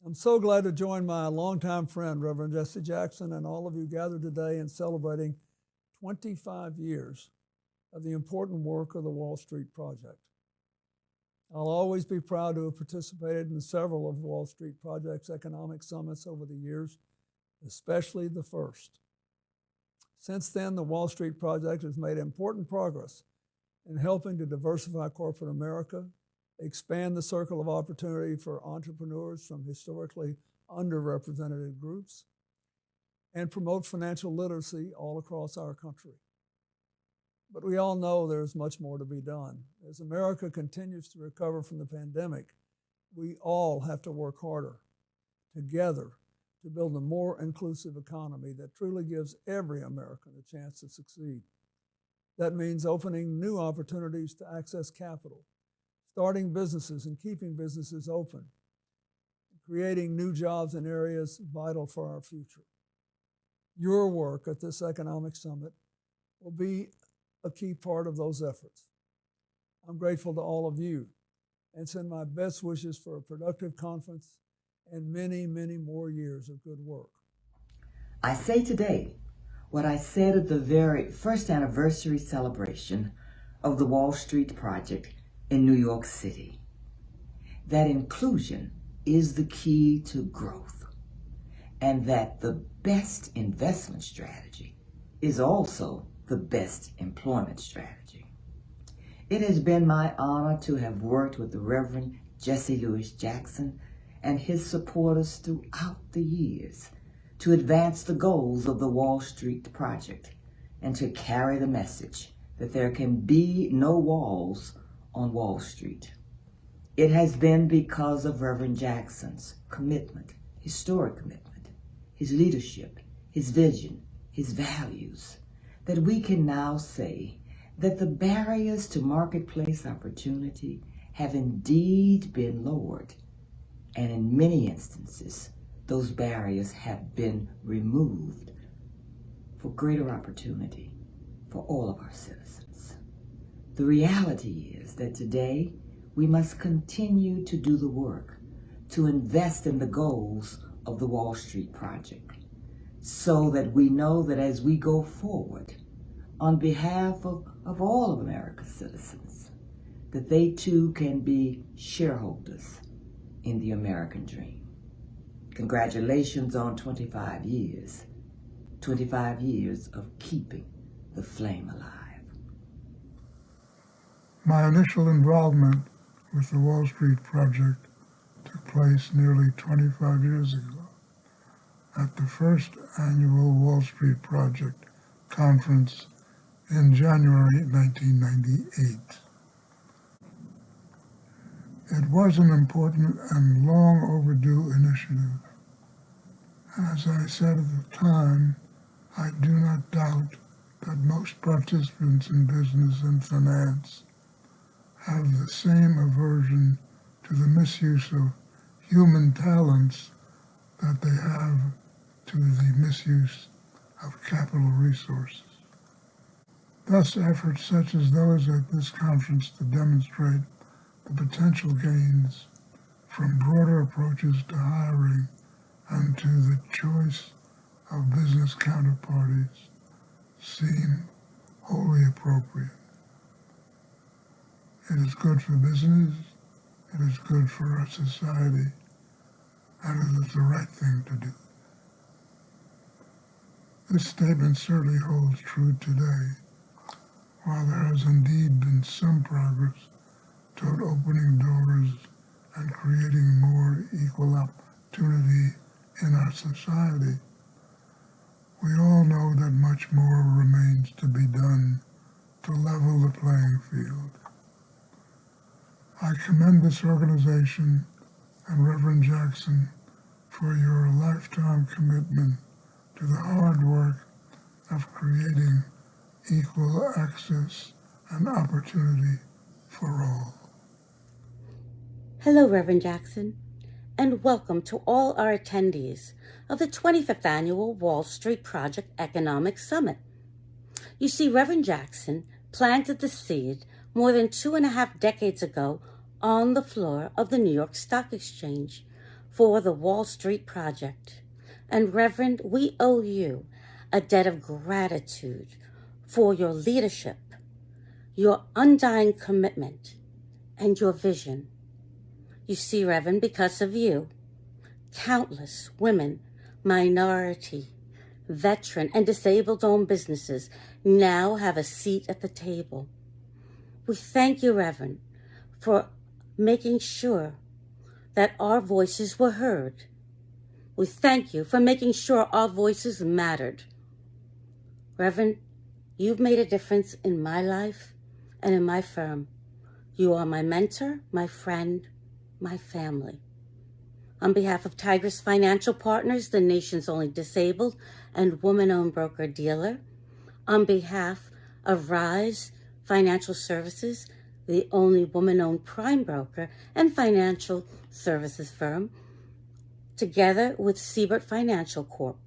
I'm so glad to join my longtime friend, Reverend Jesse Jackson, and all of you gathered today in celebrating 25 years of the important work of the Wall Street Project. I'll always be proud to have participated in several of Wall Street Project's economic summits over the years, especially the first. Since then, the Wall Street Project has made important progress in helping to diversify corporate America, expand the circle of opportunity for entrepreneurs from historically underrepresented groups, and promote financial literacy all across our country. But we all know there's much more to be done. As America continues to recover from the pandemic, we all have to work harder together to build a more inclusive economy that truly gives every American a chance to succeed. That means opening new opportunities to access capital, starting businesses and keeping businesses open, creating new jobs in areas vital for our future. Your work at this economic summit will be a key part of those efforts. I'm grateful to all of you and send my best wishes for a productive conference and many, many more years of good work. I say today what I said at the very first anniversary celebration of the Wall Street Project in New York City, that inclusion is the key to growth, and that the best investment strategy is also the best employment strategy. It has been my honor to have worked with the Reverend Jesse Louis Jackson and his supporters throughout the years to advance the goals of the Wall Street Project and to carry the message that there can be no walls on Wall Street. It has been because of Reverend Jackson's commitment, historic commitment, his leadership, his vision, his values, that we can now say that the barriers to marketplace opportunity have indeed been lowered, and in many instances, those barriers have been removed for greater opportunity for all of our citizens. The reality is that today we must continue to do the work to invest in the goals of the Wall Street Project, so that we know that as we go forward on behalf of all of America's citizens, that they too can be shareholders in the American dream. Congratulations on 25 years of keeping the flame alive. My initial involvement with the Wall Street Project took place nearly 25 years ago at the first annual Wall Street Project conference in January 1998. It was an important and long overdue initiative. As I said at the time, I do not doubt that most participants in business and finance have the same aversion to the misuse of human talents that they have to the misuse of capital resources. Thus, efforts such as those at this conference to demonstrate the potential gains from broader approaches to hiring and to the choice of business counterparties seem wholly appropriate. It is good for business, it is good for our society, and it is the right thing to do. This statement certainly holds true today. While there has indeed been some progress toward opening doors and creating more equal opportunity in our society, we all know that much more remains to be done to level the playing field. I commend this organization and Reverend Jackson for your lifetime commitment to the hard work of creating equal access and opportunity for all. Hello, Reverend Jackson, and welcome to all our attendees of the 25th Annual Wall Street Project Economic Summit. You see, Reverend Jackson planted the seed more than 2.5 decades ago on the floor of the New York Stock Exchange for the Wall Street Project. And Reverend, we owe you a debt of gratitude for your leadership, your undying commitment, and your vision. You see, Reverend, because of you, countless women, minority, veteran, and disabled-owned businesses now have a seat at the table. We thank you, Reverend, for making sure that our voices were heard. We thank you for making sure our voices mattered. Reverend, you've made a difference in my life and in my firm. You are my mentor, my friend, my family. On behalf of Tigris Financial Partners, the nation's only disabled and woman-owned broker-dealer, on behalf of Rise Financial Services, the only woman-owned prime broker and financial services firm, together with Siebert Financial Corp,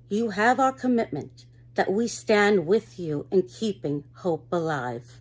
you have our commitment that we stand with you in keeping hope alive.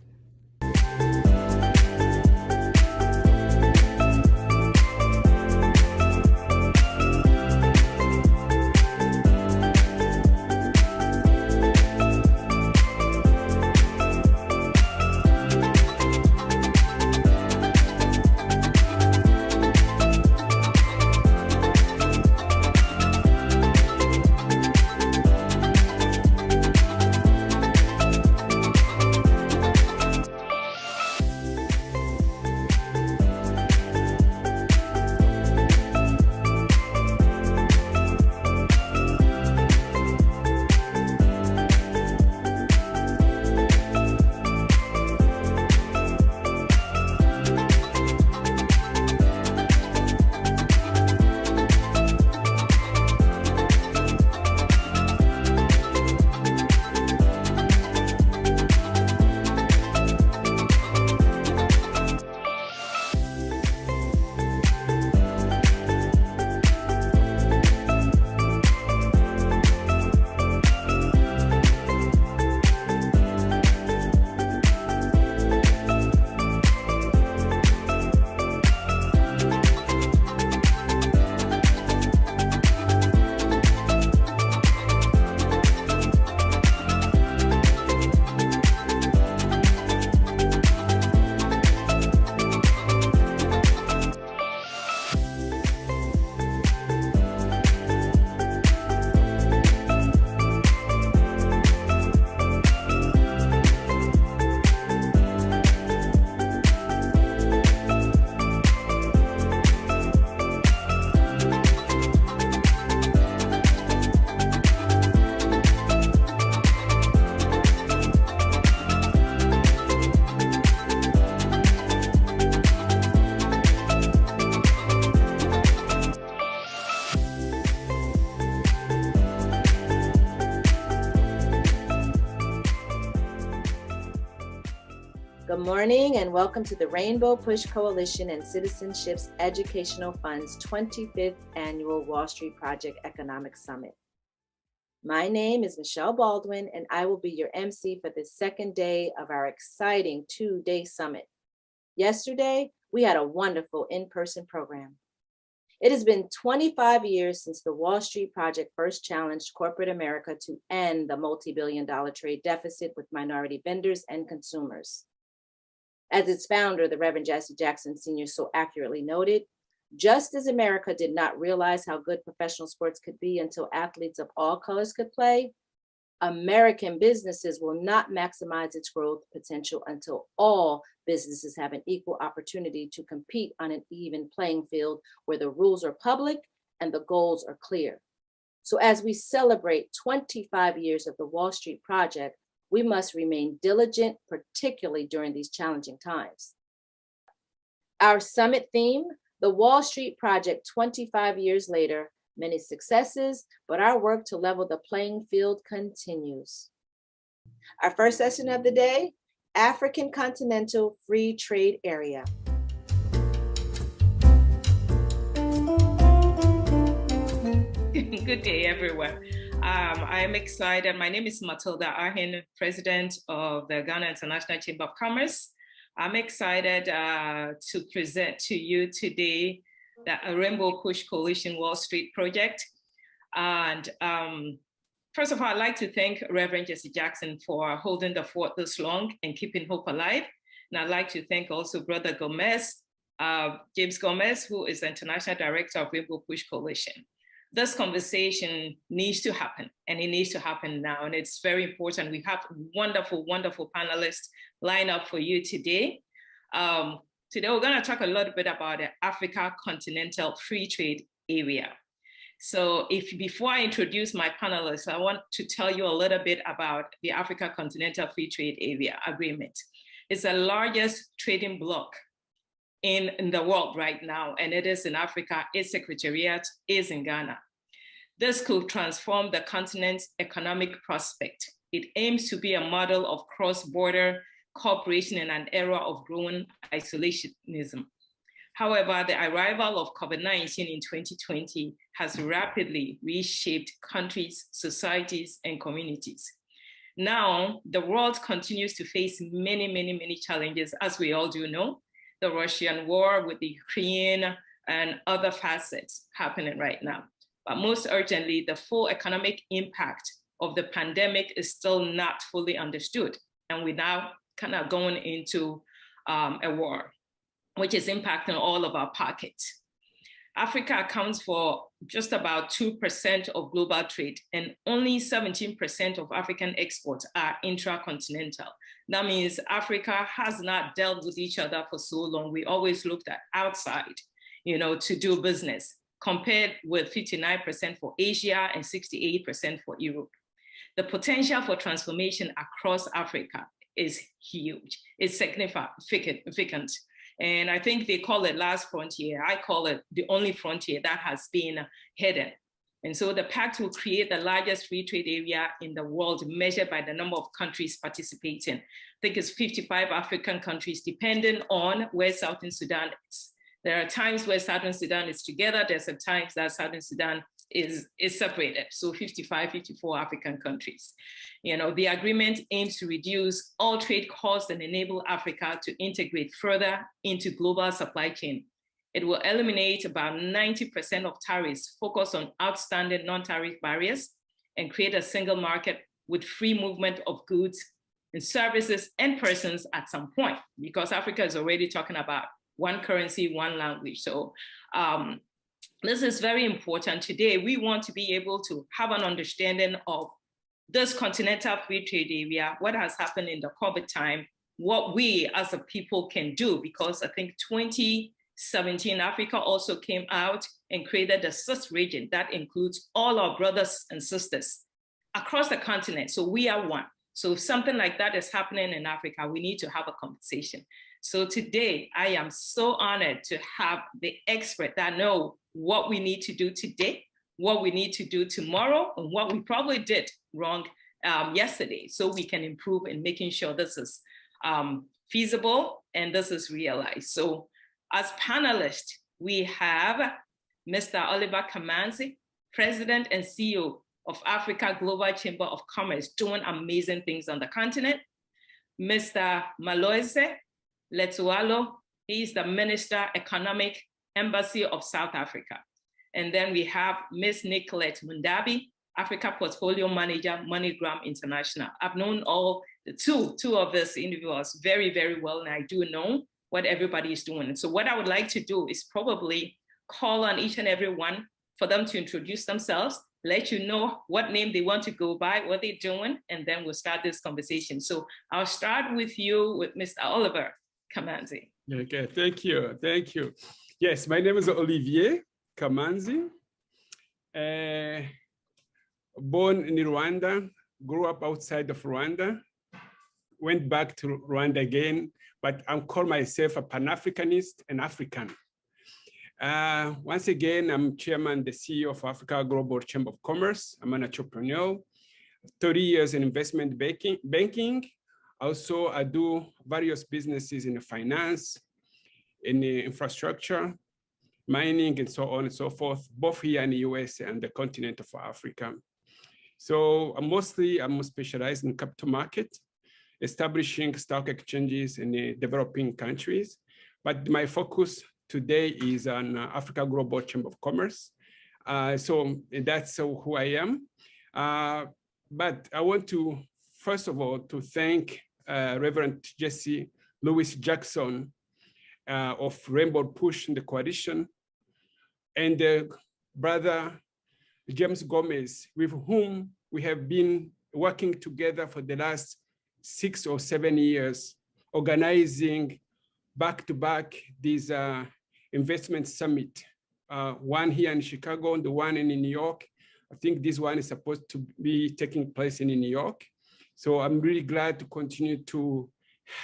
Good morning and welcome to the Rainbow Push Coalition and Citizenship's Educational Fund's 25th Annual Wall Street Project Economic Summit. My name is Michelle Baldwin and I will be your MC for the second day of our exciting two-day summit. Yesterday, we had a wonderful in-person program. It has been 25 years since the Wall Street Project first challenged corporate America to end the multi-billion-dollar trade deficit with minority vendors and consumers. As its founder, the Reverend Jesse Jackson Sr. so accurately noted, just as America did not realize how good professional sports could be until athletes of all colors could play, American businesses will not maximize its growth potential until all businesses have an equal opportunity to compete on an even playing field where the rules are public and the goals are clear. So as we celebrate 25 years of the Wall Street Project, we must remain diligent, particularly during these challenging times. Our summit theme, the Wall Street Project 25 years later, many successes, but our work to level the playing field continues. Our first session of the day, African Continental Free Trade Area. Good day, everyone. I'm excited. My name is Matilda Ahin, President of the Ghana International Chamber of Commerce. I'm excited to present to you today the Rainbow Push Coalition Wall Street Project. And first of all, I'd like to thank Reverend Jesse Jackson for holding the fort this long and keeping hope alive. And I'd like to thank also Brother Gomez, James Gomez, who is the International Director of Rainbow Push Coalition. This conversation needs to happen, and it needs to happen now. And it's very important. We have wonderful, wonderful panelists lined up for you today. Today, we're going to talk a little bit about the Africa Continental Free Trade Area. So before I introduce my panelists, I want to tell you a little bit about the Africa Continental Free Trade Area Agreement. It's the largest trading bloc in the world right now, and it is in Africa. Its secretariat is in Ghana. This could transform the continent's economic prospect. It aims to be a model of cross-border cooperation in an era of growing isolationism. However, the arrival of COVID-19 in 2020 has rapidly reshaped countries, societies, and communities. Now, the world continues to face many, many, many challenges, as we all do know. The Russian war with the Ukraine and other facets happening right now. But most urgently, the full economic impact of the pandemic is still not fully understood. And we're now kind of going into a war, which is impacting all of our pockets. Africa accounts for just about 2% of global trade, and only 17% of African exports are intra-continental. That means Africa has not dealt with each other for so long. We always looked at outside, to do business, compared with 59% for Asia and 68% for Europe. The potential for transformation across Africa is huge. It's significant. And I think they call it last frontier. I call it the only frontier that has been hidden. And so the pact will create the largest free trade area in the world, measured by the number of countries participating. I think it's 55 African countries, depending on where Southern Sudan is. There are times where Southern Sudan is together. There's some times that Southern Sudan is separated. So 55, 54 African countries. The agreement aims to reduce all trade costs and enable Africa to integrate further into global supply chain. It will eliminate about 90% of tariffs, focus on outstanding non-tariff barriers, and create a single market with free movement of goods and services and persons at some point, because Africa is already talking about one currency, one language. So this is very important. Today, we want to be able to have an understanding of this continental free trade area, what has happened in the COVID time, what we as a people can do, because I think 2017, Africa also came out and created the CIS region that includes all our brothers and sisters across the continent. So we are one. So if something like that is happening in Africa, we need to have a conversation. So today, I am so honored to have the expert that know what we need to do today, what we need to do tomorrow, and what we probably did wrong yesterday, so we can improve in making sure this is feasible and this is realized. So as panelists, we have Mr. Olivier Kamansi, President and CEO of Africa Global Chamber of Commerce, doing amazing things on the continent. Mr. Maloise Letsualo, he's the Minister, Economic Embassy of South Africa. And then we have Ms. Nicolette Mundabi, Africa Portfolio Manager, MoneyGram International. I've known all the two of these individuals very, very well, and I do know what everybody is doing. And so what I would like to do is probably call on each and every one for them to introduce themselves, let you know what name they want to go by, what they're doing, and then we'll start this conversation. So I'll start with you, with Mr. Olivier Kamansi. Okay, thank you. Yes, my name is Olivier Kamansi. Born in Rwanda, grew up outside of Rwanda, went back to Rwanda again, but I call myself a Pan-Africanist and African. Once again, I'm chairman, the CEO of Africa Global Chamber of Commerce. I'm an entrepreneur, 30 years in investment banking. Also, I do various businesses in finance, in infrastructure, mining, and so on and so forth, both here in the US and the continent of Africa. So I'm specialized in capital market, establishing stock exchanges in the developing countries. But my focus today is an Africa Global Chamber of Commerce. So that's who I am. But I want to, first of all, to thank Reverend Jesse Louis Jackson of Rainbow Push in the Coalition, and Brother James Gomez, with whom we have been working together for the last 6 or 7 years, organizing back-to-back these investment summit, one here in Chicago and the one in New York. I think this one is supposed to be taking place in New York. So I'm really glad to continue to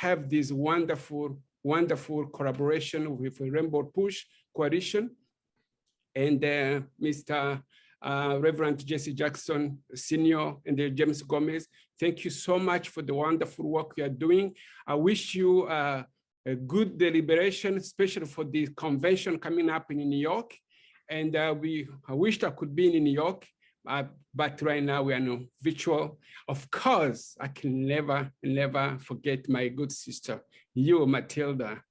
have this wonderful, wonderful collaboration with Rainbow Push Coalition and Mr. Reverend Jesse Jackson Sr. and James Gomez. Thank you so much for the wonderful work you are doing. I wish you a good deliberation, especially for the convention coming up in New York. And I wished I could be in New York, but right now we are no virtual. Of course, I can never forget my good sister, you, Matilda.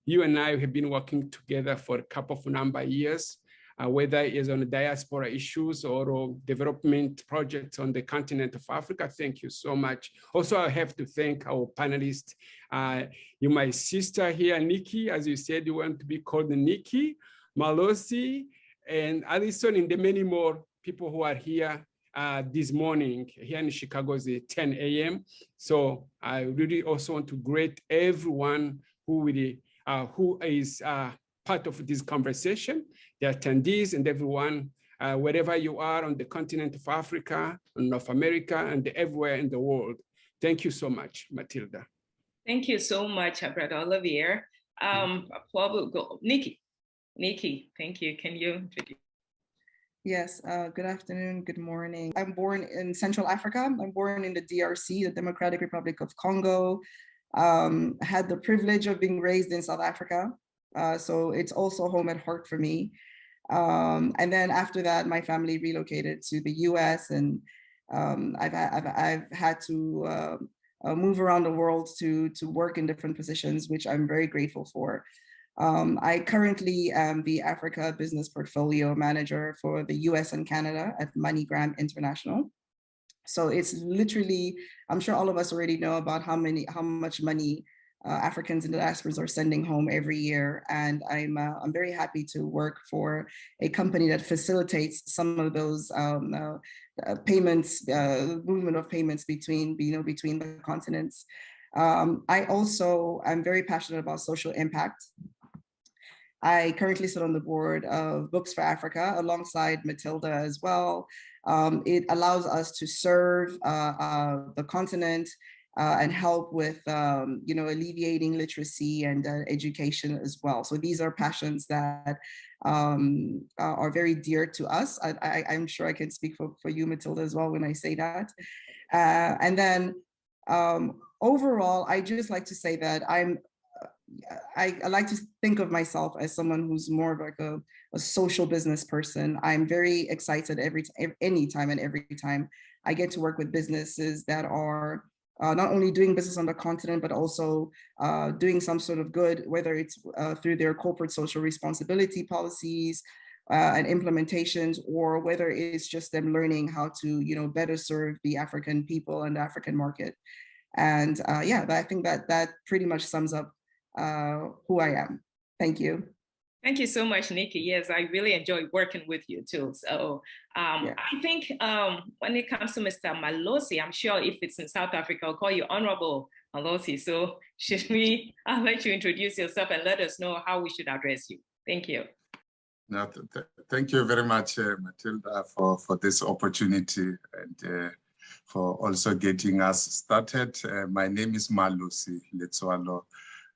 You and I have been working together for a number of years, whether it's on diaspora issues or development projects on the continent of Africa. Thank you so much. Also, I have to thank our panelists. You, my sister here, Nikki, as you said, you want to be called Nikki, Malosi, and Alison, and the many more people who are here this morning. Here in Chicago is 10 a.m. So I really also want to greet everyone who is part of this conversation, the attendees and everyone, wherever you are on the continent of Africa, North America, and everywhere in the world. Thank you so much, Matilda. Thank you so much, Brother Olivier. Nikki, thank you. Can you introduce? Yes, good afternoon, good morning. I'm born in Central Africa. I'm born in the DRC, the Democratic Republic of Congo. Had the privilege of being raised in South Africa. So it's also home at heart for me. And then after that, my family relocated to the US, and I've had to move around the world to work in different positions, which I'm very grateful for. I currently am the Africa Business Portfolio Manager for the US and Canada at MoneyGram International. So it's literally, I'm sure all of us already know about how much money Africans in the diasporas are sending home every year. And I'm very happy to work for a company that facilitates some of those payments, movement of payments between the continents. I'm very passionate about social impact. I currently sit on the board of Books for Africa alongside Matilda as well. It allows us to serve the continent and help with alleviating literacy and education as well. So these are passions that are very dear to us. I'm sure I can speak for you, Matilda, as well when I say that. And then overall, I just like to say that I like to think of myself as someone who's more of like a social business person. I'm very excited anytime and every time I get to work with businesses that are not only doing business on the continent, but also doing some sort of good, whether it's through their corporate social responsibility policies and implementations, or whether it's just them learning how to better serve the African people and the African market. And I think that pretty much sums up who I am. Thank you. Thank you so much, Nikki. Yes, I really enjoy working with you too. So I think when it comes to Mr. Malosi, I'm sure if it's in South Africa, I'll call you Honorable Malosi. So I'll let you introduce yourself and let us know how we should address you. Thank you. No, thank you very much, Matilda, for this opportunity and for also getting us started. My name is Malosi Letswalo.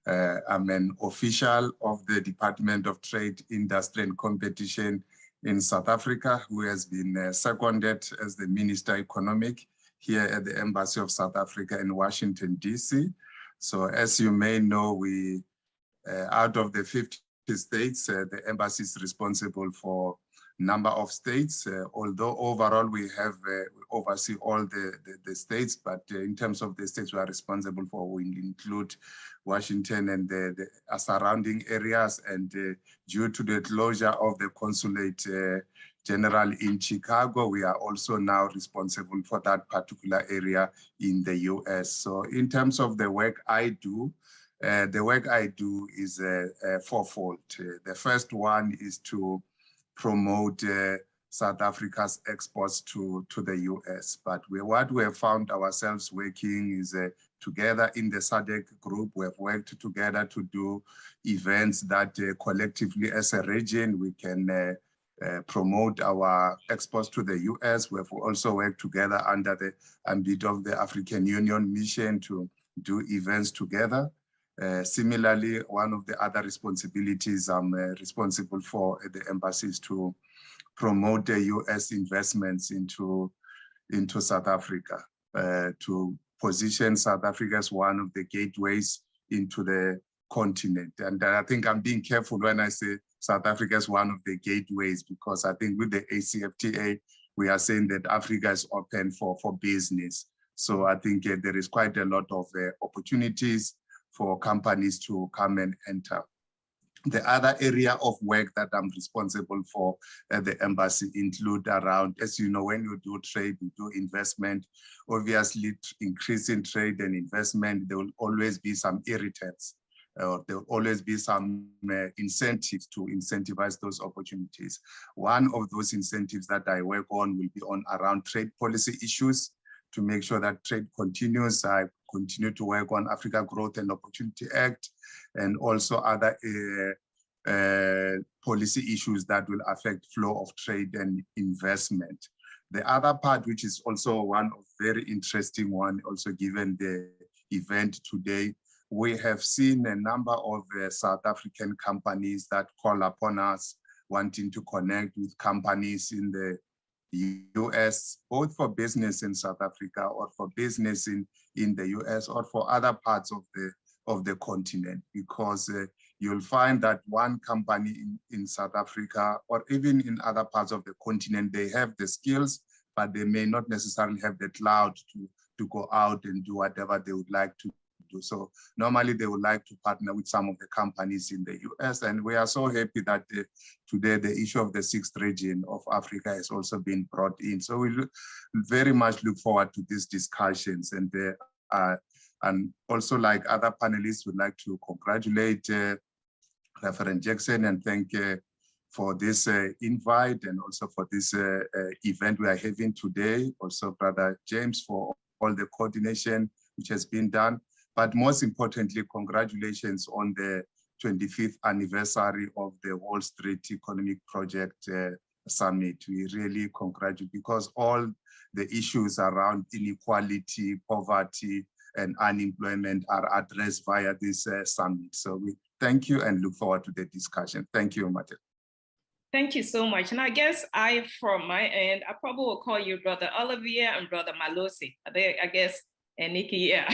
I'm an official of the Department of Trade, Industry and Competition in South Africa, who has been seconded as the Minister Economic here at the Embassy of South Africa in Washington, DC. So as you may know, we, out of the 50 states. The embassy is responsible for a number of states, although overall we have oversee all the states, but in terms of the states we are responsible for, we include Washington and the surrounding areas. And due to the closure of the consulate general in Chicago, we are also now responsible for that particular area in the US. So in terms of the work I do, is fourfold. The first one is to promote South Africa's exports to the US. But what we have found ourselves working is together in the SADC group. We have worked together to do events that collectively as a region we can promote our exports to the US. We have also worked together under the ambit of the African Union mission to do events together. Similarly, one of the other responsibilities I'm responsible for at the embassy is to promote the US investments into South Africa, to position South Africa as one of the gateways into the continent. And I think I'm being careful when I say South Africa is one of the gateways, because I think with the ACFTA, we are saying that Africa is open for business. So I think there is quite a lot of opportunities for companies to come and enter. The other area of work that I'm responsible for at the embassy include around, as you know, when you do trade, you do investment, obviously increasing trade and investment, there will always be some irritants. There will always be some incentives to incentivize those opportunities. One of those incentives that I work on will be on around trade policy issues to make sure that trade continues. I continue to work on Africa Growth and Opportunity Act and also other policy issues that will affect flow of trade and investment. The other part, which is also one of very interesting one, also given the event today, we have seen a number of South African companies that call upon us wanting to connect with companies in the US, both for business in South Africa or for business in the US or for other parts of the continent, because you'll find that one company in South Africa or even in other parts of the continent, they have the skills, but they may not necessarily have the clout to go out and do whatever they would like to do. So normally they would like to partner with some of the companies in the US. And we are so happy that today the issue of the sixth region of Africa has also been brought in. So we very much look forward to these discussions. And also, like other panelists, would like to congratulate Reverend Jackson and thank for this invite and also for this event we are having today. Also Brother James for all the coordination which has been done. But most importantly, congratulations on the 25th anniversary of the Wall Street Economic Project Summit. We really congratulate, because all the issues around inequality, poverty, and unemployment are addressed via this summit. So we thank you and look forward to the discussion. Thank you, Martin. Thank you so much. And I guess from my end, I probably will call you Brother Olivier and Brother Malosi. I guess, and Nikki, yeah.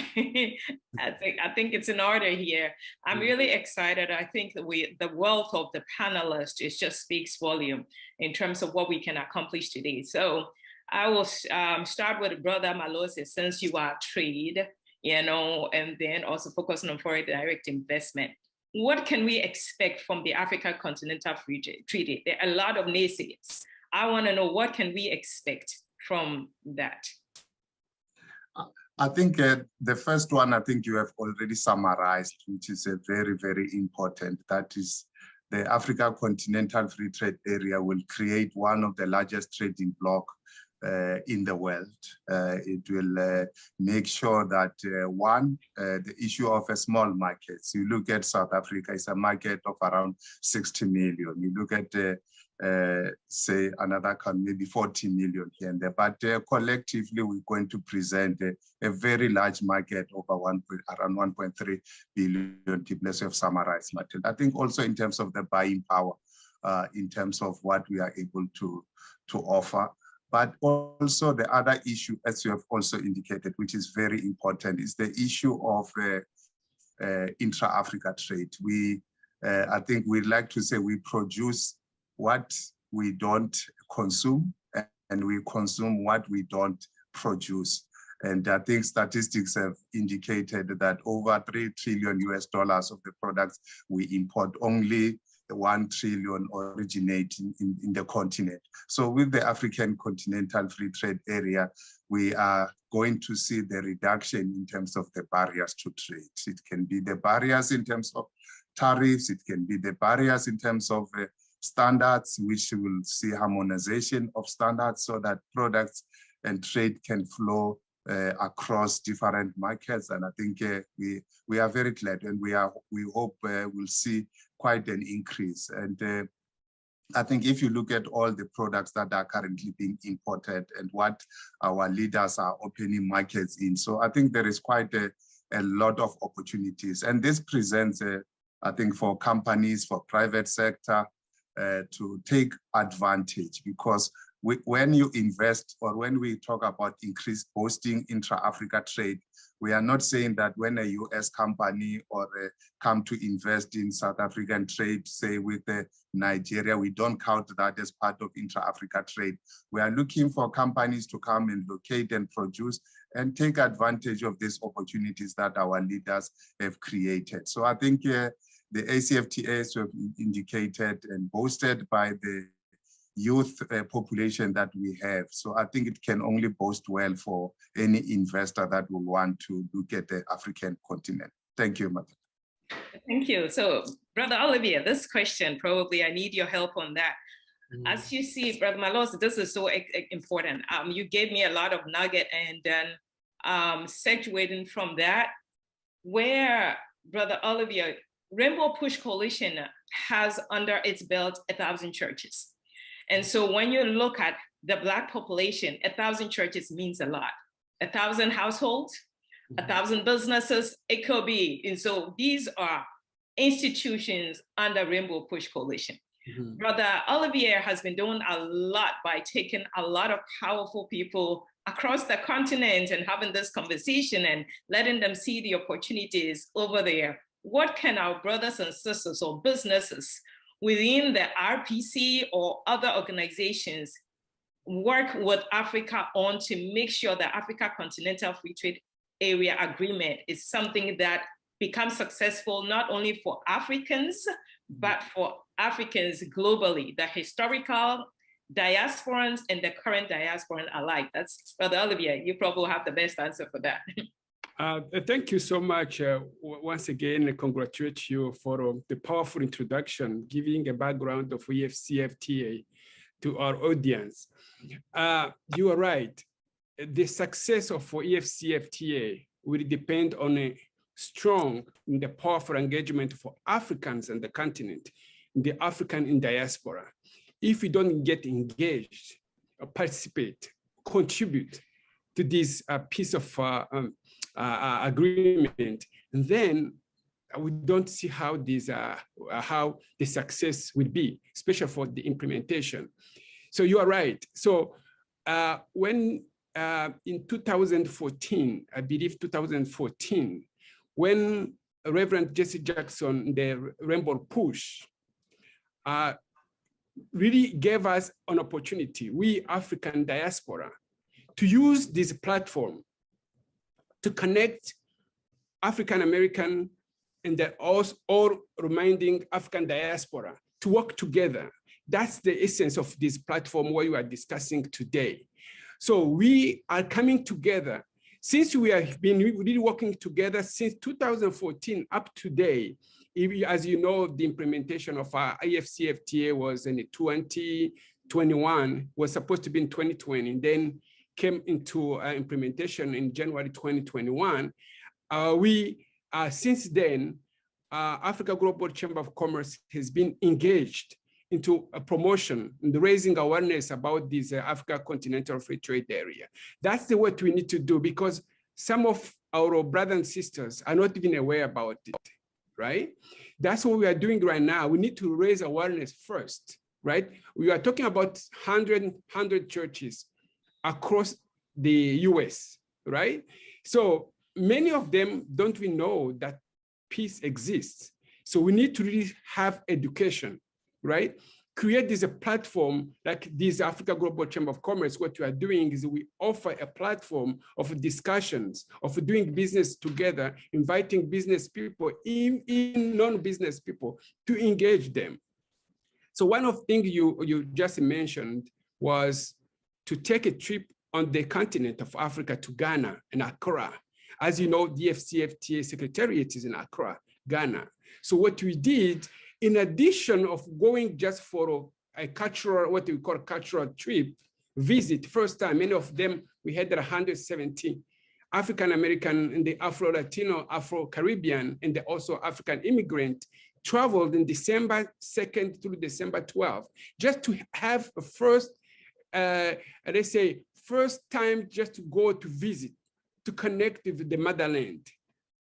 I think it's in order here. I'm really excited. I think the wealth of the panelists just speaks volume in terms of what we can accomplish today. So I will start with Brother Malosi, since you are trade, and then also focusing on foreign direct investment. What can we expect from the Africa Continental Free Treaty? There are a lot of naysayers. I want to know, what can we expect from that? I think the first one, I think you have already summarized, which is a very, very important. That is, the Africa Continental Free Trade Area will create one of the largest trading blocs in the world. It will make sure that the issue of a small market. So you look at South Africa, it's a market of around 60 million. You look at say another country, maybe 40 million here and there, but collectively we're going to present a very large market of around 1.3 billion. People have summarized, Martin. I think also in terms of the buying power, in terms of what we are able to offer. But also the other issue, as you have also indicated, which is very important, is the issue of intra-Africa trade. We I think we'd like to say we produce what we don't consume, and we consume what we don't produce. And I think statistics have indicated that over $3 trillion of the products we import, only 1 trillion originate in the continent. So with the African Continental Free Trade Area, we are going to see the reduction in terms of the barriers to trade. It can be the barriers in terms of tariffs, it can be the barriers in terms of standards, which will see harmonization of standards so that products and trade can flow across different markets. And I think we are very glad, and we hope we'll see quite an increase. And I think if you look at all the products that are currently being imported and what our leaders are opening markets in, so I think there is quite a lot of opportunities. And this presents, I think, for companies, for private sector, to take advantage, because when you invest, or when we talk about increased boosting intra-Africa trade, we are not saying that when a US company or come to invest in South African trade, say with Nigeria, we don't count that as part of intra-Africa trade. We are looking for companies to come and locate and produce and take advantage of these opportunities that our leaders have created. So I think the ACFTAs have indicated and boosted by the youth population that we have. So I think it can only boast well for any investor that will want to look at the African continent. Thank you, Madam. Thank you. So, Brother Olivier, this question, probably I need your help on that. As you see, Brother Malos, this is so important. You gave me a lot of nugget, and then segueing from that, where, Brother Olivier, Rainbow Push Coalition has under its belt 1,000 churches. And so when you look at the Black population, 1,000 churches means a lot. 1,000 households, 1,000 businesses, it could be. And so these are institutions under Rainbow Push Coalition. Brother Olivier has been doing a lot by taking a lot of powerful people across the continent and having this conversation and letting them see the opportunities over there. What can our brothers and sisters or businesses within the RPC or other organizations work with Africa on to make sure the Africa Continental Free Trade Area Agreement is something that becomes successful not only for Africans, but for Africans globally, the historical diasporans and the current diasporan alike? That's Brother Olivier, you probably have the best answer for that. Thank you so much. Once again, I congratulate you for the powerful introduction, giving a background of EFCFTA to our audience. You are right. The success of EFCFTA will depend on a strong and the powerful engagement for Africans and the continent, the African in diaspora. If we don't get engaged, participate, contribute to this piece of agreement, and then we don't see how how the success will be, especially for the implementation. So you are right. So when in 2014, I believe 2014, when Reverend Jesse Jackson, the Rainbow Push, really gave us an opportunity, we African diaspora, to use this platform to connect African American and all remaining African diaspora to work together. That's the essence of this platform what we are discussing today. So we are coming together. Since we have been really working together since 2014 up to today, as you know, the implementation of our AFCFTA was in 2021, was supposed to be in 2020, and then came into implementation in January 2021. Since then, Africa Global Chamber of Commerce has been engaged into a promotion and raising awareness about this Africa Continental Free Trade Area. That's the what we need to do, because some of our brothers and sisters are not even aware about it, right? That's what we are doing right now. We need to raise awareness first, right? We are talking about 100 churches across the US, right? So many of them don't even know that peace exists. So we need to really have education, right? Create this a platform like this Africa Global Chamber of Commerce. What we are doing is we offer a platform of discussions, of doing business together, inviting business people, in non-business people, to engage them. So one of the things you just mentioned was to take a trip on the continent of Africa to Ghana and Accra. As you know, DFCFTA Secretariat is in Accra, Ghana. So what we did, in addition of going just for a cultural, what we call a cultural trip, visit, first time, many of them, we had 170 African-American and the Afro-Latino, Afro-Caribbean, and also African immigrant traveled in December 2nd through December 12th, just to have a first, let's say, first time just to go to visit, to connect with the motherland,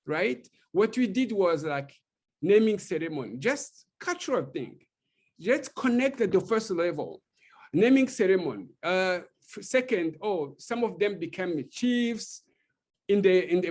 right? What we did was like naming ceremony, just cultural thing. Just connect at the first level, naming ceremony. Second, some of them became chiefs. They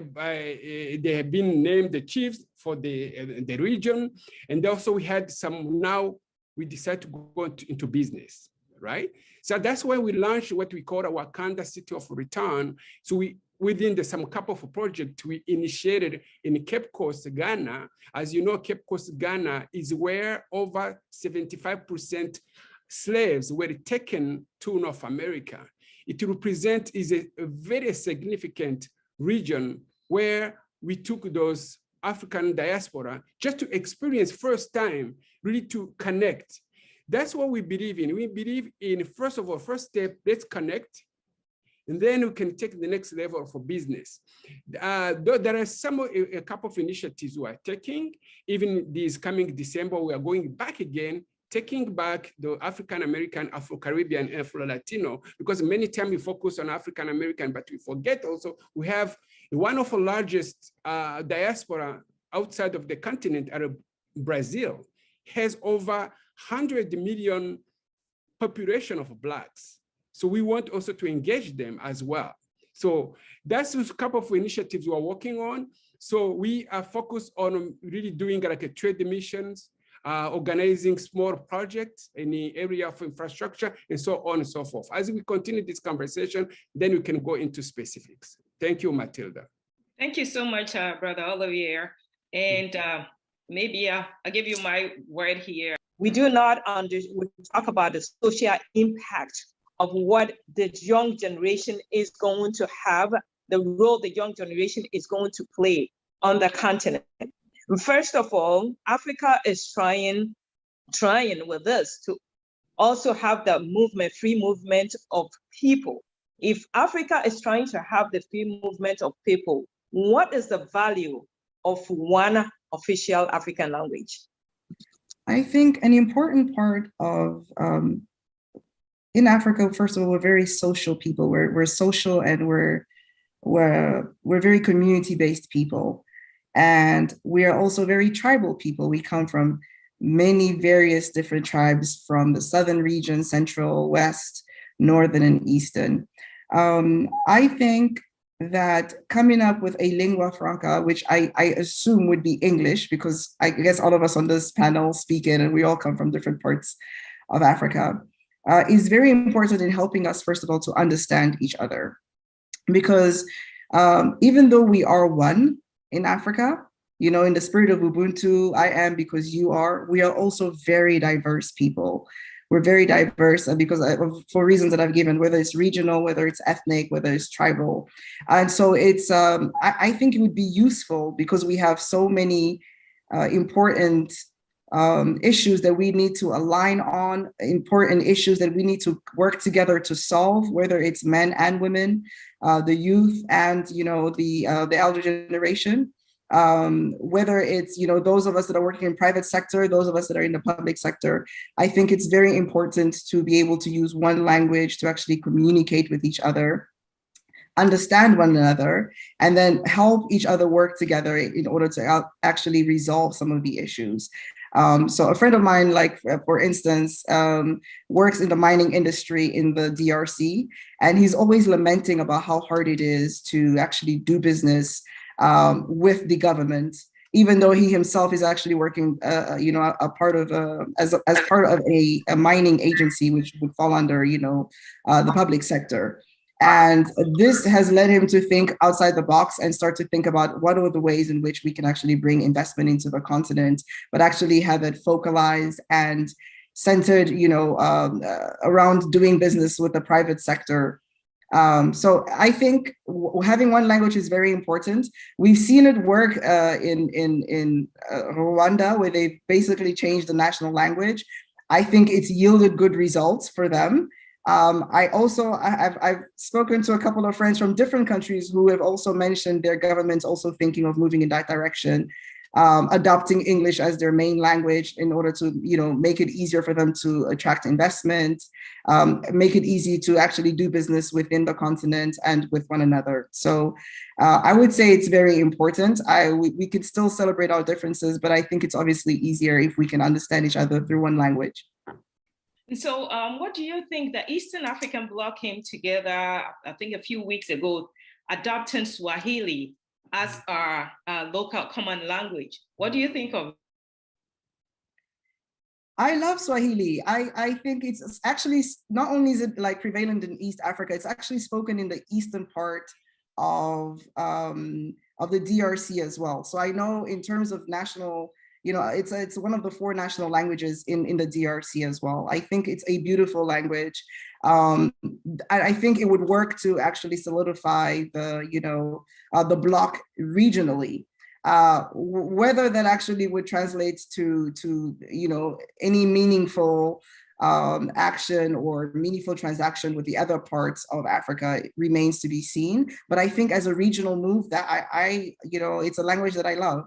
have been named the chiefs for the region. And also we had some, now we decided to go into business, right? So that's why we launched what we call a Wakanda City of Return. So within some couple of projects we initiated in Cape Coast, Ghana. As you know, Cape Coast, Ghana is where over 75% slaves were taken to North America. It represents a very significant region where we took those African diaspora just to experience first time, really to connect. That's what we believe in. We believe in, first of all, first step, let's connect, and then we can take the next level for business. There are a couple of initiatives we are taking. Even this coming December, we are going back again, taking back the African-American, Afro-Caribbean, and Afro-Latino, because many times we focus on African-American, but we forget also we have one of the largest diaspora outside of the continent, Brazil, has over 100 million population of Blacks. So we want also to engage them as well. So that's a couple of initiatives we're working on. So we are focused on really doing like a trade missions, organizing small projects in the area of infrastructure, and so on and so forth. As we continue this conversation, then we can go into specifics. Thank you, Matilda. Thank you so much, Brother Olivier. And maybe I'll give you my word here. We do not we talk about the social impact of what the young generation is going to have, the role the young generation is going to play on the continent. First of all, Africa is trying with us to also have the movement, free movement of people. If Africa is trying to have the free movement of people, what is the value of one official African language? I think an important part of, in Africa, first of all, we're very social people. We're social, and we're very community-based people. And we are also very tribal people. We come from many various different tribes from the southern region, central, west, northern, and eastern. I think that coming up with a lingua franca, which I assume would be English, because I guess all of us on this panel speak it, and we all come from different parts of Africa, is very important in helping us, first of all, to understand each other. Because even though we are one in Africa, you know, in the spirit of Ubuntu, I am because you are, we are also very diverse people. We're very diverse because for reasons that I've given, whether it's regional, whether it's ethnic, whether it's tribal. And so it's, I think it would be useful because we have so many important issues that we need to align on, important issues that we need to work together to solve, whether it's men and women, the youth and, you know, the elder generation. Whether it's, you know, those of us that are working in private sector, those of us that are in the public sector, I think it's very important to be able to use one language to actually communicate with each other, understand one another, and then help each other work together in order to actually resolve some of the issues. So a friend of mine, like, for instance, works in the mining industry in the DRC, and he's always lamenting about how hard it is to actually do business with the government even though he himself is actually working, a part of as part of a mining agency, which would fall under, the public sector. And this has led him to think outside the box and start to think about what are the ways in which we can actually bring investment into the continent, but actually have it focalized and centered, around doing business with the private sector. So I think having one language is very important. We've seen it work in Rwanda, where they've basically changed the national language. I think it's yielded good results for them. I've spoken to a couple of friends from different countries who have also mentioned their governments also thinking of moving in that direction, adopting English as their main language in order to, make it easier for them to attract investment, make it easy to actually do business within the continent and with one another. So I would say it's very important. We could still celebrate our differences, but I think it's obviously easier if we can understand each other through one language. So what do you think? The Eastern African Bloc came together, I think a few weeks ago, adopting Swahili as our local common language. What do you think of? I love Swahili. I think it's actually, not only is it like prevalent in East Africa, it's actually spoken in the eastern part of the DRC as well. So I know in terms of national, it's one of the 4 national languages in the DRC as well. I think it's a beautiful language. I think it would work to actually solidify the bloc regionally. Whether that actually would translate to any meaningful action or meaningful transaction with the other parts of Africa remains to be seen. But I think as a regional move, that it's a language that I love.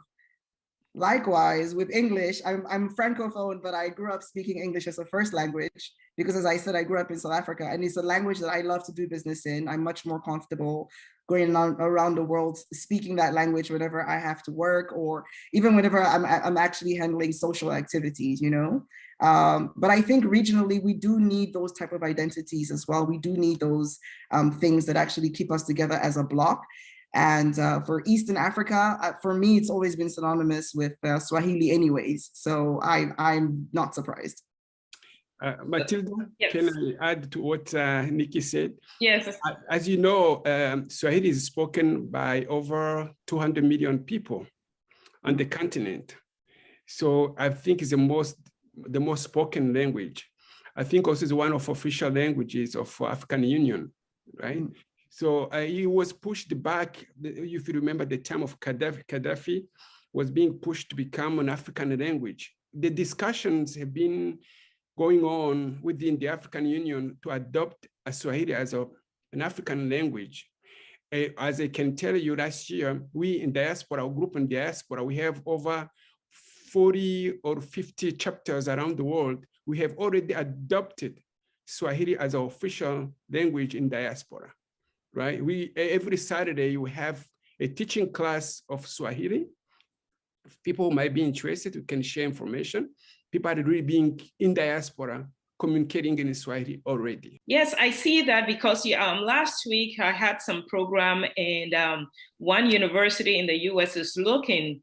Likewise, with English, I'm Francophone, but I grew up speaking English as a first language because, as I said, I grew up in South Africa, and it's a language that I love to do business in. I'm much more comfortable going around the world speaking that language whenever I have to work, or even whenever I'm actually handling social activities, But I think regionally, we do need those type of identities as well. We do need those things that actually keep us together as a bloc. And for Eastern Africa, for me, it's always been synonymous with Swahili anyways. So I'm not surprised. Matilda, yes. Can I add to what Nikki said? Yes. As you know, Swahili is spoken by over 200 million people on the continent. So I think it's the most spoken language. I think also it's one of official languages of African Union, right? Mm. So he was pushed back. If you remember the time of Gaddafi was being pushed to become an African language. The discussions have been going on within the African Union to adopt Swahili as an African language. As I can tell you, last year, we in diaspora, our group in diaspora, we have over 40 or 50 chapters around the world. We have already adopted Swahili as our official language in diaspora. Right? Every Saturday we have a teaching class of Swahili. If people might be interested, we can share information. People are really being in diaspora, communicating in Swahili already. Yes, I see that because last week I had some program, and one university in the US is looking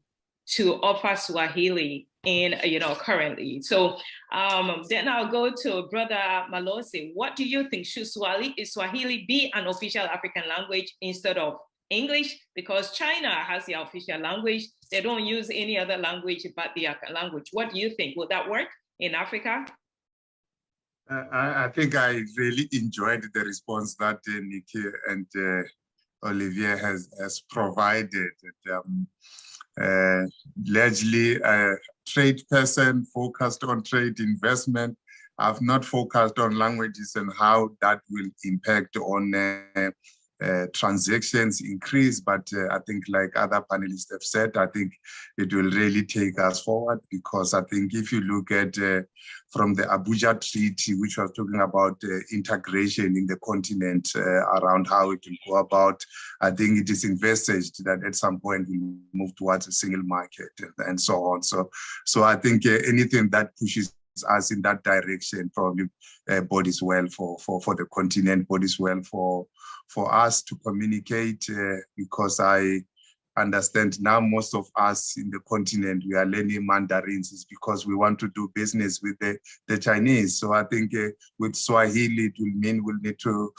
to offer Swahili currently. So then I'll go to Brother Malosi. What do you think? Should Swahili be an official African language instead of English? Because China has their official language. They don't use any other language but their language. What do you think? Would that work in Africa? I think I really enjoyed the response that Nikki and Olivier has provided. Largely a trade person focused on trade investment. I've not focused on languages and how that will impact on transactions increase, but I think like other panelists have said, I think it will really take us forward, because I think if you look at from the Abuja Treaty, which was talking about integration in the continent around how it will go about, I think it is envisaged that at some point we'll move towards a single market and so on. So I think anything that pushes us in that direction probably bodes well for the continent, bodes well for us to communicate, because I understand now most of us in the continent, we are learning Mandarins is because we want to do business with the Chinese. So I think with Swahili, it will mean we'll need to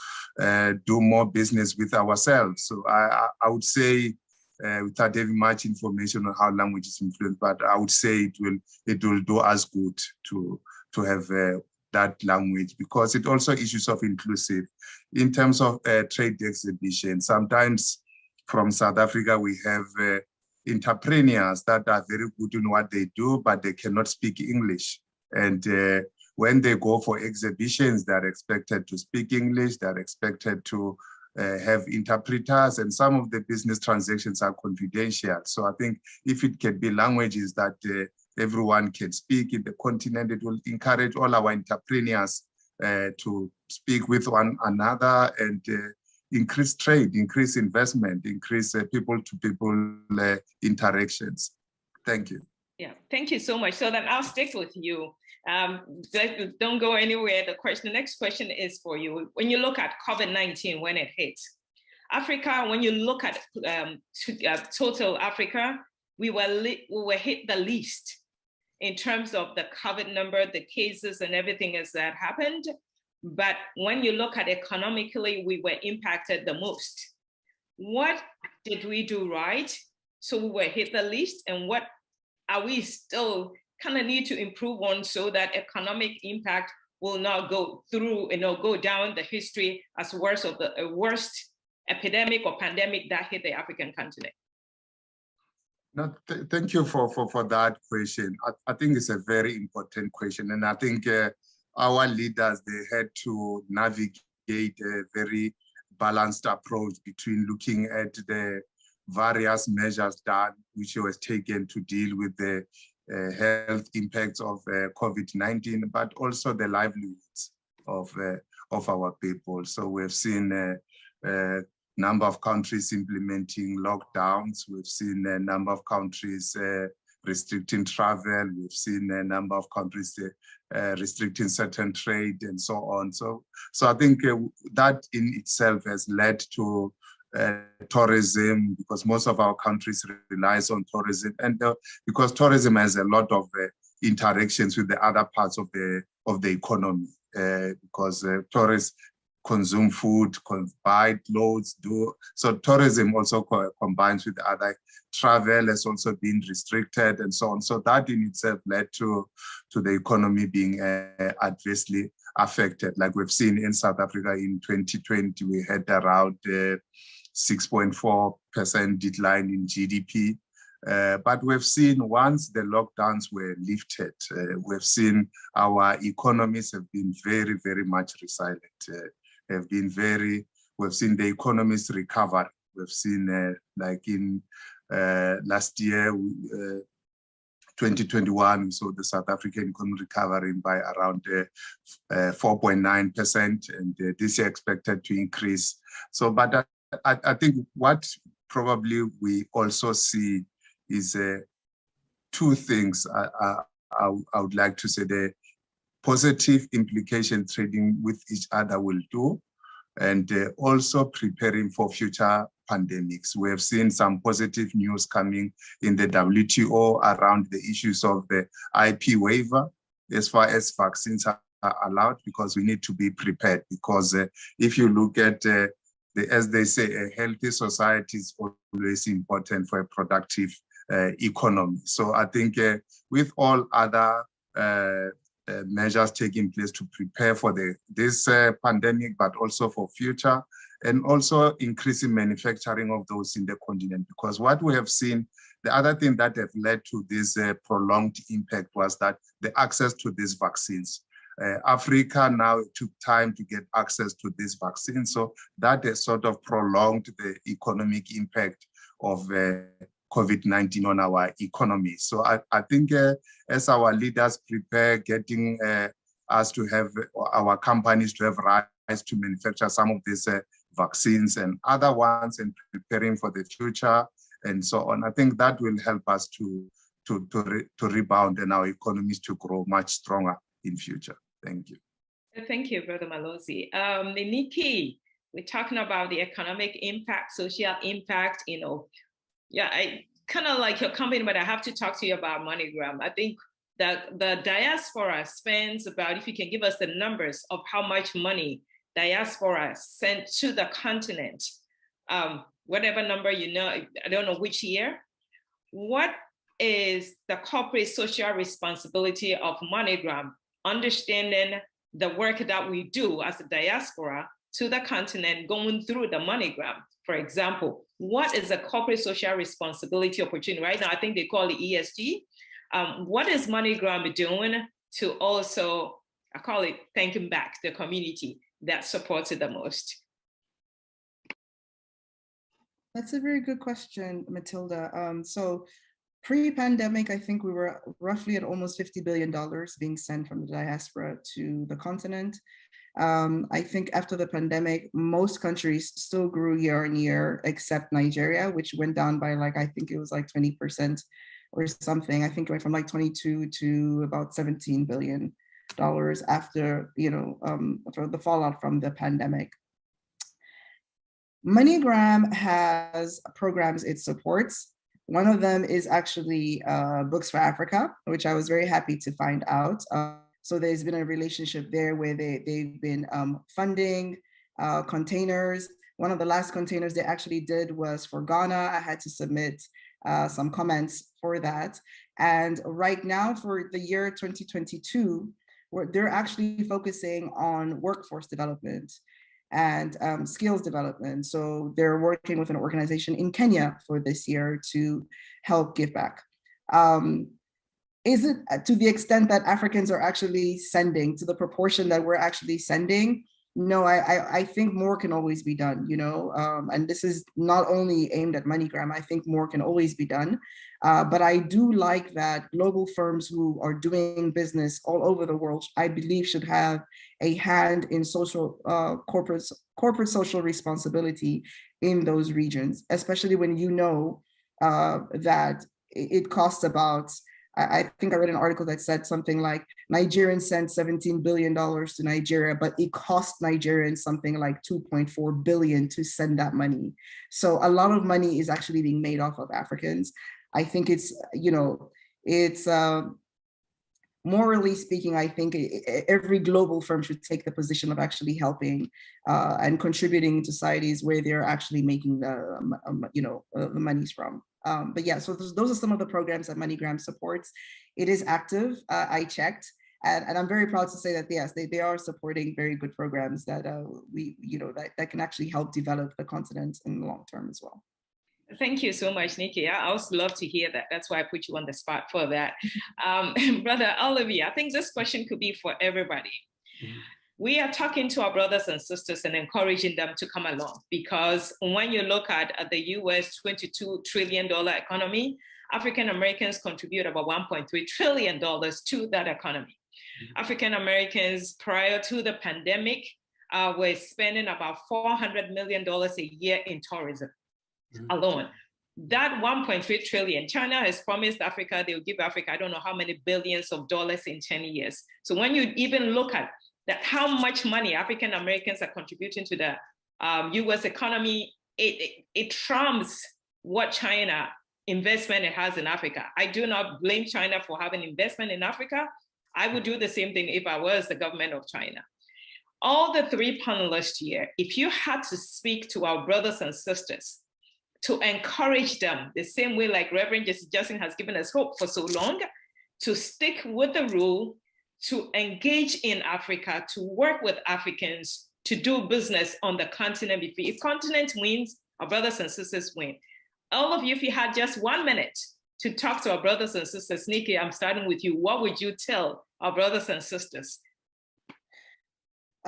do more business with ourselves. So I would say, without having much information on how language is influenced, but I would say it will do us good to have that language, because it also issues of inclusive in terms of trade exhibition. Sometimes from South Africa, we have entrepreneurs that are very good in what they do, but they cannot speak English. And when they go for exhibitions, they're expected to speak English, they're expected to have interpreters, and some of the business transactions are confidential. So I think if it can be languages that everyone can speak in the continent, it will encourage all our entrepreneurs to speak with one another and increase trade, increase investment, increase people-to-people interactions. Thank you. Yeah, thank you so much. So then I'll stick with you. Don't go anywhere. The next question is for you. When you look at COVID-19, when it hit Africa, when you look at total Africa, we were hit the least in terms of the COVID number, the cases and everything as that happened. But when you look at economically, we were impacted the most. What did we do right? So we were hit the least, and what are we still kind of need to improve on so that economic impact will not go through, go down the history as worst epidemic or pandemic that hit the African continent? No, thank you for that question. I think it's a very important question. And I think our leaders, they had to navigate a very balanced approach between looking at the various measures that which was taken to deal with the health impacts of COVID-19, but also the livelihoods of our people. So we've seen a number of countries implementing lockdowns. We've seen a number of countries restricting travel. We've seen a number of countries restricting certain trade and so on. So I think that in itself has led to tourism, because most of our countries relies on tourism, and because tourism has a lot of interactions with the other parts of the economy, because tourists consume food, buy clothes, so tourism also combines with other. Travel has also been restricted and so on. So that in itself led to the economy being adversely affected. Like we've seen in South Africa in 2020, we had around 6.4% decline in GDP. But we've seen once the lockdowns were lifted, we've seen our economies have been very, very much resilient. We've seen the economies recover. We've seen like in last year, 2021, we saw the South African economy recovering by around 4.9%, and this year expected to increase. So, but I think what probably we also see is two things. I would like to say the positive implication trading with each other will do, and also preparing for future pandemics. We have seen some positive news coming in the WTO around the issues of the IP waiver as far as vaccines are allowed, because we need to be prepared. Because if you look at, as they say, a healthy society is always important for a productive economy. So I think with all other measures taking place to prepare for this pandemic, but also for future, and also increasing manufacturing of those in the continent. Because what we have seen, the other thing that have led to this prolonged impact was that the access to these vaccines. Africa now took time to get access to these vaccines. So that has sort of prolonged the economic impact of COVID-19 on our economy. So I think as our leaders prepare, getting us to have our companies to have rights to manufacture some of these vaccines and other ones, and preparing for the future and so on, I think that will help us to rebound and our economies to grow much stronger in future. Thank you. Thank you, Brother Malosi. Nikki, we're talking about the economic impact, social impact, Yeah, I kind of like your company, but I have to talk to you about MoneyGram. I think that the diaspora spends about, if you can give us the numbers of how much money diaspora sent to the continent, whatever number you know, I don't know which year. What is the corporate social responsibility of MoneyGram, understanding the work that we do as a diaspora to the continent going through the MoneyGram? For example, what is the corporate social responsibility opportunity? Right now, I think they call it ESG. What is MoneyGram doing to also, I call it thanking back the community that supports it the most? That's a very good question, Matilda. So pre-pandemic, I think we were roughly at almost $50 billion being sent from the diaspora to the continent. I think after the pandemic, most countries still grew year on year, except Nigeria, which went down by like, I think it was like 20% or something. I think it went from like 22 to about $17 billion after, for the fallout from the pandemic. MoneyGram has programs it supports. One of them is actually Books for Africa, which I was very happy to find out. So there's been a relationship there where they've been funding containers. One of the last containers they actually did was for Ghana. I had to submit some comments for that. And right now for the year 2022, they're actually focusing on workforce development and skills development. So they're working with an organization in Kenya for this year to help give back. Is it to the extent that Africans are actually sending, to the proportion that we're actually sending? No, I think more can always be done, and this is not only aimed at MoneyGram. I think more can always be done. But I do like that global firms who are doing business all over the world, I believe, should have a hand in social corporate social responsibility in those regions, especially when that it costs about, I think I read an article that said something like Nigerians sent $17 billion to Nigeria, but it cost Nigerians something like $2.4 billion to send that money. So a lot of money is actually being made off of Africans. I think it's morally speaking, I think every global firm should take the position of actually helping and contributing to societies where they're actually making the monies from. But yeah, so those are some of the programs that MoneyGram supports. It is active. I checked, and I'm very proud to say that yes, they are supporting very good programs that that can actually help develop the continent in the long term as well. Thank you so much, Nikki. I also love to hear that. That's why I put you on the spot for that. Brother Olivier, I think this question could be for everybody. Mm-hmm. We are talking to our brothers and sisters and encouraging them to come along, because when you look at the US $22 trillion economy, African Americans contribute about $1.3 trillion to that economy. Mm-hmm. African Americans prior to the pandemic were spending about $400 million a year in tourism. Mm-hmm. Alone. That 1.3 trillion, China has promised Africa, they will give Africa, I don't know how many billions of dollars in 10 years. So when you even look at that, how much money African Americans are contributing to the US economy, it trumps what China investment it has in Africa. I do not blame China for having investment in Africa. I would do the same thing if I was the government of China. All the three panelists here, if you had to speak to our brothers and sisters to encourage them the same way like Reverend Jesse Jackson has given us hope for so long, to stick with the rule, to engage in Africa, to work with Africans, to do business on the continent. If continent wins, our brothers and sisters win. All of you, if you had just 1 minute to talk to our brothers and sisters, Nikki, I'm starting with you. What would you tell our brothers and sisters?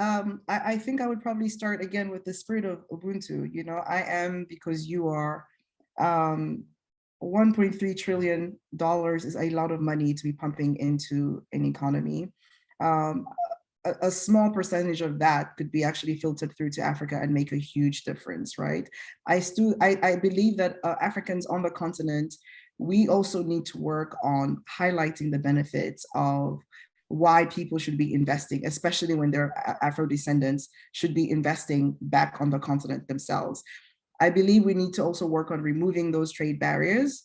I think I would probably start again with the spirit of Ubuntu. I am because you are. $1.3 trillion is a lot of money to be pumping into an economy. A small percentage of that could be actually filtered through to Africa and make a huge difference, right? I believe that Africans on the continent, we also need to work on highlighting the benefits of why people should be investing, especially when they're Afro descendants, should be investing back on the continent themselves. I believe we need to also work on removing those trade barriers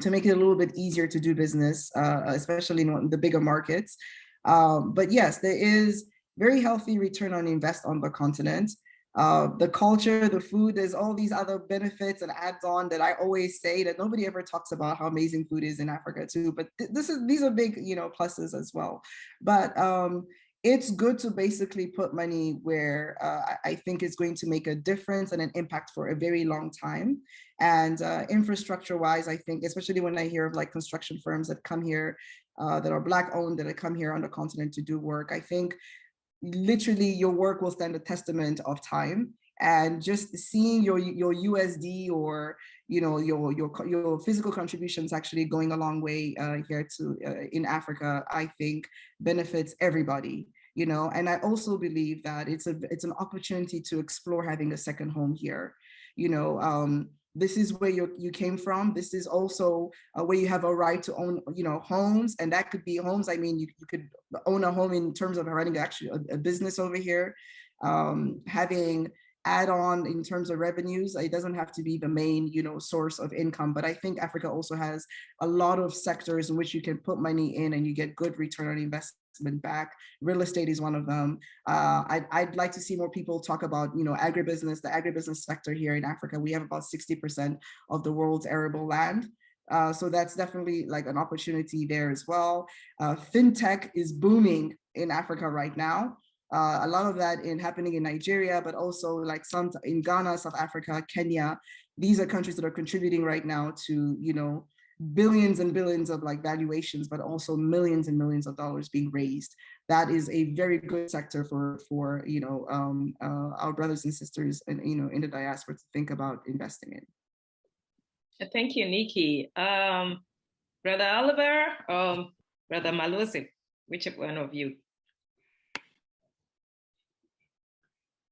to make it a little bit easier to do business, especially in the bigger markets. But yes, there is very healthy return on invest on the continent. The culture, the food, there's all these other benefits and add-on that I always say that nobody ever talks about how amazing food is in Africa too. But these are big, pluses as well. But it's good to basically put money where I think is going to make a difference and an impact for a very long time. And infrastructure-wise, I think, especially when I hear of like construction firms that come here, that are Black-owned, that come here on the continent to do work, I think literally your work will stand a testament of time. And just seeing your USD or your physical contributions actually going a long way here to in Africa, I think benefits everybody. And I also believe that it's an opportunity to explore having a second home here. This is where you came from. This is also where you have a right to own, homes, and that could be homes. I mean, you could own a home in terms of running actually a business over here, having add-on in terms of revenues. It doesn't have to be the main, source of income, but I think Africa also has a lot of sectors in which you can put money in and you get good return on investment back. Real estate is one of them. I'd like to see more people talk about, agribusiness, the agribusiness sector here in Africa. We have about 60% of the world's arable land. So that's definitely like an opportunity there as well. Fintech is booming in Africa right now. A lot of that happening in Nigeria, but also like some in Ghana, South Africa, Kenya. These are countries that are contributing right now to, billions and billions of like valuations, but also millions and millions of dollars being raised. That is a very good sector for our brothers and sisters and in the diaspora to think about investing in. Thank you, Nikki. Brother Oliver, Brother Malusi, which one of you?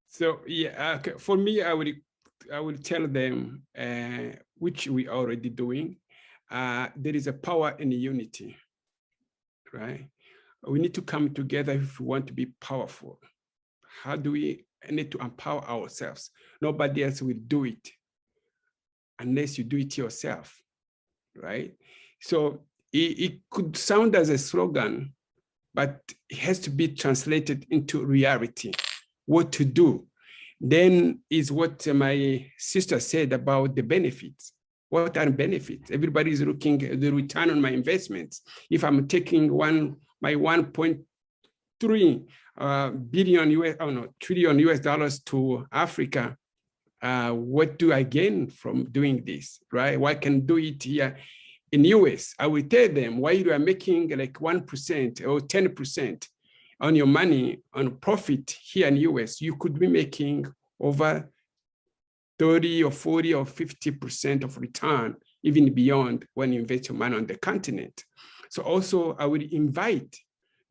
So yeah, okay. For me, I will tell them, which we are already doing. There is a power in unity, right? We need to come together if we want to be powerful. How do we need to empower ourselves? Nobody else will do it unless you do it yourself, right? So it could sound as a slogan, but it has to be translated into reality. What to do then is what my sister said about the benefits. What are benefits? Everybody is looking at the return on my investments. If I'm taking my 1.3 trillion US dollars to Africa, what do I gain from doing this, right? Why can I do it here in US? I will tell them why you are making like 1% or 10% on your money on profit here in US, you could be making over 30 or 40 or 50% of return, even beyond when you invest your money on the continent. So also I would invite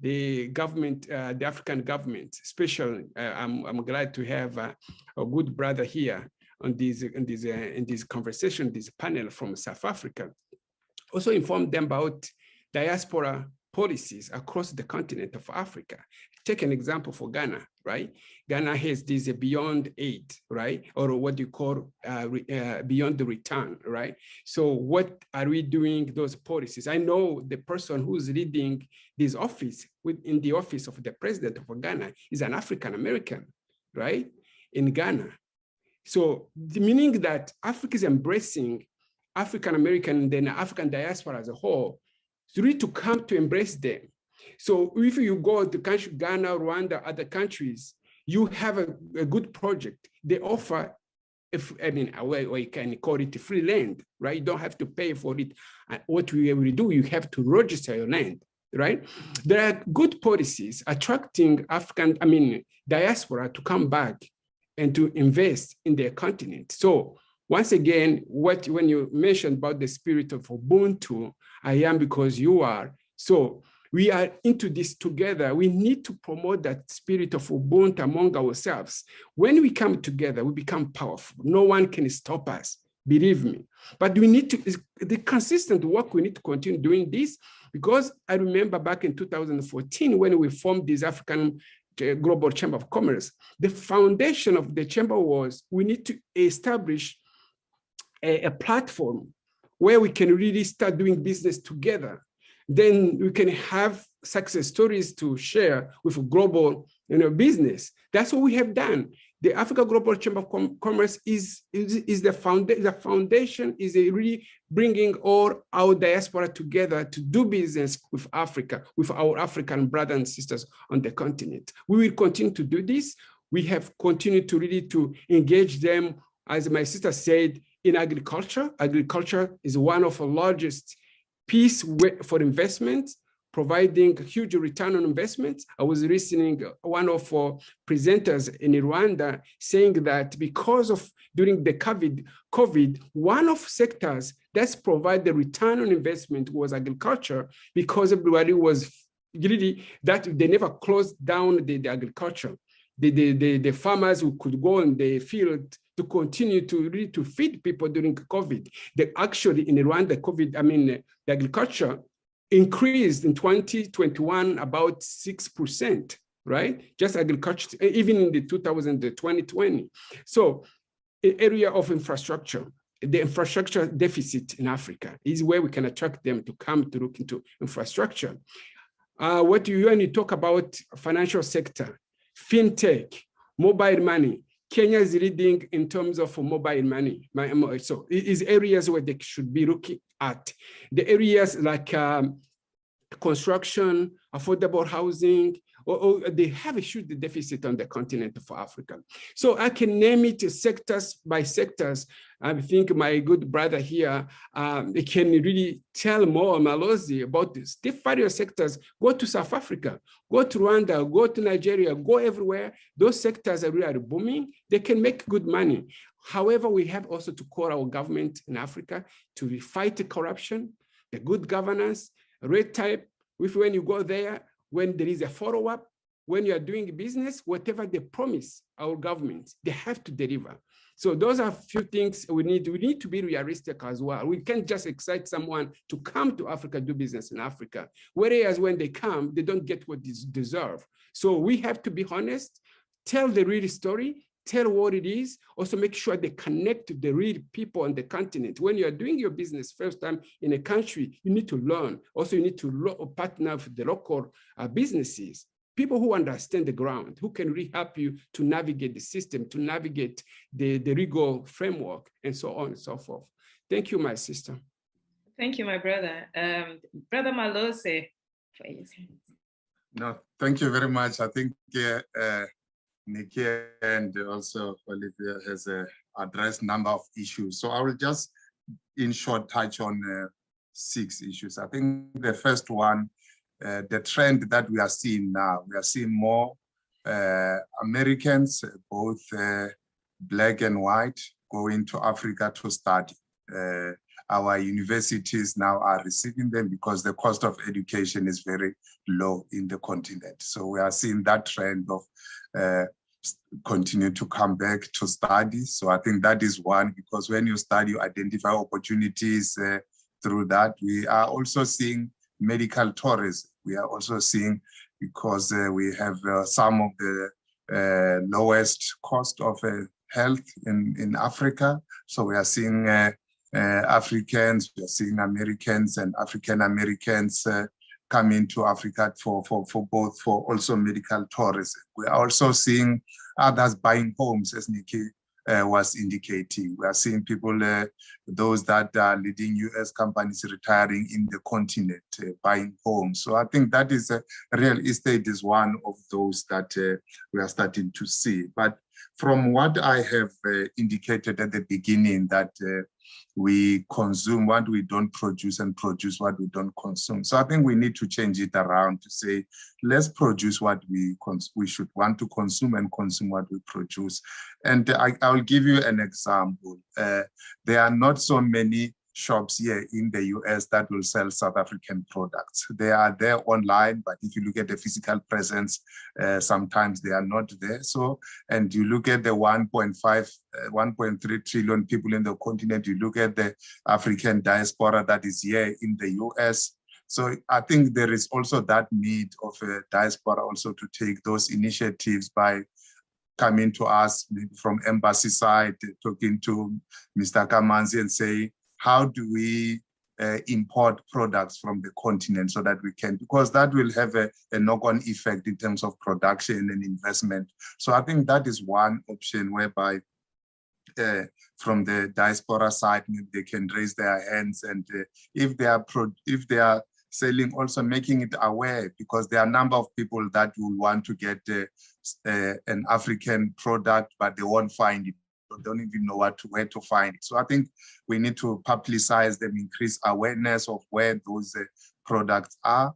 the government, the African government, especially, I'm glad to have a good brother here on in this conversation, this panel from South Africa. Also inform them about diaspora policies across the continent of Africa. Take an example for Ghana, right? Ghana has this beyond aid, right? Or what you call beyond the return, right? So what are we doing those policies? I know the person who's leading this office in the office of the president of Ghana is an African American, right? In Ghana. So the meaning that Africa is embracing African American and then African diaspora as a whole, so we need to come to embrace them. So if you go to country, Ghana, Rwanda, other countries, you have a good project. They offer, we can call it free land, right? You don't have to pay for it. And what we will do, you have to register your land, right? There are good policies attracting diaspora to come back and to invest in their continent. So once again, when you mentioned about the spirit of Ubuntu, I am because you are. So we are into this together. We need to promote that spirit of Ubuntu among ourselves. When we come together, we become powerful. No one can stop us, believe me. But we need to, the consistent work, we need to continue doing this, because I remember back in 2014, when we formed this African Global Chamber of Commerce, the foundation of the chamber was we need to establish a platform where we can really start doing business together. Then we can have success stories to share with global business. That's what we have done. The Africa Global Chamber of Commerce is the foundation is really bringing all our diaspora together to do business with Africa, with our African brothers and sisters on the continent. We will continue to do this. We have continued to really to engage them, as my sister said, in agriculture. Agriculture is one of the largest piece for investment, providing huge return on investment. I was listening one of our presenters in Rwanda saying that because of during the COVID, one of sectors that's provide the return on investment was agriculture, because everybody was really that they never closed down the agriculture. The farmers who could go in the field to continue to really to feed people during COVID. Actually in Rwanda, the agriculture increased in 2021 about 6%, right? Just agriculture, even in the 2020. So area of infrastructure, the infrastructure deficit in Africa is where we can attract them to come to look into infrastructure. When you talk about financial sector, fintech, mobile money, Kenya is leading in terms of mobile money. So it is areas where they should be looking at. The areas like construction, affordable housing, or they have a huge deficit on the continent for Africa. So I can name it sectors by sectors. I think my good brother here can really tell more, Malozi, about this. The various sectors. Go to South Africa, go to Rwanda, go to Nigeria, go everywhere. Those sectors are really booming. They can make good money. However, we have also to call our government in Africa to fight the corruption, the good governance, red tape. When you go there, when there is a follow-up, when you are doing business, whatever they promise our government, they have to deliver. So those are a few things we need. We need to be realistic as well. We can't just excite someone to come to Africa, do business in Africa. Whereas when they come, they don't get what they deserve. So we have to be honest, tell the real story, tell what it is, also make sure they connect to the real people on the continent. When you are doing your business first time in a country, you need to learn. Also, you need to partner with the local businesses, people who understand the ground, who can really help you to navigate the system, to navigate the legal framework, and so on and so forth. Thank you, my sister. Thank you, my brother. Brother Malose. No, thank you very much. I think Nikki and also Olivier has addressed a number of issues. So I will just, in short, touch on 6 issues. I think the first one, the trend that we are seeing now, we are seeing more Americans, both black and white, going to Africa to study. Our universities now are receiving them because the cost of education is very low in the continent. So we are seeing that trend of continue to come back to study. So I think that is one, because when you study, you identify opportunities through that. We are also seeing medical tourism. We are also seeing, because we have some of the lowest cost of health in Africa. So we are seeing Africans, we are seeing Americans and African Americans coming to Africa for also medical tourism. We are also seeing others buying homes, as Nikki was indicating. We are seeing people, those that are leading US companies retiring in the continent, buying homes. So I think that is real estate is one of those that we are starting to see. But from what I have indicated at the beginning, that we consume what we don't produce and produce what we don't consume. So I think we need to change it around to say, let's produce what we should want to consume and consume what we produce. And I'll give you an example. There are not so many shops here in the US that will sell South African products. They are there online, but if you look at the physical presence, sometimes they are not there. So, and you look at the 1.3 trillion people in the continent, you look at the African diaspora that is here in the US. So I think there is also that need of a diaspora also to take those initiatives by coming to us from embassy side, talking to Mr. Kamansi and say, how do we import products from the continent so that we can, because that will have a knock-on effect in terms of production and investment. So I think that is one option whereby from the diaspora side, they can raise their hands, and if they are selling, also making it aware, because there are a number of people that will want to get an African product, but they won't find it. They don't even know where to find it. So I think we need to publicize them, increase awareness of where those products are.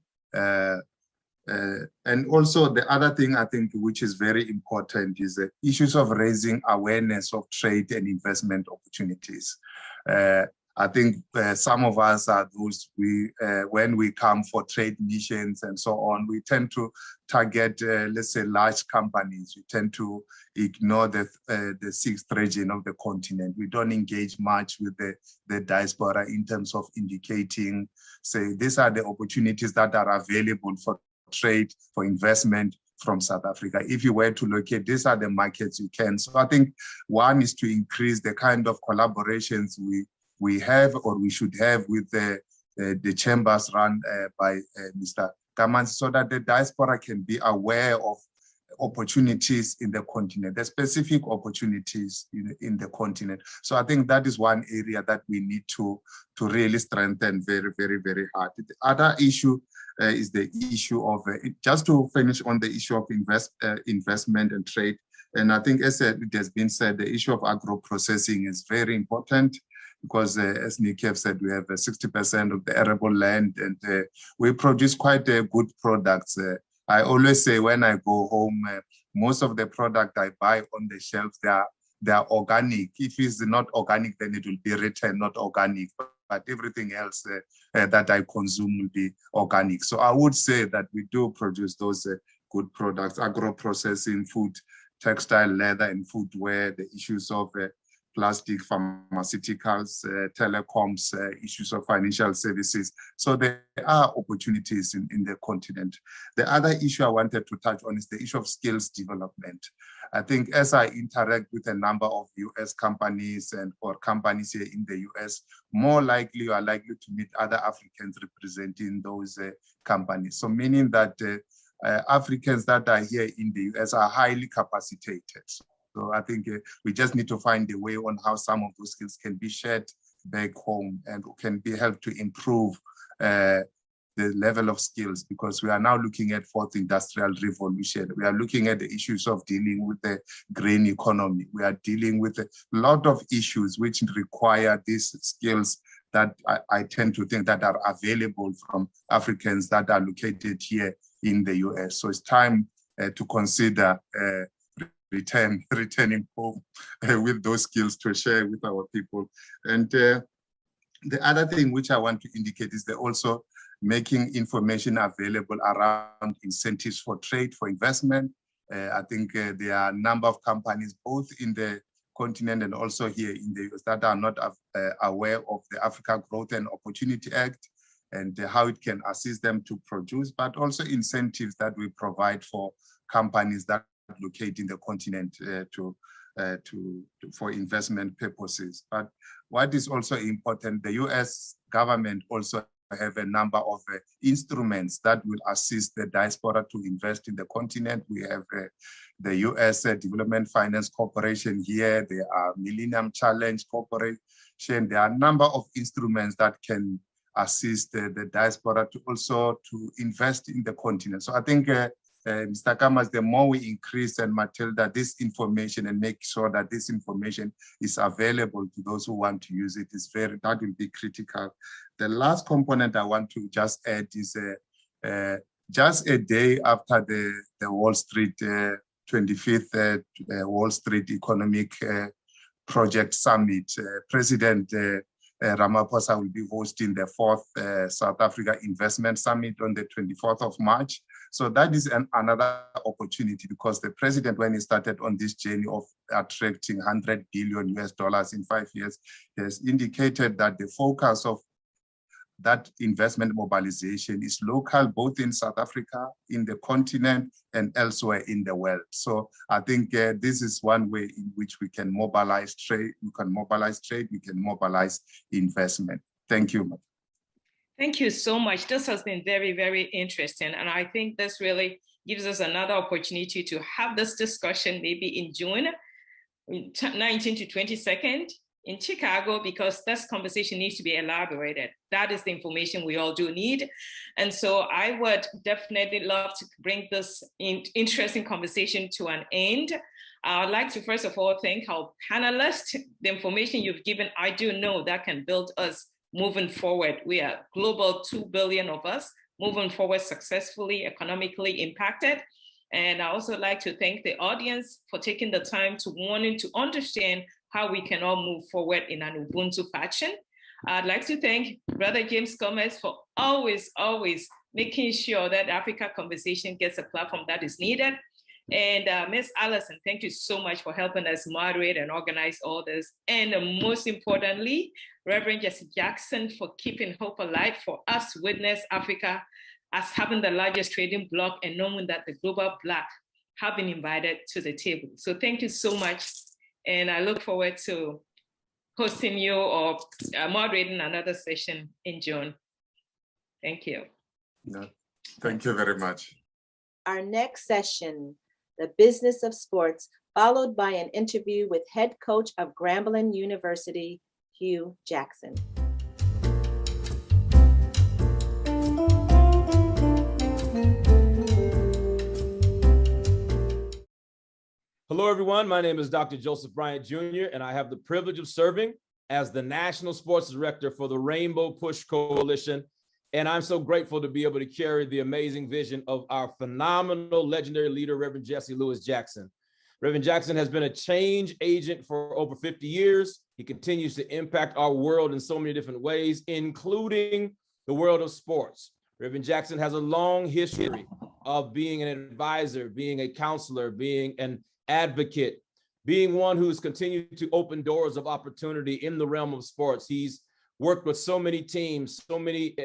And also the other thing I think which is very important is the issues of raising awareness of trade and investment opportunities. I think some of us are those, when we come for trade missions and so on, we tend to target, let's say, large companies. We tend to ignore the sixth region of the continent. We don't engage much with the diaspora in terms of indicating, say, these are the opportunities that are available for trade, for investment from South Africa. If you were to locate, these are the markets you can. So I think one is to increase the kind of collaborations we have, or we should have, with the chambers run by Mr. Kamansi, so that the diaspora can be aware of opportunities in the continent, the specific opportunities in the continent. So I think that is one area that we need to really strengthen very, very, very hard. The other issue is the issue of, just to finish on the issue of investment and trade. And I think, as it has been said, the issue of agro-processing is very important, because as Nick have said, we have 60% of the arable land, and we produce quite good products. I always say when I go home, most of the product I buy on the shelves, they are organic. If it's not organic, then it will be written not organic, but everything else that I consume will be organic. So I would say that we do produce those good products: agro-processing, food, textile, leather, and footwear, the issues of plastic, pharmaceuticals, telecoms, issues of financial services. So there are opportunities in the continent. The other issue I wanted to touch on is the issue of skills development. I think as I interact with a number of US companies or companies here in the US, more likely you are likely to meet other Africans representing those companies. So meaning that Africans that are here in the US are highly capacitated. So I think we just need to find a way on how some of those skills can be shared back home and can be helped to improve the level of skills, because we are now looking at fourth industrial revolution. We are looking at the issues of dealing with the green economy. We are dealing with a lot of issues which require these skills that I tend to think that are available from Africans that are located here in the US. So it's time to consider returning home with those skills to share with our people. And the other thing which I want to indicate is that also making information available around incentives for trade, for investment. I think there are a number of companies, both in the continent and also here in the US, that are not aware of the Africa Growth and Opportunity Act and how it can assist them to produce, but also incentives that we provide for companies that locate in the continent for investment purposes. But what is also important, the US government also have a number of instruments that will assist the diaspora to invest in the continent. We have the US Development Finance Corporation here. There are Millennium Challenge Corporation. There are a number of instruments that can assist the diaspora to also to invest in the continent. So I think Mr. Kamas, the more we increase, and Matilda, this information and make sure that this information is available to those who want to use it, that will be critical. The last component I want to just add is just a day after the Wall Street 25th Wall Street Economic Project Summit, President Ramaphosa will be hosting the 4th South Africa Investment Summit on the 24th of March. So that is another opportunity, because the president, when he started on this journey of attracting $100 billion in 5 years, has indicated that the focus of that investment mobilization is local, both in South Africa, in the continent, and elsewhere in the world. So I think this is one way in which we can mobilize trade, we can mobilize investment. Thank you. Thank you so much. This has been very, very interesting. And I think this really gives us another opportunity to have this discussion maybe in June 19 to 22nd in Chicago, because this conversation needs to be elaborated. That is the information we all do need. And so I would definitely love to bring this interesting conversation to an end. I'd like to first of all thank our panelists. The information you've given, I do know that can build us moving forward. We are global, 2 billion of us moving forward successfully, economically impacted. And I also like to thank the audience for taking the time to wanting to understand how we can all move forward in an Ubuntu fashion. I'd like to thank Brother James Gomez for always making sure that Africa Conversation gets a platform that is needed. And Ms. Allison, thank you so much for helping us moderate and organize all this. And most importantly, Reverend Jesse Jackson for keeping hope alive for us witness Africa as having the largest trading bloc and knowing that the global Black have been invited to the table. So thank you so much. And I look forward to hosting you or moderating another session in June. Thank you. Yeah. Thank you very much. Our next session, the business of sports, followed by an interview with head coach of Grambling University, Hugh Jackson. Hello, everyone. My name is Dr. Joseph Bryant Jr., and I have the privilege of serving as the National Sports Director for the Rainbow Push Coalition. And I'm so grateful to be able to carry the amazing vision of our phenomenal legendary leader, Reverend Jesse Lewis Jackson. Reverend Jackson has been a change agent for over 50 years. He continues to impact our world in so many different ways, including the world of sports. Reverend Jackson has a long history of being an advisor, being a counselor, being an advocate, being one who's continued to open doors of opportunity in the realm of sports. He's worked with so many teams, so many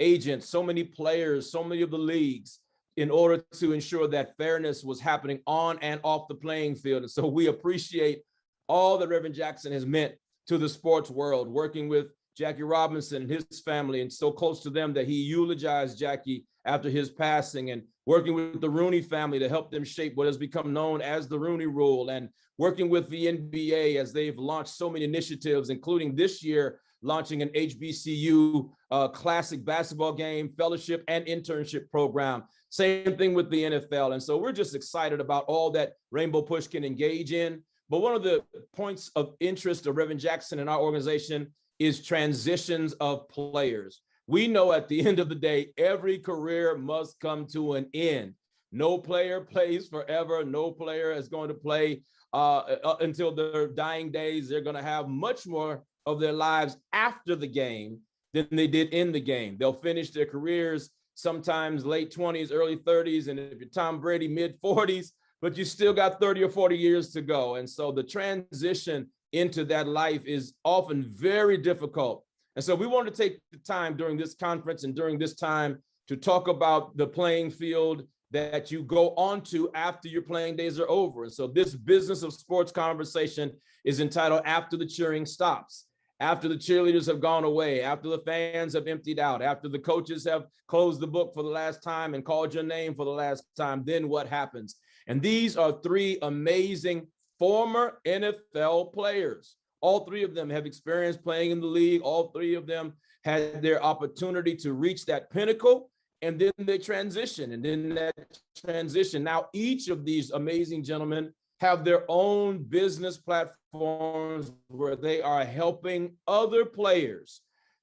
agents, so many players, so many of the leagues in order to ensure that fairness was happening on and off the playing field. And so we appreciate all that Reverend Jackson has meant to the sports world, working with Jackie Robinson and his family, and so close to them that he eulogized Jackie after his passing, and working with the Rooney family to help them shape what has become known as the Rooney Rule, and working with the NBA as they've launched so many initiatives, including this year launching an HBCU classic basketball game, fellowship, and internship program. Same thing with the NFL. And so we're just excited about all that Rainbow Push can engage in. But one of the points of interest of Reverend Jackson in our organization is transitions of players. We know at the end of the day, every career must come to an end. No player plays forever. No player is going to play until their dying days. They're going to have much more of their lives after the game than they did in the game. They'll finish their careers sometimes late 20s, early 30s, and if you're Tom Brady, mid 40s, but you still got 30 or 40 years to go. And so the transition into that life is often very difficult. And so we want to take the time during this conference and during this time to talk about the playing field that you go onto after your playing days are over. And so this business of sports conversation is entitled After the Cheering Stops. After the cheerleaders have gone away, after the fans have emptied out, after the coaches have closed the book for the last time and called your name for the last time, then what happens? And these are three amazing former NFL players. All three of them have experience playing in the league. All three of them had their opportunity to reach that pinnacle, and then they transition. And then that transition, now each of these amazing gentlemen have their own business platforms where they are helping other players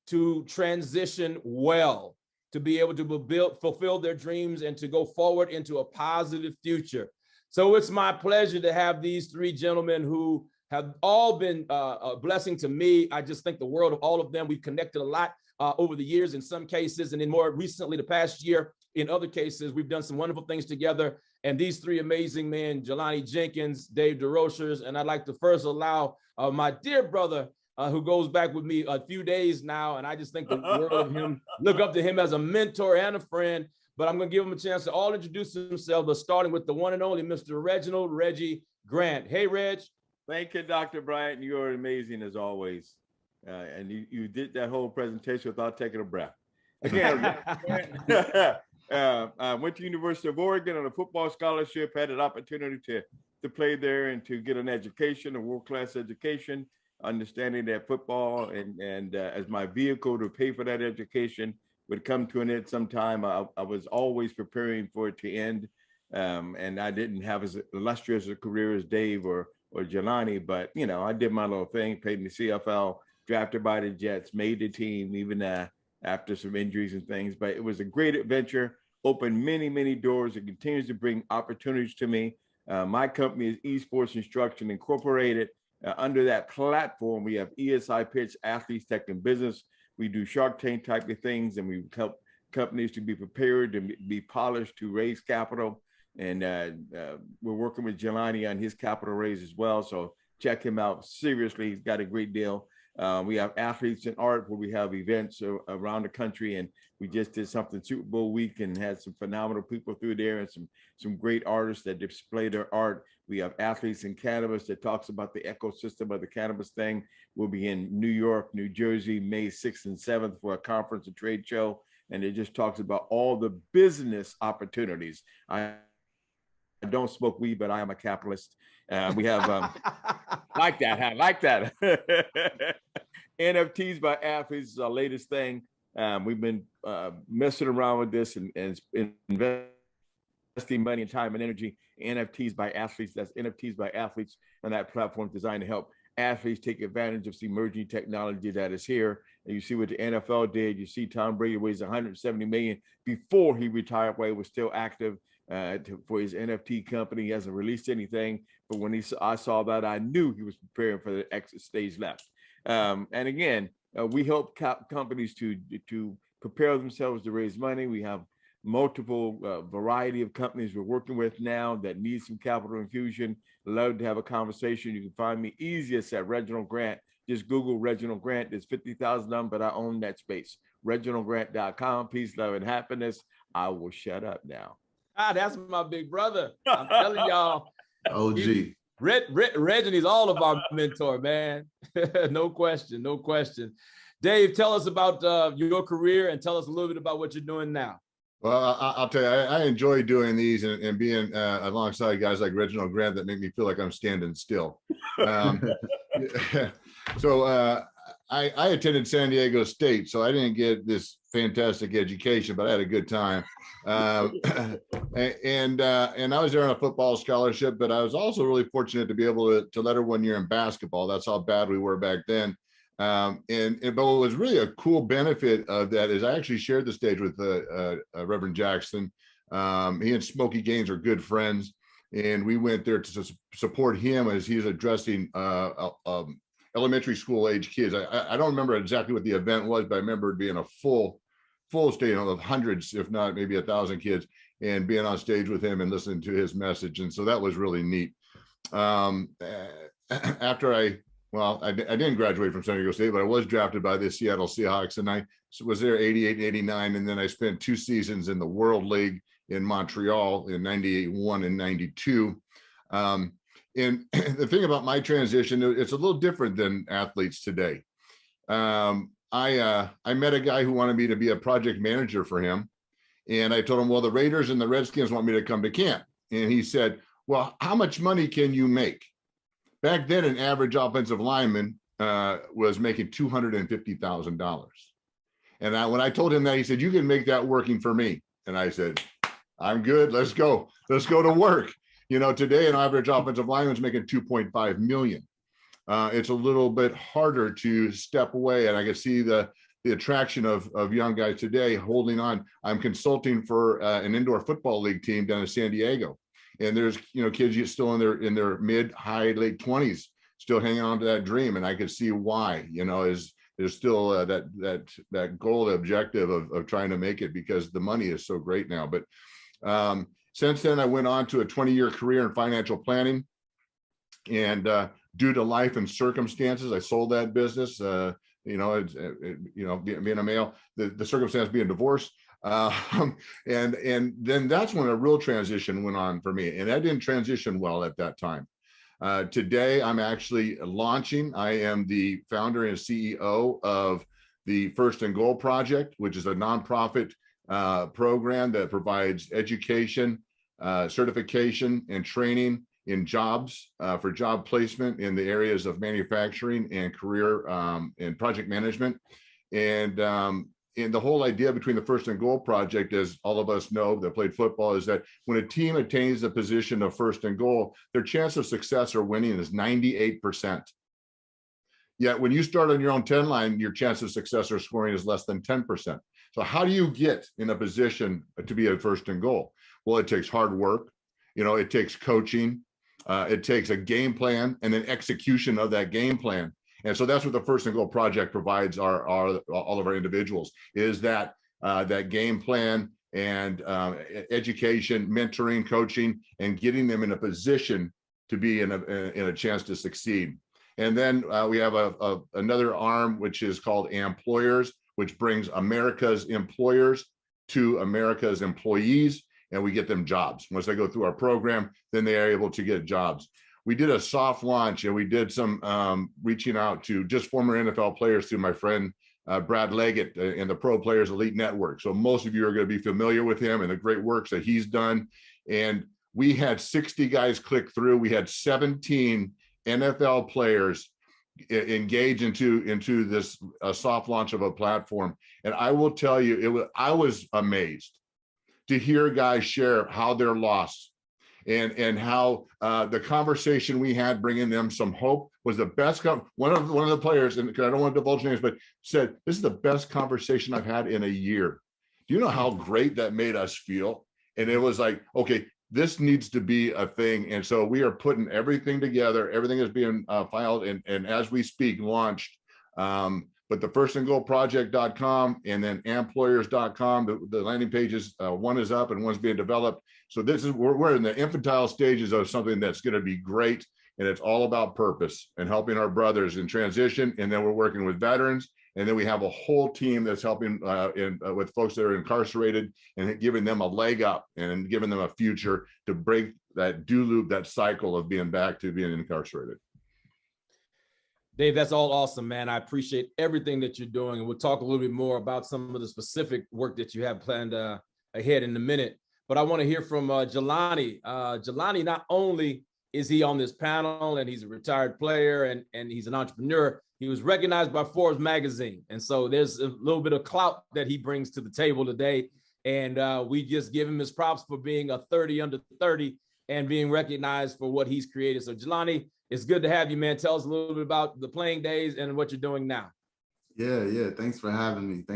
to transition well, to be able to fulfill their dreams and to go forward into a positive future. So it's my pleasure to have these three gentlemen who have all been a blessing to me. I just think the world of all of them. We've connected a lot over the years in some cases, and then more recently, the past year, in other cases, we've done some wonderful things together. And these three amazing men, Jelani Jenkins, Dave DeRochers, and I'd like to first allow my dear brother, who goes back with me a few days now. And I just think the world of him, look up to him as a mentor and a friend. But I'm going to give him a chance to all introduce themselves, but starting with the one and only Mr. Reginald Reggie Grant. Hey, Reg. Thank you, Dr. Bryant. You are amazing as always. And you did that whole presentation without taking a breath. Again, I went to University of Oregon on a football scholarship, had an opportunity to play there and to get an education, a world-class education, understanding that football and as my vehicle to pay for that education would come to an end sometime. I was always preparing for it to end. And I didn't have as illustrious a career as Dave or Jelani, but you know, I did my little thing, played in the CFL, drafted by the Jets, made the team even after some injuries and things. But it was a great adventure, opened many, many doors. It continues to bring opportunities to me. My company is Esports Instruction Incorporated. Under that platform, we have ESI Pitch, Athletes, Tech, and Business. We do Shark Tank type of things, and we help companies to be prepared and be polished to raise capital. And we're working with Jelani on his capital raise as well. So check him out. Seriously, he's got a great deal. We have Athletes in Art, where we have events around the country, and we just did something Super Bowl week and had some phenomenal people through there and some great artists that display their art. We have Athletes in Cannabis that talks about the ecosystem of the cannabis thing. We'll be in New York, New Jersey, May 6th and 7th for a conference and trade show, and it just talks about all the business opportunities. I don't smoke weed, but I am a capitalist. We have like that. NFTs by Athletes is our latest thing. We've been messing around with this and investing money and time and energy. NFTs by Athletes. That's NFTs by Athletes, and that platform is designed to help athletes take advantage of the emerging technology that is here. And you see what the NFL did. You see Tom Brady weighs 170 million before he retired, while he was still active. For his NFT company. He hasn't released anything, but when I saw that, I knew he was preparing for the exit stage left. And again, we help companies to prepare themselves to raise money. We have multiple variety of companies we're working with now that need some capital infusion. Love to have a conversation. You can find me easiest at Reginald Grant. Just Google Reginald Grant. There's 50,000 of them, but I own that space. ReginaldGrant.com. Peace, love, and happiness. I will shut up now. That's my big brother. I'm telling y'all. OG. Reggie's all of our mentor, man. No question. Dave, tell us about your career and tell us a little bit about what you're doing now. Well, I'll tell you, I enjoy doing these and being alongside guys like Reginald Grant that make me feel like I'm standing still. So I attended San Diego State, so I didn't get this fantastic education, but I had a good time. And I was there on a football scholarship, but I was also really fortunate to be able to letter 1 year in basketball. That's how bad we were back then. But what was really a cool benefit of that is I actually shared the stage with Reverend Jackson. He and Smokey Gaines are good friends, and we went there to support him as he's addressing elementary school age kids. I don't remember exactly what the event was, but I remember it being a full stadium of hundreds, if not maybe 1,000 kids, and being on stage with him and listening to his message. And so that was really neat. After I didn't graduate from San Diego State, but I was drafted by the Seattle Seahawks, and I was there 88 and 89. And then I spent 2 seasons in the World League in Montreal in 91 and 92. And the thing about my transition, it's a little different than athletes today. I met a guy who wanted me to be a project manager for him. And I told him, well, the Raiders and the Redskins want me to come to camp. And he said, well, how much money can you make? Back then, an average offensive lineman was making $250,000. And when I told him that, he said, you can make that working for me. And I said, I'm good. Let's go to work. You know, today an average offensive lineman is making $2.5 million. It's a little bit harder to step away, and I can see the attraction of young guys today holding on. I'm consulting for an indoor football league team down in San Diego, and there's kids still in their mid, high, late 20s, still hanging on to that dream, and I could see why. There's still that goal, the objective of trying to make it because the money is so great now. But since then, I went on to a 20-year career in financial planning, and Due to life and circumstances, I sold that business. Being a male, the circumstance being divorce. And then that's when a real transition went on for me. And that didn't transition well at that time. Today, I'm actually launching. I am the founder and CEO of the First and Goal Project, which is a nonprofit program that provides education, certification, and training in jobs for job placement in the areas of manufacturing and career and project management. And the whole idea between the First and Goal Project, as all of us know that played football, is that when a team attains the position of first and goal, their chance of success or winning is 98%. Yet when you start on your own 10 line, your chance of success or scoring is less than 10%. So how do you get in a position to be a first and goal? Well, it takes hard work. It takes coaching. It takes a game plan and then execution of that game plan. And so that's what the First and Goal Project provides all of our individuals, is that game plan and education, mentoring, coaching, and getting them in a position to be in a chance to succeed. And then we have another arm, which is called Employers, which brings America's employers to America's employees, and we get them jobs. Once they go through our program, then they are able to get jobs. We did a soft launch, and we did some reaching out to just former NFL players through my friend Brad Leggett and the Pro Players Elite Network. So most of you are going to be familiar with him and the great works that he's done. And we had 60 guys click through. We had 17 NFL players engage into this soft launch of a platform. And I will tell you, I was amazed to hear guys share how they're lost and how the conversation we had bringing them some hope was the best. One of the players, and I don't want to divulge names, but said, "This is the best conversation I've had in a year." Do you know how great that made us feel? And it was like, okay, this needs to be a thing. And so we are putting everything together. Everything is being filed and as we speak, launched. But the firstandgoalproject.com and then employers.com, the landing pages, one is up and one's being developed. So we're in the infantile stages of something that's going to be great. And it's all about purpose and helping our brothers in transition. And then we're working with veterans. And then we have a whole team that's helping with folks that are incarcerated and giving them a leg up and giving them a future to break that loop, that cycle of being back to being incarcerated. Dave, that's all awesome, man. I appreciate everything that you're doing. And we'll talk a little bit more about some of the specific work that you have planned ahead in a minute. But I want to hear from Jelani. Jelani, not only is he on this panel and he's a retired player and he's an entrepreneur, he was recognized by Forbes magazine. And so there's a little bit of clout that he brings to the table today. And we just give him his props for being a 30 under 30 and being recognized for what he's created. So Jelani, it's good to have you, man. Tell us a little bit about the playing days and what you're doing now. Yeah. Thanks for having me. So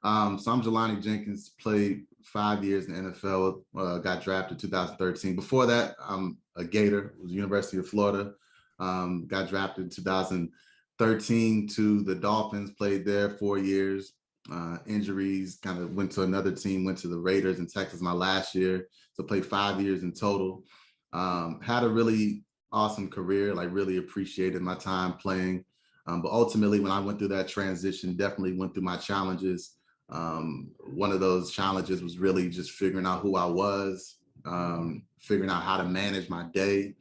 I'm Jelani Jenkins, played 5 years in the NFL, got drafted 2013. Before that, I'm a Gator, was University of Florida, got drafted in 2013 to the Dolphins, played there 4 years. Injuries, kind of went to another team, went to the Raiders in Texas my last year. So played 5 years in total. Had a really awesome career, really appreciated my time playing. But ultimately, when I went through that transition, definitely went through my challenges. One of those challenges was really just figuring out who I was, figuring out how to manage my day.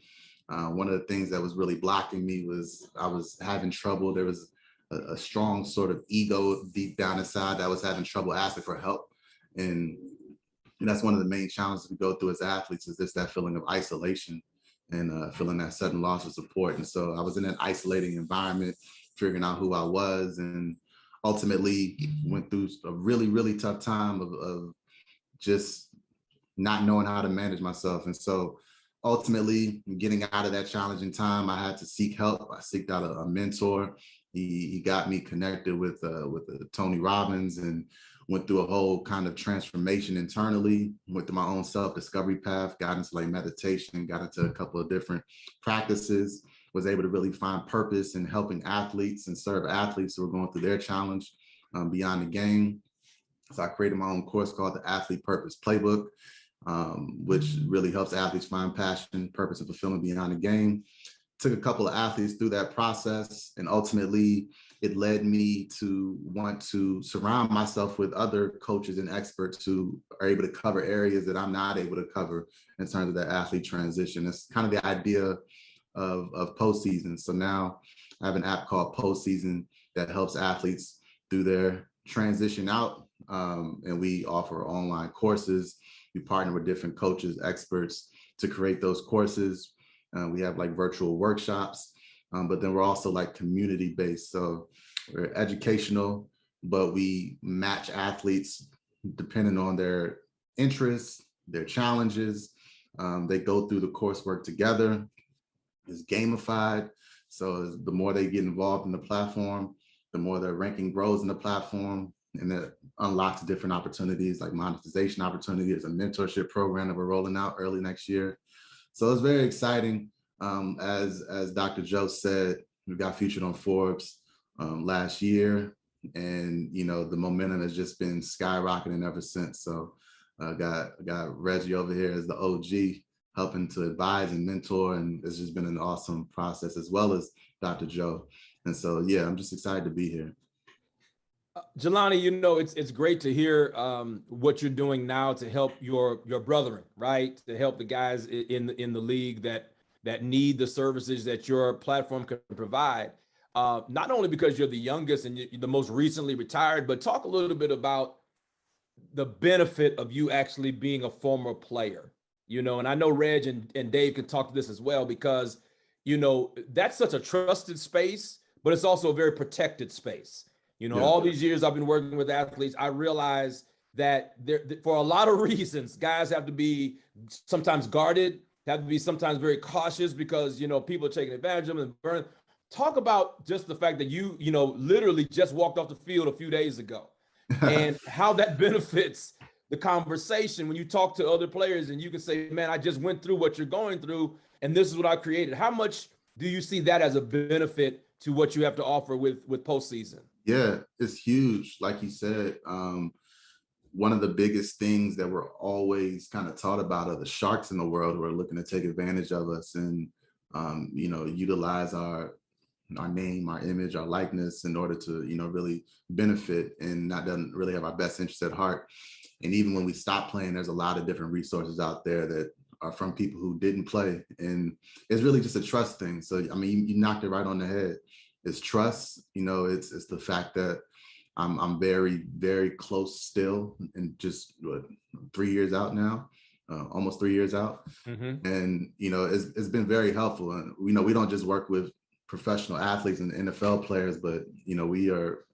One of the things that was really blocking me was I was having trouble. There was a strong sort of ego deep down inside that was having trouble asking for help. And that's one of the main challenges we go through as athletes, is just that feeling of isolation and feeling that sudden loss of support. And so I was in an isolating environment, figuring out who I was, and ultimately went through a really, really tough time of just not knowing how to manage myself. And so ultimately, getting out of that challenging time, I had to seek help. I sought out a mentor. He got me connected with Tony Robbins, and went through a whole kind of transformation internally, went through my own self-discovery path, got into meditation, got into a couple of different practices, was able to really find purpose in helping athletes and serve athletes who are going through their challenge beyond the game. So I created my own course called the Athlete Purpose Playbook, which really helps athletes find passion, purpose, and fulfillment beyond the game. took a couple of athletes through that process, and ultimately it led me to want to surround myself with other coaches and experts who are able to cover areas that I'm not able to cover in terms of that athlete transition. It's kind of the idea of postseason. So now I have an app called Postseason that helps athletes through their transition out. And we offer online courses. We partner with different coaches, experts to create those courses. We have like virtual workshops, but then we're also like community-based. So we're educational, but we match athletes depending on their interests, their challenges. They go through the coursework together. It's gamified. So the more they get involved in the platform, the more their ranking grows in the platform, and that unlocks different opportunities like monetization opportunities, a mentorship program that we're rolling out early next year. So it's very exciting. As Dr. Joe said, we got featured on Forbes last year, and you know the momentum has just been skyrocketing ever since. So got Reggie over here as the OG, helping to advise and mentor, and it's just been an awesome process, as well as Dr. Joe. And so yeah, I'm just excited to be here. Jelani, you know, it's great to hear what you're doing now to help your brethren, right? To help the guys in the league that need the services that your platform can provide. Not only because you're the youngest and you're the most recently retired, but talk a little bit about the benefit of you actually being a former player. You know, and I know Reg and Dave can talk to this as well, because, you know, that's such a trusted space, but it's also a very protected space. You know, all these years I've been working with athletes, I realize that for a lot of reasons, guys have to be sometimes guarded, have to be sometimes very cautious because, you know, people are taking advantage of them and burn. Talk about just the fact that you know, literally just walked off the field a few days ago and how that benefits the conversation when you talk to other players and you can say, man, I just went through what you're going through and this is what I created. How much do you see that as a benefit to what you have to offer with postseason? Yeah, it's huge. Like you said, one of the biggest things that we're always kind of taught about are the sharks in the world who are looking to take advantage of us and, you know, utilize our name, our image, our likeness in order to, you know, really benefit and not doesn't really have our best interests at heart. And even when we stop playing, there's a lot of different resources out there that are from people who didn't play. And it's really just a trust thing. So, I mean, you knocked it right on the head. It's trust, you know, it's the fact that I'm very, very close still, and just 3 years out now, almost 3 years out. Mm-hmm. And, you know, it's been very helpful. And, you know, we don't just work with professional athletes and NFL players, but, you know,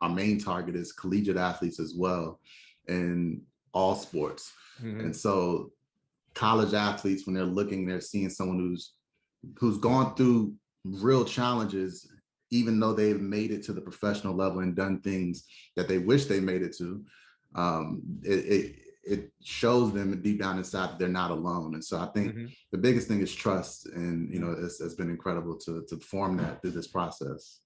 our main target is collegiate athletes as well in all sports. Mm-hmm. And so college athletes, when they're seeing someone who's gone through real challenges, even though they've made it to the professional level and done things that they wish they made it to, it shows them deep down inside that they're not alone. And so I think the biggest thing is trust. And, you know, it's been incredible to form that through this process.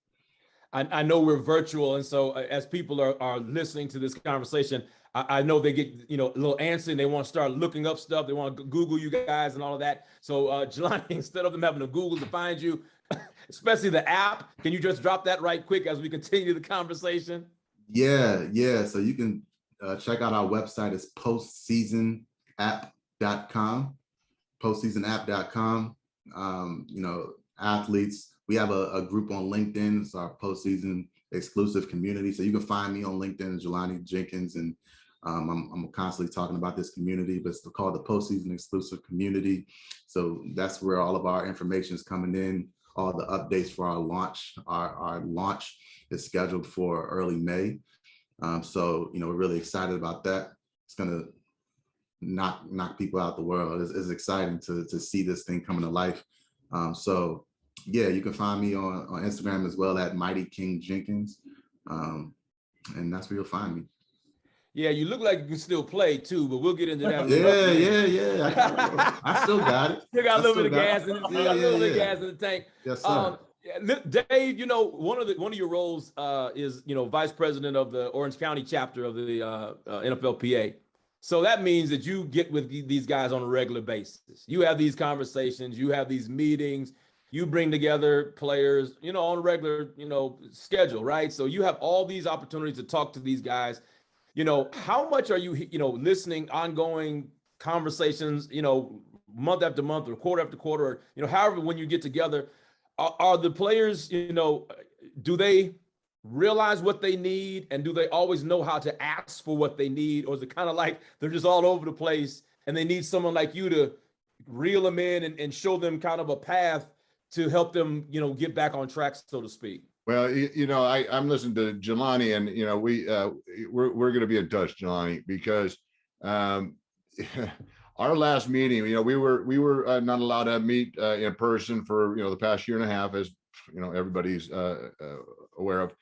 I know we're virtual. And so as people are listening to this conversation, I know they get, you know, a little antsy and they want to start looking up stuff. They want to Google you guys and all of that. So Jelani, instead of them having to Google to find you, especially the app, can you just drop that right quick as we continue the conversation? Yeah. So you can check out our website. It's postseasonapp.com, postseasonapp.com. You know, athletes, we have a group on LinkedIn. It's our postseason exclusive community. So you can find me on LinkedIn, Jelani Jenkins, and I'm constantly talking about this community, but it's called the postseason exclusive community. So that's where all of our information is coming in. All the updates for our launch. Our launch is scheduled for early May. So, you know, we're really excited about that. It's going to knock people out the world. It's exciting to see this thing coming to life. So, yeah, you can find me on Instagram as well at Mighty King Jenkins. And that's where you'll find me. Yeah, you look like you can still play too, but we'll get into that. Yeah. I still got it. Still got a little bit of gas in the tank. Yes, sir. Dave, you know, one of your roles is, you know, vice president of the Orange County chapter of the NFLPA. So that means that you get with these guys on a regular basis. You have these conversations, you have these meetings. you bring together players, on a regular, schedule, right? So you have all these opportunities to talk to these guys. How much are you, listening, ongoing conversations, month after month or quarter after quarter, or, however, when you get together, are the players, do they realize what they need, and do they always know how to ask for what they need? Or is it kind of like they're just all over the place and they need someone like you to reel them in and show them kind of a path to help them, get back on track, so to speak? Well, I'm listening to Jelani, and we're going to be in touch, Jelani, because our last meeting, we were not allowed to meet in person for the past year and a half, as everybody's aware of.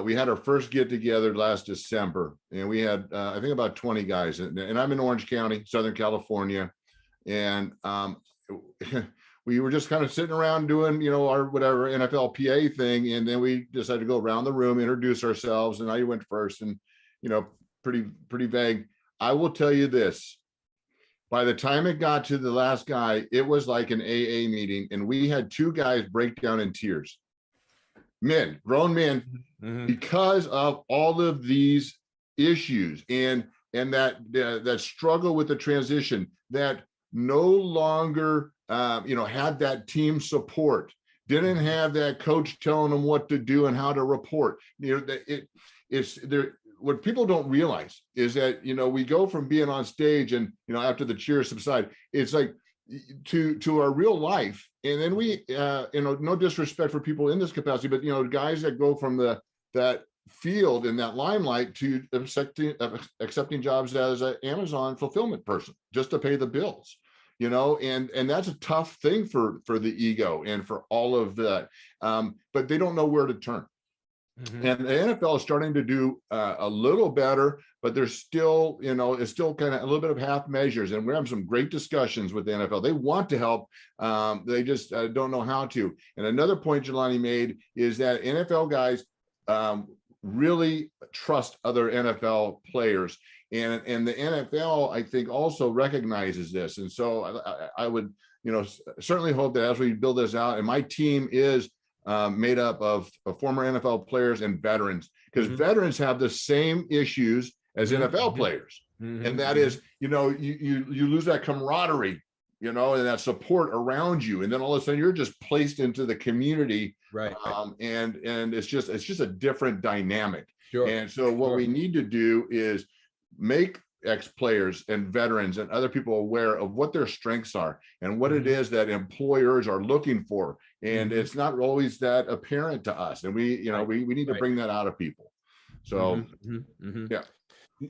We had our first get together last December, and we had I think about 20 guys, and I'm in Orange County, Southern California, and we were just kind of sitting around doing, our whatever NFLPA thing. And then we decided to go around the room, introduce ourselves. And I went first, and, pretty vague. I will tell you this. By the time it got to the last guy, it was like an AA meeting. And we had two guys break down in tears. Men, grown men, because of all of these issues and that struggle with the transition, that no longer had that team support, didn't have that coach telling them what to do and how to report. It's there. What people don't realize is that, we go from being on stage and, after the cheers subside, it's like to our real life. And then we, no disrespect for people in this capacity, but, guys that go from that field in that limelight to accepting jobs as an Amazon fulfillment person just to pay the bills. And that's a tough thing for the ego and for all of that. But they don't know where to turn. And the NFL is starting to do a little better, but there's still, it's still kind of a little bit of half measures. And we're having some great discussions with the NFL. They want to help. They just don't know how to. And another point Jelani made is that NFL guys really trust other NFL players. And the NFL, I think, also recognizes this. And so I would, certainly hope that as we build this out, and my team is made up of former NFL players and veterans, because veterans have the same issues as NFL players. And that is, you lose that camaraderie, and that support around you. And then all of a sudden you're just placed into the community. Right. And it's just a different dynamic. Sure. And so what we need to do is make ex-players and veterans and other people aware of what their strengths are and what it is that employers are looking for. And it's not always that apparent to us. And we need to bring that out of people. So, yeah.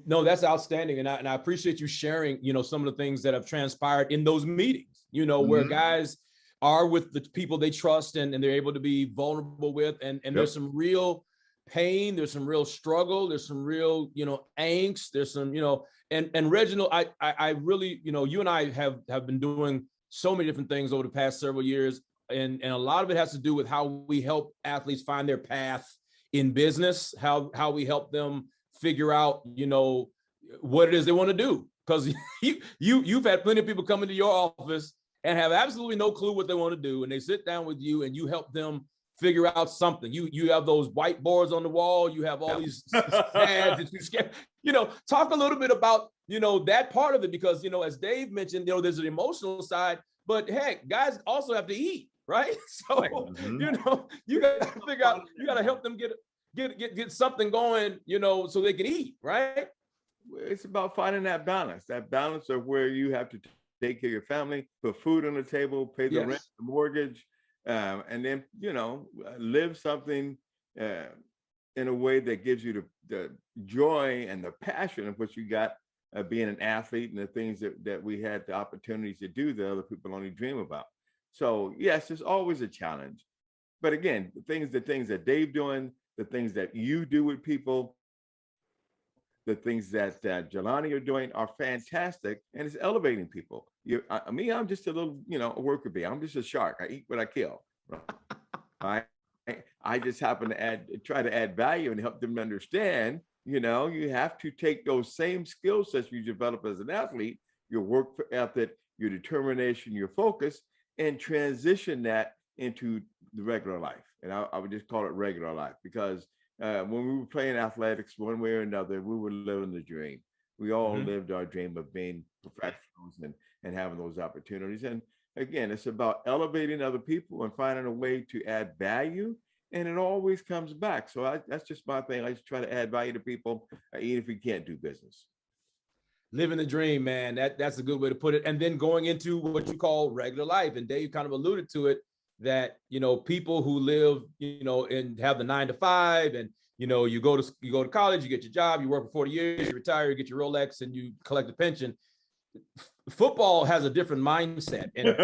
No, that's outstanding. And I appreciate you sharing, some of the things that have transpired in those meetings, where guys are with the people they trust and they're able to be vulnerable with. And there's some real pain, there's some real struggle, there's some real, angst, there's some, and Reginald, I really, you and I have been doing so many different things over the past several years. And a lot of it has to do with how we help athletes find their path in business, how we help them figure out, what it is they want to do. Because you've had plenty of people come into your office and have absolutely no clue what they want to do. And they sit down with you and you help them figure out something. You have those whiteboards on the wall. You have all these pads that you scan. Talk a little bit about, that part of it, because, as Dave mentioned, there's an emotional side, but heck, guys also have to eat, right? So, you got to figure out, you got to help them get something going, so they can eat, right? It's about finding that balance of where you have to take care of your family, put food on the table, pay the rent, the mortgage, and then, live something in a way that gives you the joy and the passion of what you got being an athlete and the things that we had the opportunities to do that other people only dream about. So yes, it's always a challenge. But again, the things that Dave doing, the things that you do with people, the things that Jelani are doing are fantastic, and it's elevating people. I'm just a little, a worker bee. I'm just a shark. I eat what I kill. Right? I just happen to try to add value and help them understand. You have to take those same skill sets you develop as an athlete, your work ethic, your determination, your focus, and transition that into the regular life. And I would just call it regular life, because when we were playing athletics, one way or another, we were living the dream. We all lived our dream of being professionals and having those opportunities. And again, it's about elevating other people and finding a way to add value. And it always comes back. So that's just my thing. I just try to add value to people, even if we can't do business. Living the dream, man. That's a good way to put it. And then going into what you call regular life. And Dave kind of alluded to it, that, people who live, and have the 9 to 5, and, you go to college, you get your job, you work for 40 years, you retire, you get your Rolex, and you collect a pension. Football has a different mindset. And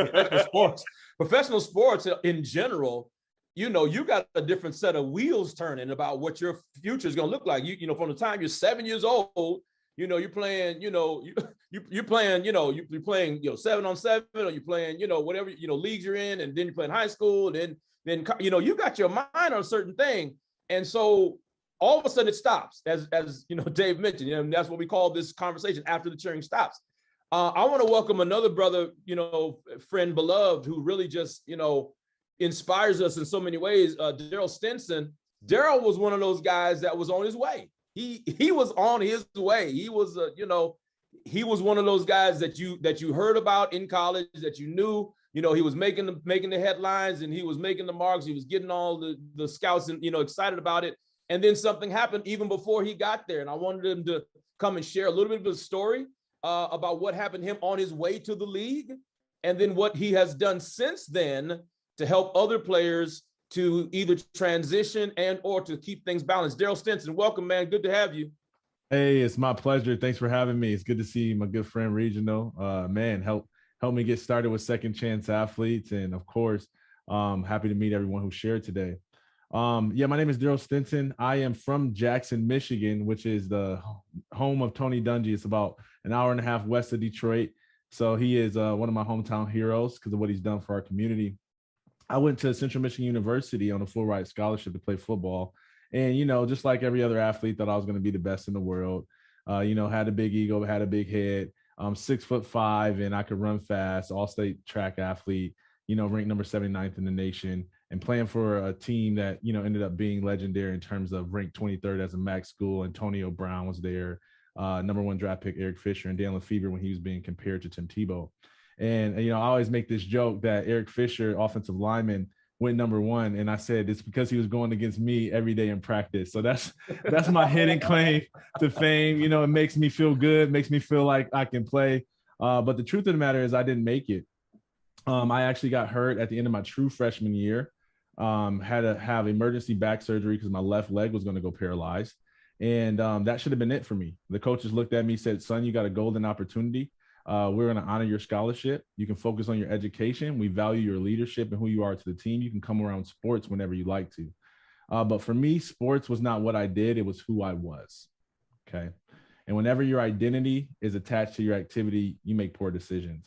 professional sports in general, you got a different set of wheels turning about what your future is going to look like. From the time you're 7 years old, you're playing, you're playing 7-on-7, or you're playing, whatever, leagues you're in, and then you're playing high school, and then you got your mind on a certain thing. And so all of a sudden it stops, as Dave mentioned, and that's what we call this conversation after the cheering stops. I want to welcome another brother, friend, beloved, who really just, inspires us in so many ways. Darrell Stinson. Darrell was one of those guys that was on his way. He was on his way. He was, he was one of those guys that you heard about in college, that you knew, he was making the headlines, and he was making the marks. He was getting all the scouts and, excited about it. And then something happened even before he got there. And I wanted him to come and share a little bit of the story about what happened to him on his way to the league, and then what he has done since then to help other players to either transition and or to keep things balanced. Darryl Stinson, welcome, man. Good to have you. Hey, it's my pleasure. Thanks for having me. It's good to see my good friend Reginald. Man, help me get started with second chance athletes. And of course, happy to meet everyone who shared today. My name is Daryl Stinson. I am from Jackson, Michigan, which is the home of Tony Dungy. It's about an hour and a half west of Detroit. So he is one of my hometown heroes because of what he's done for our community. I went to Central Michigan University on a full ride scholarship to play football. And, just like every other athlete, thought I was going to be the best in the world. Had a big ego, had a big head. 6'5", and I could run fast, all-state track athlete, ranked number 79th in the nation, and playing for a team that, ended up being legendary in terms of ranked 23rd as a MAC school. Antonio Brown was there, number 1 draft pick Eric Fisher, and Dan Lefebvre when he was being compared to Tim Tebow. And, I always make this joke that Eric Fisher, offensive lineman, went number 1. And I said, it's because he was going against me every day in practice. So that's my hidden claim to fame. It makes me feel good, makes me feel like I can play. But the truth of the matter is I didn't make it. I actually got hurt at the end of my true freshman year. Had to have emergency back surgery because my left leg was going to go paralyzed. And that should have been it for me. The coaches looked at me, said, son, you got a golden opportunity. We're going to honor your scholarship. You can focus on your education. We value your leadership and who you are to the team. You can come around sports whenever you like to. But for me, sports was not what I did. It was who I was. Okay. And whenever your identity is attached to your activity, you make poor decisions.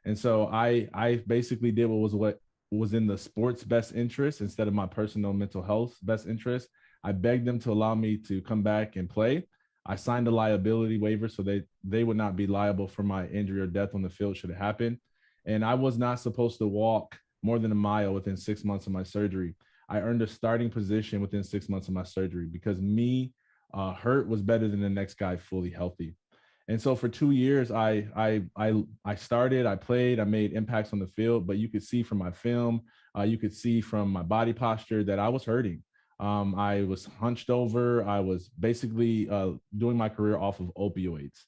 And so I basically did what was in the sports' best interest instead of my personal mental health best interest. I begged them to allow me to come back and play. I signed a liability waiver so they would not be liable for my injury or death on the field should it happen. And I was not supposed to walk more than a mile within 6 months of my surgery. I earned a starting position within 6 months of my surgery because me hurt was better than the next guy fully healthy. And so for 2 years, I started, I played, I made impacts on the field, but you could see from my film, you could see from my body posture that I was hurting. I was hunched over. I was basically doing my career off of opioids.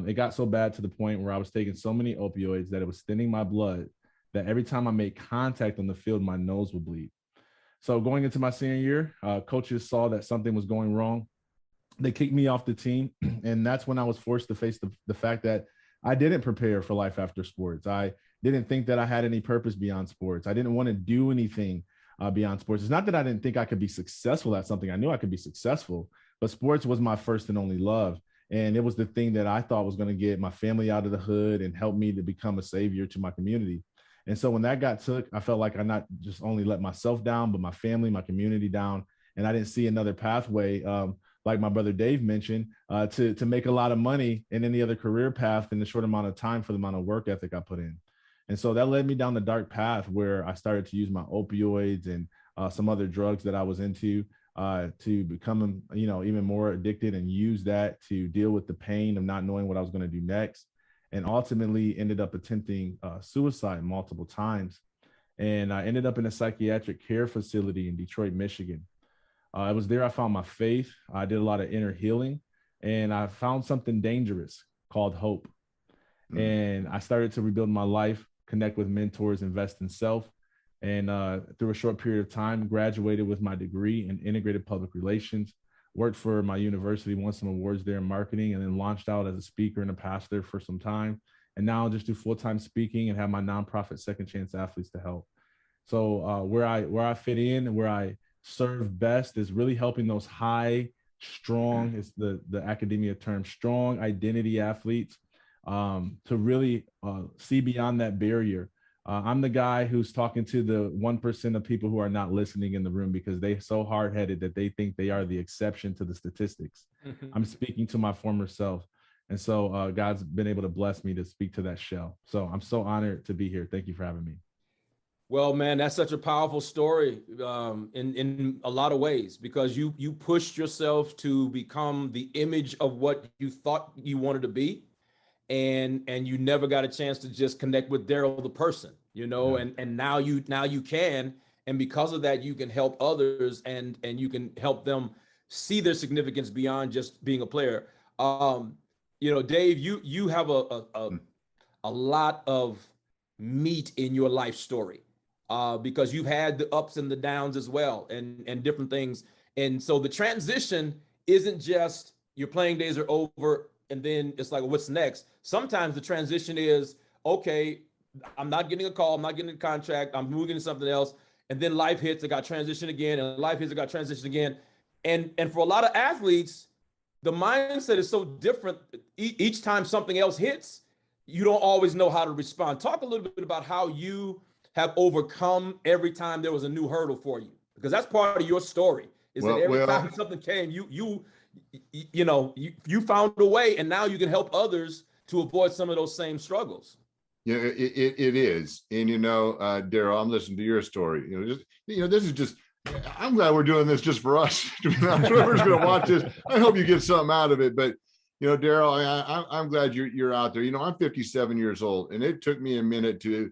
It got so bad to the point where I was taking so many opioids that it was thinning my blood that every time I made contact on the field, my nose would bleed. So going into my senior year, coaches saw that something was going wrong. They kicked me off the team. And that's when I was forced to face the fact that I didn't prepare for life after sports. I didn't think that I had any purpose beyond sports. I didn't want to do anything beyond sports. It's not that I didn't think I could be successful at something. I knew I could be successful, but sports was my first and only love. And it was the thing that I thought was going to get my family out of the hood and help me to become a savior to my community. And so when that got took, I felt like I not just only let myself down, but my family, my community down. And I didn't see another pathway, like my brother Dave mentioned, to make a lot of money in any other career path in the short amount of time for the amount of work ethic I put in. And so that led me down the dark path where I started to use my opioids and some other drugs that I was into to become, even more addicted, and use that to deal with the pain of not knowing what I was going to do next. And ultimately ended up attempting suicide multiple times. And I ended up in a psychiatric care facility in Detroit, Michigan. I was there, I found my faith. I did a lot of inner healing, and I found something dangerous called hope. And I started to rebuild my life, connect with mentors, invest in self. And through a short period of time, graduated with my degree in integrated public relations, worked for my university, won some awards there in marketing, and then launched out as a speaker and a pastor for some time. And now I just do full-time speaking and have my nonprofit Second Chance Athletes to Help. So where I fit in and where I serve best is really helping those high, strong, is the academia term, strong identity athletes to really see beyond that barrier. I'm the guy who's talking to the 1% of people who are not listening in the room because they're so hard-headed that they think they are the exception to the statistics. I'm speaking to my former self. And so God's been able to bless me to speak to that shell. So I'm so honored to be here. Thank you for having me. Well, man, that's such a powerful story in a lot of ways, because you pushed yourself to become the image of what you thought you wanted to be. And you never got a chance to just connect with Darryl the person, and now you can, and because of that, you can help others and you can help them see their significance beyond just being a player. Dave, you have a lot of meat in your life story because you've had the ups and the downs as well, and different things. And so the transition isn't just your playing days are over and then it's like, what's next? Sometimes the transition is, okay, I'm not getting a call, I'm not getting a contract, I'm moving to something else. And then life hits, I got transition again, and life hits, I got transition again. And for a lot of athletes, the mindset is so different. Each time something else hits, you don't always know how to respond. Talk a little bit about how you have overcome every time there was a new hurdle for you, because that's part of your story, is that every time something came, you found a way, and now you can help others to avoid some of those same struggles. Yeah, it is. And, Darryl, I'm listening to your story. This is just, I'm glad we're doing this just for us. Whoever's going to watch this, I hope you get something out of it. But, Darryl, I'm glad you're out there. I'm 57 years old, and it took me a minute to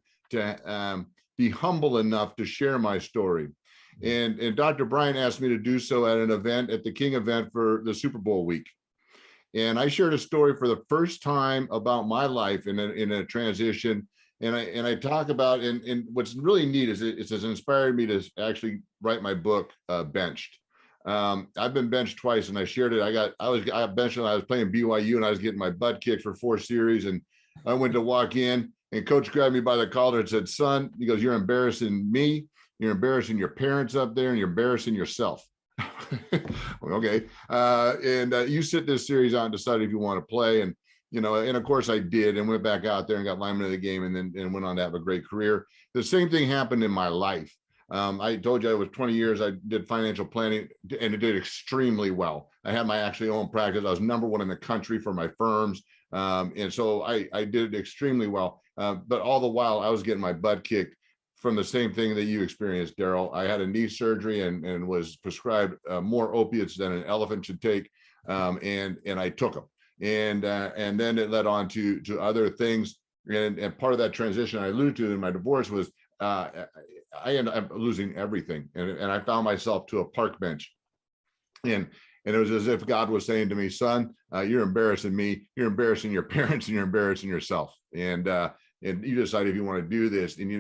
be humble enough to share my story. And Dr. Bryant asked me to do so at an event, at the King event for the Super Bowl week. And I shared a story for the first time about my life in a transition. And I talk about, and what's really neat is it has inspired me to actually write my book, Benched. I've been benched twice, and I shared it. I got benched when I was playing BYU, and I was getting my butt kicked for 4 series. And I went to walk in, and coach grabbed me by the collar and said, "Son," he goes, "you're embarrassing me. You're embarrassing your parents up there, and you're embarrassing yourself." Okay. You sit this series out and decide if you want to play. And, and of course I did, and went back out there and got lineman of the game, and went on to have a great career. The same thing happened in my life. I told you I was 20 years. I did financial planning, and it did extremely well. I had my actually own practice. I was #1 in the country for my firms. And so I did extremely well. But all the while I was getting my butt kicked from the same thing that you experienced, Darryl. I had a knee surgery and was prescribed more opiates than an elephant should take. And I took them. And then it led on to other things. And part of that transition I alluded to in my divorce was I ended up losing everything. And I found myself to a park bench. And it was as if God was saying to me, "Son, you're embarrassing me, you're embarrassing your parents, and you're embarrassing yourself. And you decide if you want to do this." And,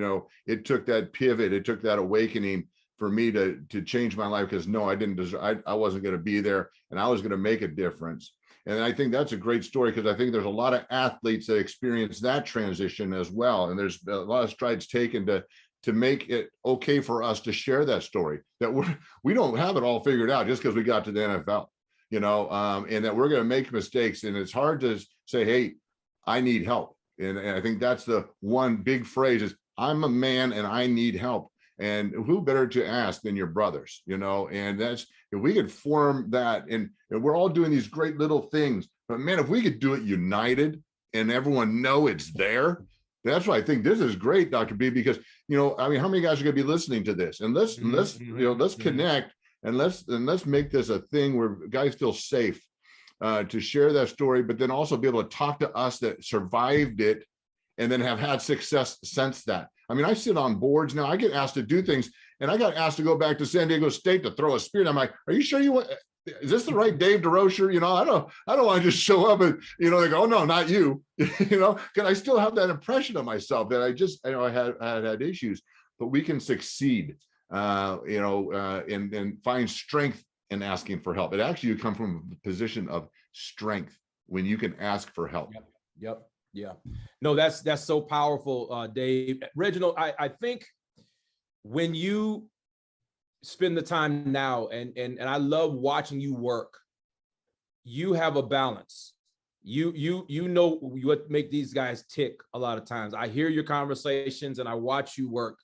it took that pivot, it took that awakening for me to change my life, because no, I didn't deserve, I wasn't going to be there, and I was going to make a difference. And I think that's a great story, because I think there's a lot of athletes that experience that transition as well. And there's a lot of strides taken to make it okay for us to share that story, that we don't have it all figured out just because we got to the NFL, and that we're going to make mistakes. And it's hard to say, "Hey, I need help." And I think that's the one big phrase is, "I'm a man and I need help." And who better to ask than your brothers, and that's, if we could form that, and we're all doing these great little things, but man, if we could do it united and everyone know it's there, That's why I think this is great, Dr. B, because, you know, I mean, how many guys are going to be listening to this? And let's connect and let's make this a thing where guys feel safe to share that story, but then also be able to talk to us that survived it and then have had success since that. I mean, I sit on boards now, I get asked to do things, and I got asked to go back to San Diego State to throw a spear. And I'm like, are you sure you want, is this the right Dave DeRocher? You know, I don't want to just show up and, you know, they go, oh no, not you, you know, because I still have that impression of myself that I just, you know, I had issues, but we can succeed, you know, and find strength in asking for help. It actually, you come from a position of strength when you can ask for help. Yep. Yeah. No, that's so powerful, Dave. Reginald, I think when you spend the time now, and I love watching you work, you have a balance. You know what make these guys tick a lot of times. I hear your conversations and I watch you work.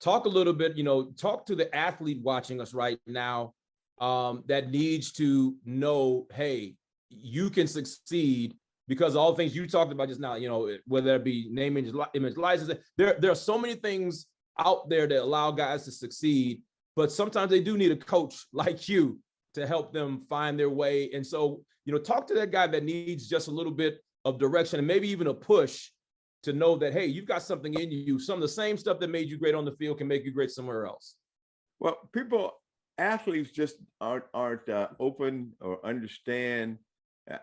Talk a little bit, you know, talk to the athlete watching us right now that needs to know, hey, you can succeed because all the things you talked about just now, you know, whether it be name, image, license, there are so many things out there that allow guys to succeed, but sometimes they do need a coach like you to help them find their way. And so, you know, talk to that guy that needs just a little bit of direction and maybe even a push to know that, hey, you've got something in you. Some of the same stuff that made you great on the field can make you great somewhere else. Well, athletes just aren't open or understand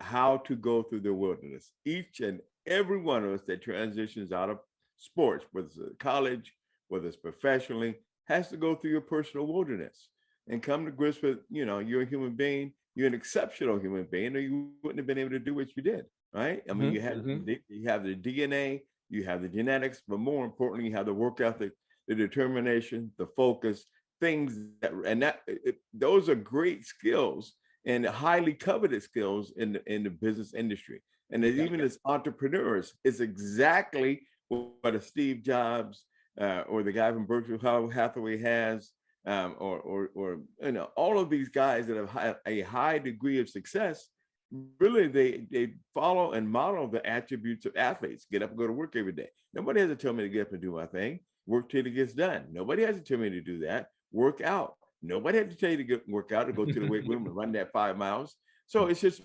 how to go through the wilderness. Each and every one of us that transitions out of sports, whether it's college, whether it's professionally, has to go through your personal wilderness and come to grips with, you know, you're a human being, you're an exceptional human being, or you wouldn't have been able to do what you did, right? I mean, you have the DNA, you have the genetics, but more importantly, you have the work ethic, the determination, the focus, things those are great skills and highly coveted skills in the business industry. And even as entrepreneurs, it's exactly what a Steve Jobs or the guy from Berkshire Hathaway has, or you know, all of these guys that have had a high degree of success. Really, they follow and model the attributes of athletes. Get up and go to work every day. Nobody has to tell me to get up and do my thing. Work till it gets done. Nobody has to tell me to do that. Work out. Nobody had to tell you to work out or go to the weight room and run that 5 miles. So it's just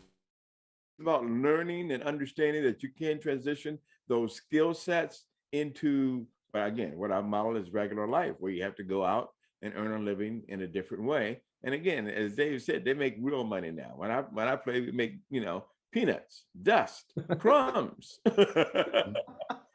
about learning and understanding that you can transition those skill sets into, but again, what I model is regular life, where you have to go out and earn a living in a different way. And again, as Dave said, they make real money now. When I play, we make, you know, peanuts, dust, crumbs.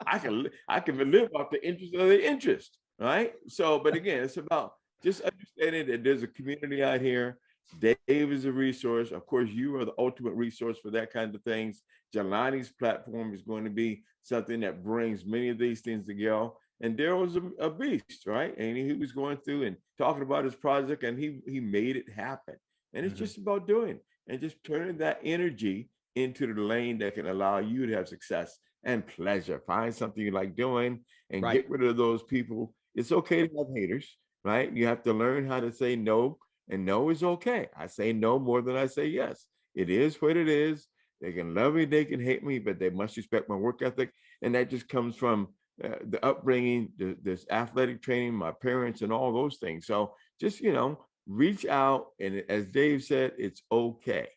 I can live off the interest of the interest, right? So, but again, it's about just understanding that there's a community out here. Dave is a resource. Of course, you are the ultimate resource for that kind of things. Jelani's platform is going to be something that brings many of these things together. And Daryl's a beast, right? And he was going through and talking about his project, and he made it happen. And it's just about doing and just turning that energy into the lane that can allow you to have success and pleasure. Find something you like doing and get rid of those people. It's okay to have haters, right? You have to learn how to say no, and no is okay. I say no more than I say yes. It is what it is. They can love me, they can hate me, but they must respect my work ethic. And that just comes from the upbringing, this athletic training, my parents, and all those things. So just, you know, reach out. And as Dave said, it's okay.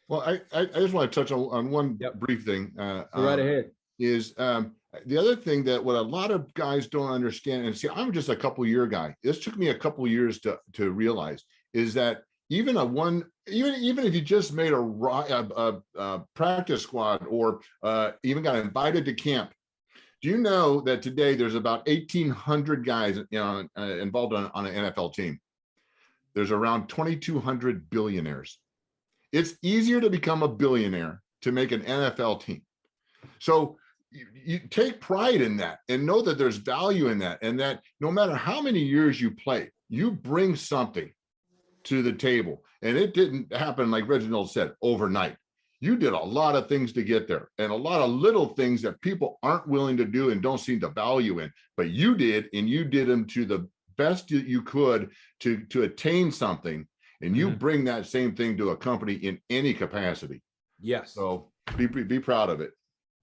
Well, I just want to touch on one brief thing. Right ahead. Is the other thing that what a lot of guys don't understand, and see, I'm just a couple year guy. This took me a couple years to realize, is that even if you just made a practice squad or even got invited to camp, do you know that today there's about 1,800 guys, you know, involved on an NFL team? There's around 2,200 billionaires. It's easier to become a billionaire to make an NFL team. So you take pride in that and know that there's value in that, and that no matter how many years you play, you bring something to the table. And it didn't happen, like Reginald said, overnight. You did a lot of things to get there, and a lot of little things that people aren't willing to do and don't see the value in, but you did, and you did them to the best that you could to attain something. And you bring that same thing to a company in any capacity. Yes. So be proud of it.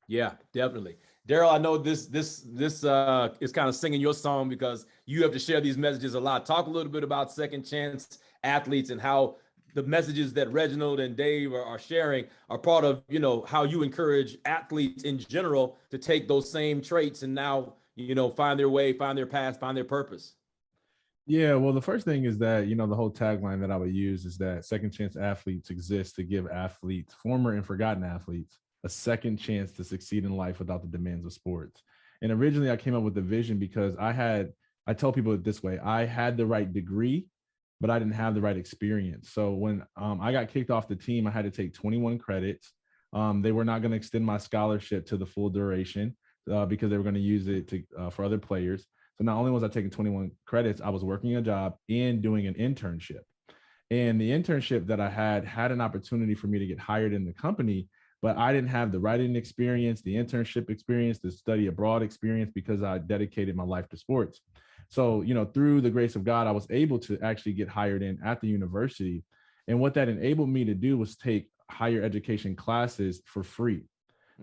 Yeah, definitely. Darryl, I know this is kind of singing your song because you have to share these messages a lot. Talk a little bit about second chance athletes and how the messages that Reginald and Dave are sharing are part of, you know, how you encourage athletes in general to take those same traits and now, you know, find their way, find their path, find their purpose. Yeah, well, the first thing is that, you know, the whole tagline that I would use is that second chance athletes exist to give athletes, former and forgotten athletes, a second chance to succeed in life without the demands of sports. And originally I came up with the vision because I tell people it this way, I had the right degree, but I didn't have the right experience. So when I got kicked off the team, I had to take 21 credits. They were not going to extend my scholarship to the full duration because they were going to use it to for other players. So not only was I taking 21 credits, I was working a job and doing an internship. And the internship that I had an opportunity for me to get hired in the company, but I didn't have the writing experience, the internship experience, the study abroad experience because I dedicated my life to sports. So, you know, through the grace of God, I was able to actually get hired in at the university. And what that enabled me to do was take higher education classes for free.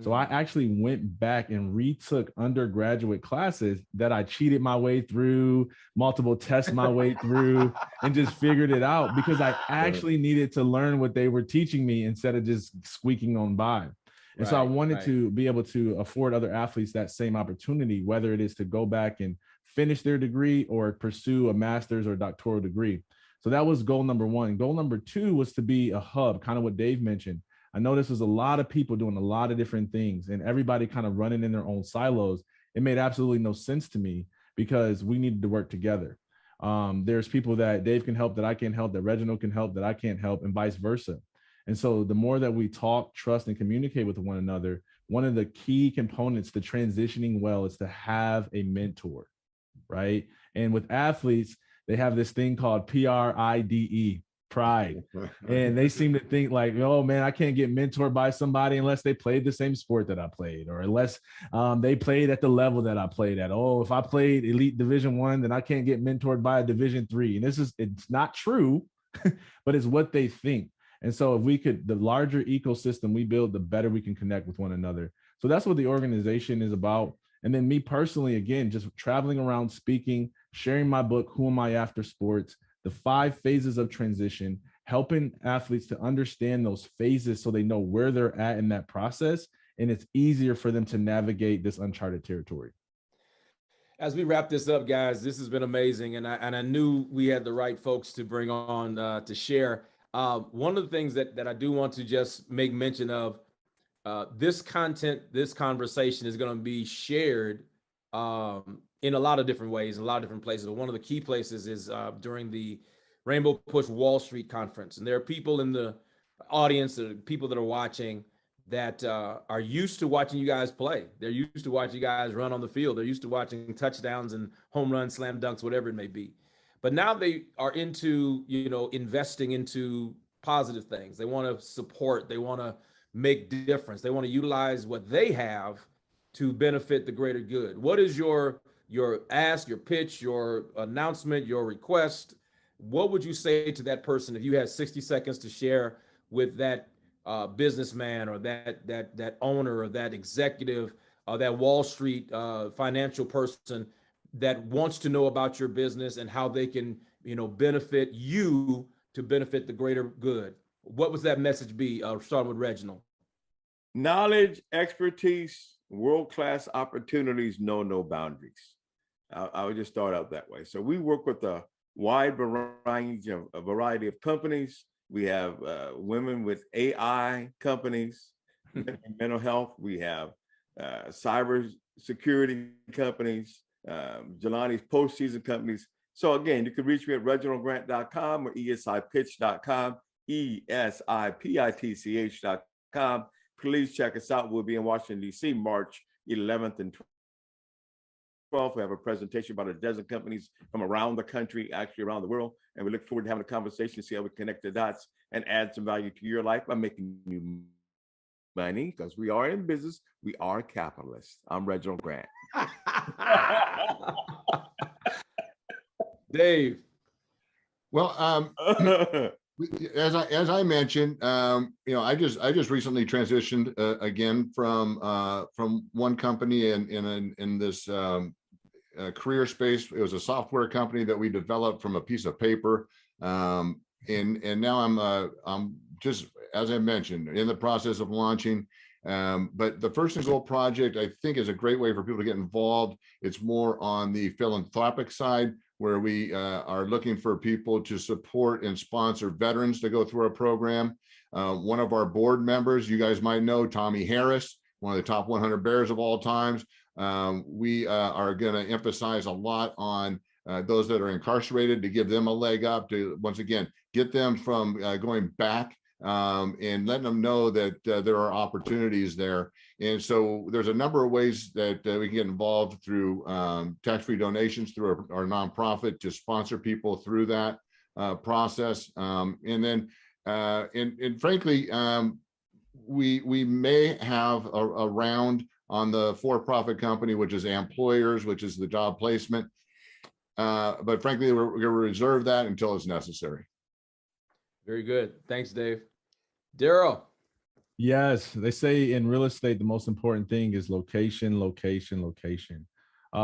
So I actually went back and retook undergraduate classes that I cheated my way through, multiple tests my way through, and just figured it out because I actually needed to learn what they were teaching me instead of just squeaking on by. And so I wanted to be able to afford other athletes that same opportunity, whether it is to go back and finish their degree or pursue a master's or doctoral degree. So that was goal number one. Goal number two was to be a hub, kind of what Dave mentioned. I know this was a lot of people doing a lot of different things and everybody kind of running in their own silos. It made absolutely no sense to me because we needed to work together. There's people that Dave can help that I can't help, that Reginald can help that I can't help, and vice versa. And so the more that we talk, trust, and communicate with one another, one of the key components to transitioning well is to have a mentor, right? And with athletes, they have this thing called PRIDE, pride. And they seem to think like, oh man, I can't get mentored by somebody unless they played the same sport that I played, or unless they played at the level that I played at. Oh, if I played elite Division I, then I can't get mentored by a Division III. And it's not true, but it's what they think. And so if we could, the larger ecosystem we build, the better we can connect with one another. So that's what the organization is about. And then me personally, again, just traveling around speaking, sharing my book, Who Am I After Sports, the 5 phases of transition, helping athletes to understand those phases so they know where they're at in that process. And it's easier for them to navigate this uncharted territory. As we wrap this up, guys, this has been amazing. And I knew we had the right folks to bring on to share. One of the things that I do want to just make mention of, this content, this conversation is going to be shared in a lot of different ways, in a lot of different places. But one of the key places is during the Rainbow Push Wall Street Conference. And there are people in the audience, there are people that are watching that are used to watching you guys play. They're used to watching you guys run on the field. They're used to watching touchdowns and home runs, slam dunks, whatever it may be. But now they are into, you know, investing into positive things. They want to support, they want to make difference. They want to utilize what they have to benefit the greater good. What is your ask, your pitch, your announcement, your request? What would you say to that person if you had 60 seconds to share with that businessman or that owner or that executive or that Wall Street financial person that wants to know about your business and how they can, you know, benefit you to benefit the greater good? What would that message be? Starting with Reginald. Knowledge, expertise, world-class opportunities know no boundaries. I would just start out that way. So we work with a wide variety of companies. We have women with AI companies, mental health. We have cyber security companies, Jelani's postseason companies. So again, you can reach me at reginaldgrant.com or esipitch.com, esipitch.com. Please check us out. We'll be in Washington, D.C., March 11th and 12th. We have a presentation about a dozen companies from around the country, actually around the world. And we look forward to having a conversation to see how we connect the dots and add some value to your life by making you money, because we are in business. We are capitalists. I'm Reginald Grant. Dave. Well, As I mentioned, I just recently transitioned again from one company in this career space. It was a software company that we developed from a piece of paper, and now I'm just, as I mentioned, in the process of launching. But the First and Goal project, I think, is a great way for people to get involved. It's more on the philanthropic side, where we are looking for people to support and sponsor veterans to go through our program. One of our board members, you guys might know, Tommy Harris, one of the top 100 Bears of all times. We are going to emphasize a lot on those that are incarcerated, to give them a leg up, to once again get them from going back, and letting them know that there are opportunities there. And so there's a number of ways that we can get involved through tax-free donations through our nonprofit to sponsor people through that process. And then, and frankly, we may have a round on the for-profit company, which is employers, which is the job placement. But frankly, we're going to reserve that until it's necessary. Very good. Thanks, Dave. Darryl. Yes, they say in real estate, the most important thing is location, location, location.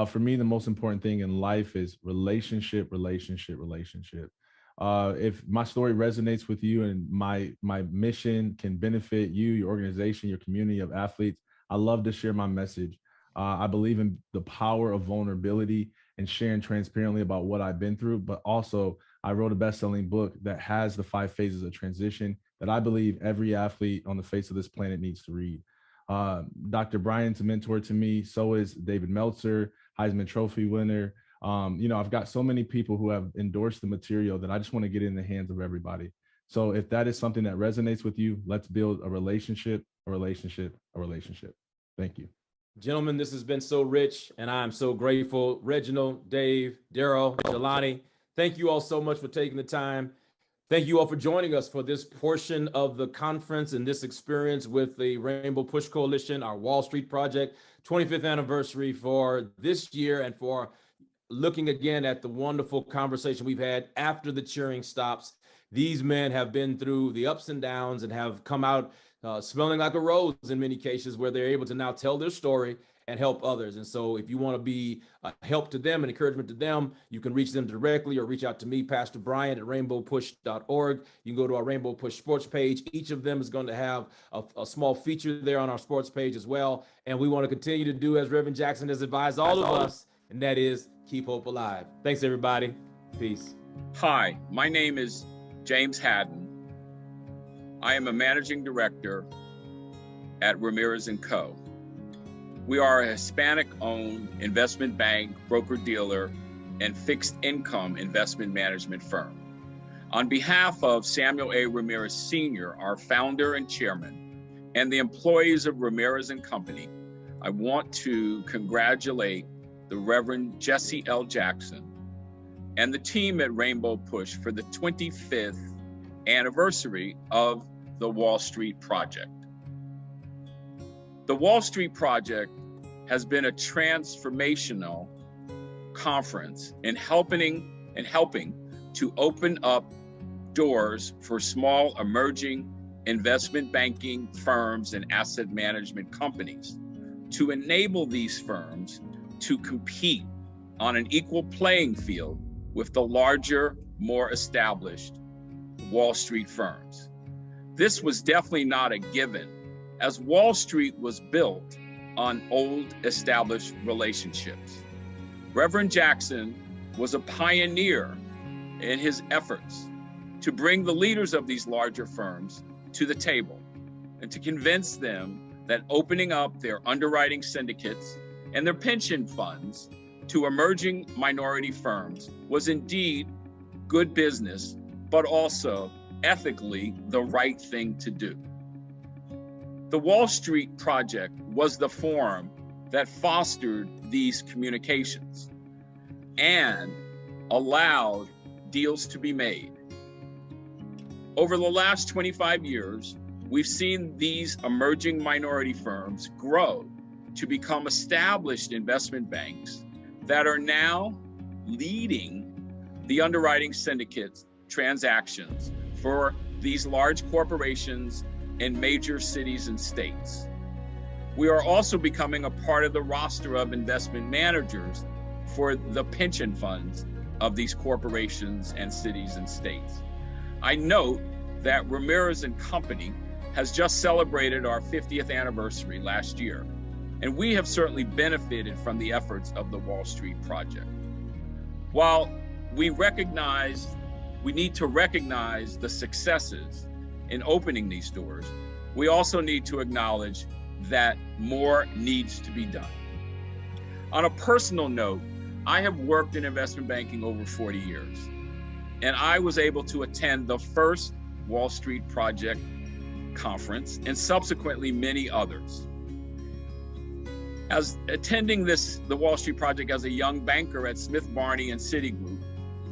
For me, the most important thing in life is relationship, relationship, relationship. If my story resonates with you and my mission can benefit you, your organization, your community of athletes, I love to share my message. I believe in the power of vulnerability and sharing transparently about what I've been through, but also I wrote a best-selling book that has the 5 phases of transition that I believe every athlete on the face of this planet needs to read. Dr. Bryant's a mentor to me. So is David Meltzer, Heisman Trophy winner. I've got so many people who have endorsed the material that I just want to get in the hands of everybody. So if that is something that resonates with you, let's build a relationship, a relationship, a relationship. Thank you. Gentlemen, this has been so rich, and I'm so grateful. Reginald, Dave, Darryl, Jelani, thank you all so much for taking the time. Thank you all for joining us for this portion of the conference and this experience with the Rainbow Push Coalition, our Wall Street Project 25th anniversary for this year, and for looking again at the wonderful conversation we've had after the cheering stops. These men have been through the ups and downs and have come out smelling like a rose in many cases, where they're able to now tell their story and help others. And so if you want to be a help to them and encouragement to them, you can reach them directly or reach out to me, Pastor Brian, at rainbowpush.org. You can go to our Rainbow Push sports page. Each of them is going to have a small feature there on our sports page as well. And we want to continue to do as Reverend Jackson has advised all of us, and that is keep hope alive. Thanks, everybody. Peace. Hi, my name is James Haddon. I am a managing director at Ramirez & Co. We are a Hispanic-owned investment bank, broker-dealer, and fixed income investment management firm. On behalf of Samuel A. Ramirez Sr., our founder and chairman, and the employees of Ramirez & Company, I want to congratulate the Reverend Jesse L. Jackson and the team at Rainbow Push for the 25th anniversary of the Wall Street Project. The Wall Street Project has been a transformational conference in helping to open up doors for small emerging investment banking firms and asset management companies, to enable these firms to compete on an equal playing field with the larger, more established Wall Street firms. This was definitely not a given, as Wall Street was built on old established relationships. Reverend Jackson was a pioneer in his efforts to bring the leaders of these larger firms to the table and to convince them that opening up their underwriting syndicates and their pension funds to emerging minority firms was indeed good business, but also ethically the right thing to do. The Wall Street Project was the forum that fostered these communications and allowed deals to be made. Over the last 25 years, we've seen these emerging minority firms grow to become established investment banks that are now leading the underwriting syndicates transactions for these large corporations in major cities and states. We are also becoming a part of the roster of investment managers for the pension funds of these corporations and cities and states. I note that Ramirez and Company has just celebrated our 50th anniversary last year, and we have certainly benefited from the efforts of the Wall Street Project. While we need to recognize the successes in opening these doors, we also need to acknowledge that more needs to be done. On a personal note, I have worked in investment banking over 40 years, and I was able to attend the first Wall Street Project conference and subsequently many others. As attending the Wall Street Project as a young banker at Smith Barney and Citigroup,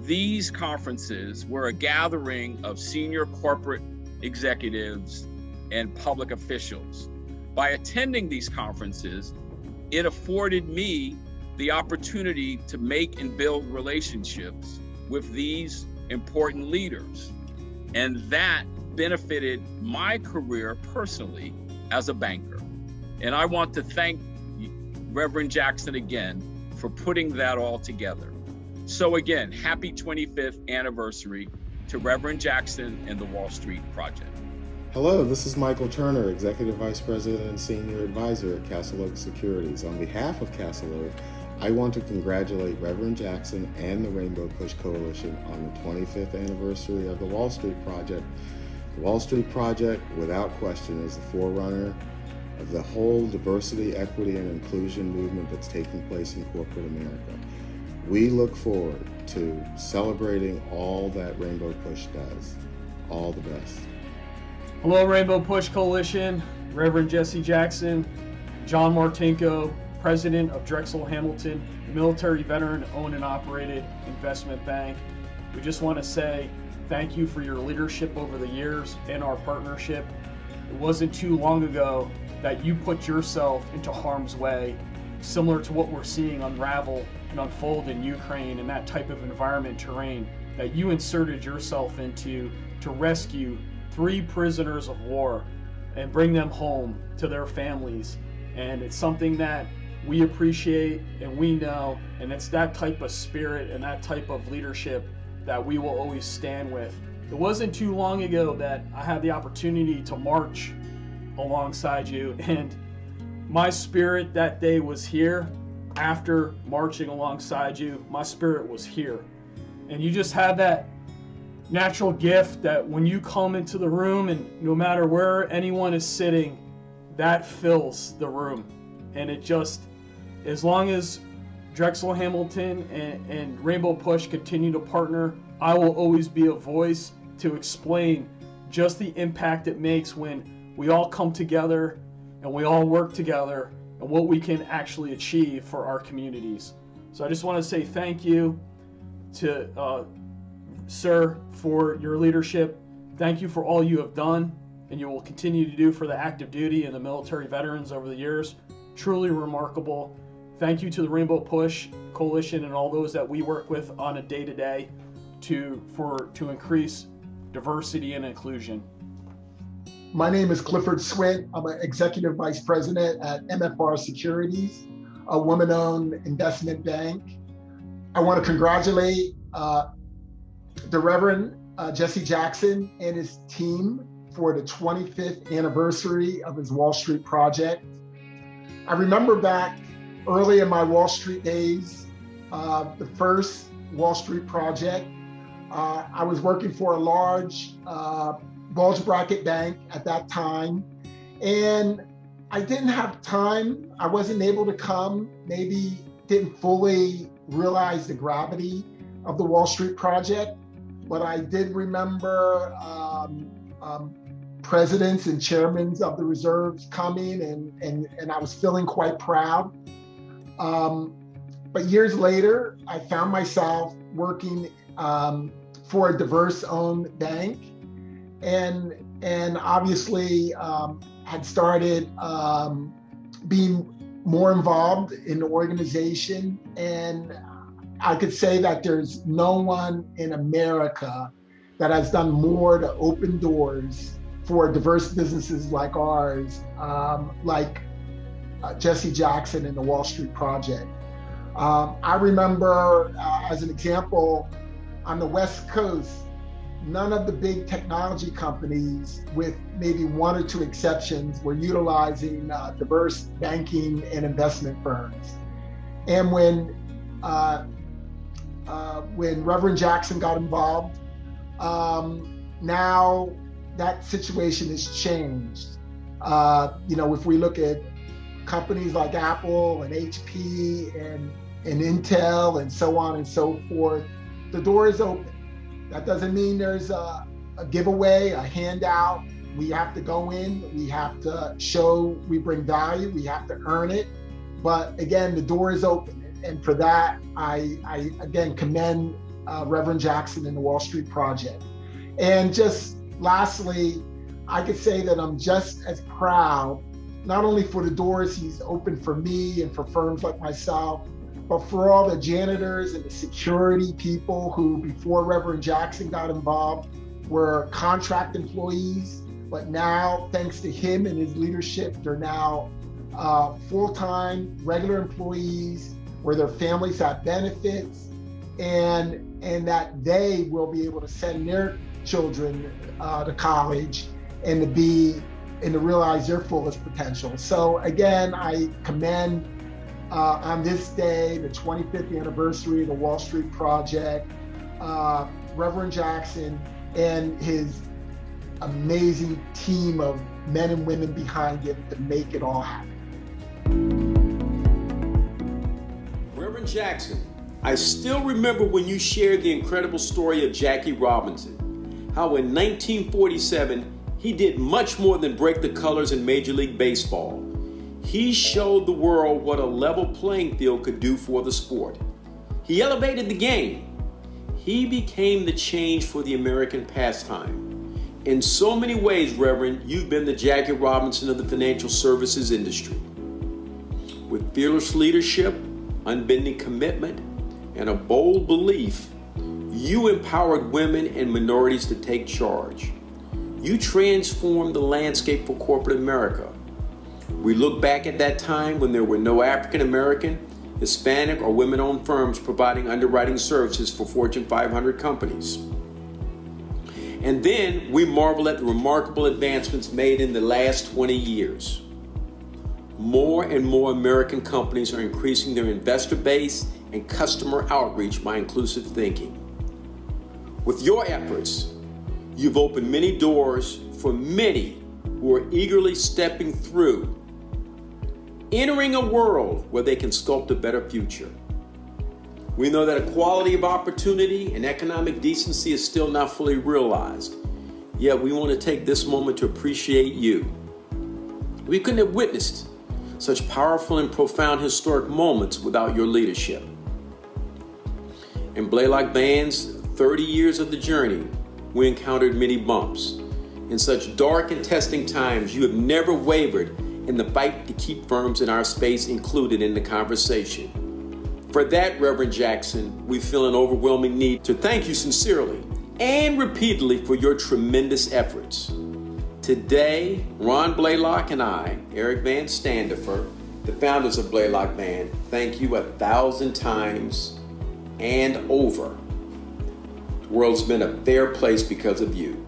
these conferences were a gathering of senior corporate executives and public officials. By attending these conferences, it afforded me the opportunity to make and build relationships with these important leaders. And that benefited my career personally as a banker. And I want to thank Reverend Jackson again for putting that all together. So again, happy 25th anniversary to Reverend Jackson and the Wall Street Project. Hello, this is Michael Turner, Executive Vice President and Senior Advisor at Castle Oak Securities. On behalf of Castle Oak, I want to congratulate Reverend Jackson and the Rainbow Push Coalition on the 25th anniversary of the Wall Street Project. The Wall Street Project, without question, is the forerunner of the whole diversity, equity, and inclusion movement that's taking place in corporate America. We look forward to celebrating all that Rainbow Push does. All the best. Hello, Rainbow Push Coalition, Reverend Jesse Jackson, John Martinko, President of Drexel Hamilton, military veteran owned and operated investment bank. We just want to say thank you for your leadership over the years and our partnership. It wasn't too long ago that you put yourself into harm's way, similar to what we're seeing unravel and unfold in Ukraine and that type of environment terrain that you inserted yourself into to rescue 3 prisoners of war and bring them home to their families. And it's something that we appreciate and we know, and it's that type of spirit and that type of leadership that we will always stand with. It wasn't too long ago that I had the opportunity to march alongside you, and my spirit that day was here. After marching alongside you, my spirit was here. And you just had that natural gift that when you come into the room, and no matter where anyone is sitting, that fills the room. And it just, as long as Drexel Hamilton and Rainbow Push continue to partner, I will always be a voice to explain just the impact it makes when we all come together and we all work together and what we can actually achieve for our communities. So I just want to say thank you to sir, for your leadership. Thank you for all you have done and you will continue to do for the active duty and the military veterans over the years. Truly remarkable. Thank you to the Rainbow Push Coalition and all those that we work with on a day-to-day to increase diversity and inclusion. My name is Clifford Swint. I'm an Executive Vice President at MFR Securities, a woman-owned investment bank. I want to congratulate the Reverend Jesse Jackson and his team for the 25th anniversary of his Wall Street Project. I remember back early in my Wall Street days, the first Wall Street Project, I was working for a large bulge bracket bank at that time, and I didn't have time. I wasn't able to come, maybe didn't fully realize the gravity of the Wall Street Project, but I did remember presidents and chairmen of the reserves coming, and I was feeling quite proud. But years later, I found myself working for a diverse-owned bank, and obviously had started being more involved in the organization. And I could say that there's no one in America that has done more to open doors for diverse businesses like ours, like Jesse Jackson and the Wall Street Project. I remember, as an example, on the West Coast, none of the big technology companies, with maybe one or two exceptions, were utilizing diverse banking and investment firms. And when Reverend Jackson got involved, now that situation has changed. If we look at companies like Apple and HP and Intel and so on and so forth, the door is open. That doesn't mean there's a giveaway, a handout. We have to go in, we have to show we bring value, we have to earn it. But again, the door is open. And for that, I again commend Reverend Jackson and the Wall Street Project. And just lastly, I could say that I'm just as proud, not only for the doors he's opened for me and for firms like myself, but for all the janitors and the security people who, before Reverend Jackson got involved, were contract employees. But now, thanks to him and his leadership, they're now full-time, regular employees, where their families have benefits, and that they will be able to send their children to college and to realize their fullest potential. So again, I commend on this day, the 25th anniversary of the Wall Street Project, Reverend Jackson and his amazing team of men and women behind him to make it all happen. Reverend Jackson, I still remember when you shared the incredible story of Jackie Robinson, how in 1947, he did much more than break the colors in Major League Baseball. He showed the world what a level playing field could do for the sport. He elevated the game. He became the change for the American pastime. In so many ways, Reverend, you've been the Jackie Robinson of the financial services industry. With fearless leadership, unbending commitment, and a bold belief, you empowered women and minorities to take charge. You transformed the landscape for corporate America. We look back at that time when there were no African American, Hispanic, or women-owned firms providing underwriting services for Fortune 500 companies. And then we marvel at the remarkable advancements made in the last 20 years. More and more American companies are increasing their investor base and customer outreach by inclusive thinking. With your efforts, you've opened many doors for many who are eagerly stepping through, entering a world where they can sculpt a better future. We know that equality of opportunity and economic decency is still not fully realized, yet we want to take this moment to appreciate you. We couldn't have witnessed such powerful and profound historic moments without your leadership. In Blaylock Band's 30 years of the journey, we encountered many bumps. In such dark and testing times, you have never wavered in the fight to keep firms in our space included in the conversation. For that, Reverend Jackson, we feel an overwhelming need to thank you sincerely and repeatedly for your tremendous efforts. Today, Ron Blaylock and I, Eric Van Standifer, the founders of Blaylock Band, thank you 1,000 times and over. The world's been a fair place because of you.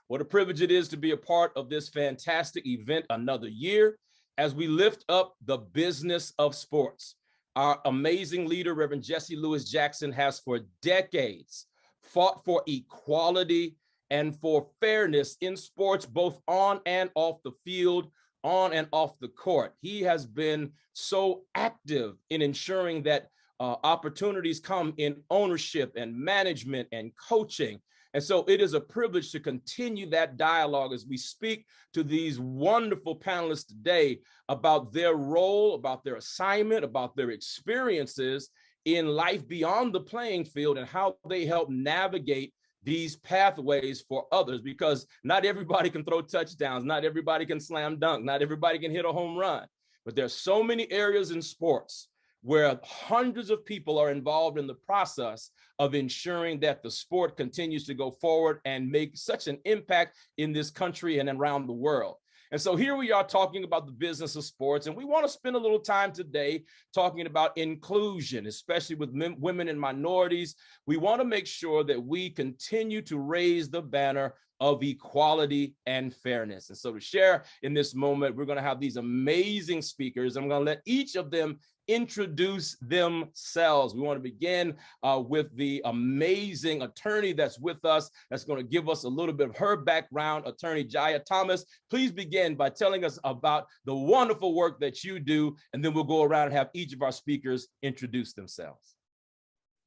What a privilege it is to be a part of this fantastic event another year as we lift up the business of sports. Our amazing leader, Reverend Jesse Louis Jackson, has for decades fought for equality and for fairness in sports, both on and off the field, on and off the court. He has been so active in ensuring that opportunities come in ownership and management and coaching. And so it is a privilege to continue that dialogue as we speak to these wonderful panelists today about their role, about their assignment, about their experiences in life beyond the playing field and how they help navigate these pathways for others, because not everybody can throw touchdowns, not everybody can slam dunk, not everybody can hit a home run, but there's so many areas in sports where hundreds of people are involved in the process of ensuring that the sport continues to go forward and make such an impact in this country and around the world. And so here we are talking about the business of sports, and we want to spend a little time today talking about inclusion, especially with women and minorities. We want to make sure that we continue to raise the banner of equality and fairness. And so to share in this moment, we're going to have these amazing speakers. I'm going to let each of them introduce themselves. We want to begin with the amazing attorney that's with us, that's going to give us a little bit of her background, Attorney Jaya Thomas. Please begin by telling us about the wonderful work that you do, and then we'll go around and have each of our speakers introduce themselves.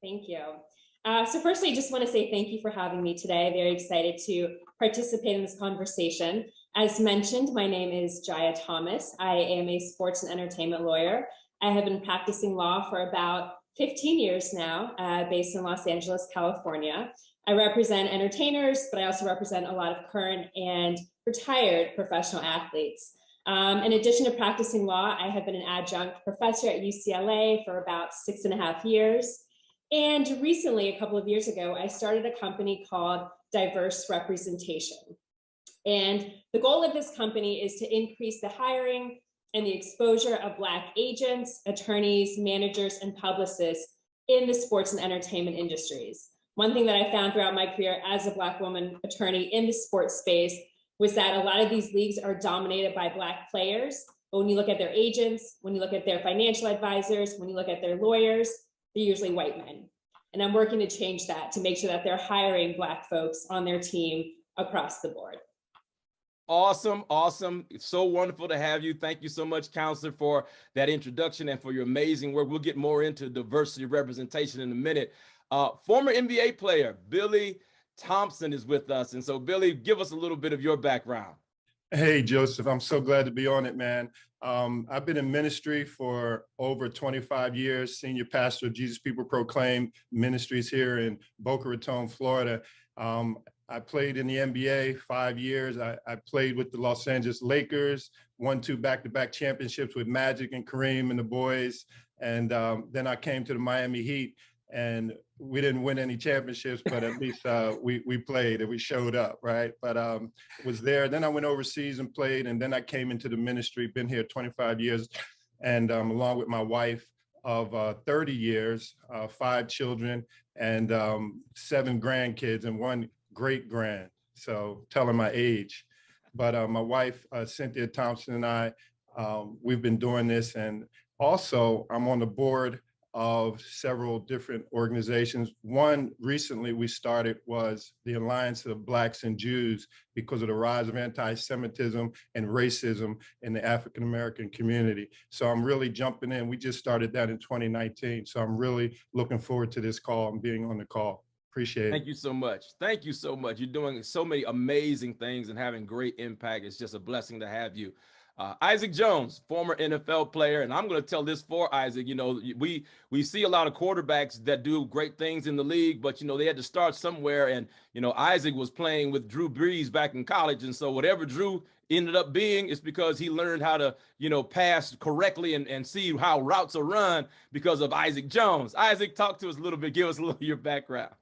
Thank you. So firstly, I just want to say thank you for having me today. Very excited to participate in this conversation. As mentioned, my name is Jaya Thomas. I am a sports and entertainment lawyer. I have been practicing law for about 15 years now, based in Los Angeles, California. I represent entertainers, but I also represent a lot of current and retired professional athletes. In addition to practicing law, I have been an adjunct professor at UCLA for about 6.5 years. And recently, a couple of years ago, I started a company called Diverse Representation. And the goal of this company is to increase the hiring and the exposure of Black agents, attorneys, managers, and publicists in the sports and entertainment industries. One thing that I found throughout my career as a Black woman attorney in the sports space was that a lot of these leagues are dominated by Black players. But when you look at their agents, when you look at their financial advisors, when you look at their lawyers, they're usually white men. And I'm working to change that, to make sure that they're hiring Black folks on their team across the board. Awesome, awesome. It's so wonderful to have you. Thank you so much, Counselor, for that introduction and for your amazing work. We'll get more into diversity representation in a minute. Former NBA player, Billy Thompson is with us. And so, Billy, give us a little bit of your background. Hey, Joseph, I'm so glad to be on it, man. I've been in ministry for over 25 years, senior pastor of Jesus People Proclaim Ministries here in Boca Raton, Florida. I played in the NBA 5 years. I played with the Los Angeles Lakers, won 2 back-to-back championships with Magic and Kareem and the boys. And then I came to the Miami Heat, and we didn't win any championships, but at least we played and we showed up, right? But was there. Then I went overseas and played, and then I came into the ministry, been here 25 years, and along with my wife of 30 years, 5 children, and 7 grandkids, and 1 great grand, so telling my age. But my wife, Cynthia Thompson, and I, we've been doing this. And also I'm on the board of several different organizations. One recently we started was the Alliance of Blacks and Jews, because of the rise of anti-Semitism and racism in the African-American community. So I'm really jumping in. We just started that in 2019. So I'm really looking forward to this call and being on the call. Appreciate it. Thank you so much. Thank you so much. You're doing so many amazing things and having great impact. It's just a blessing to have you. Isaac Jones, former NFL player, and I'm going to tell this for Isaac. You know, we see a lot of quarterbacks that do great things in the league, but, you know, they had to start somewhere. And, you know, Isaac was playing with Drew Brees back in college. And so whatever Drew ended up being is because he learned how to, you know, pass correctly and see how routes are run because of Isaac Jones. Isaac, talk to us a little bit. Give us a little of your background.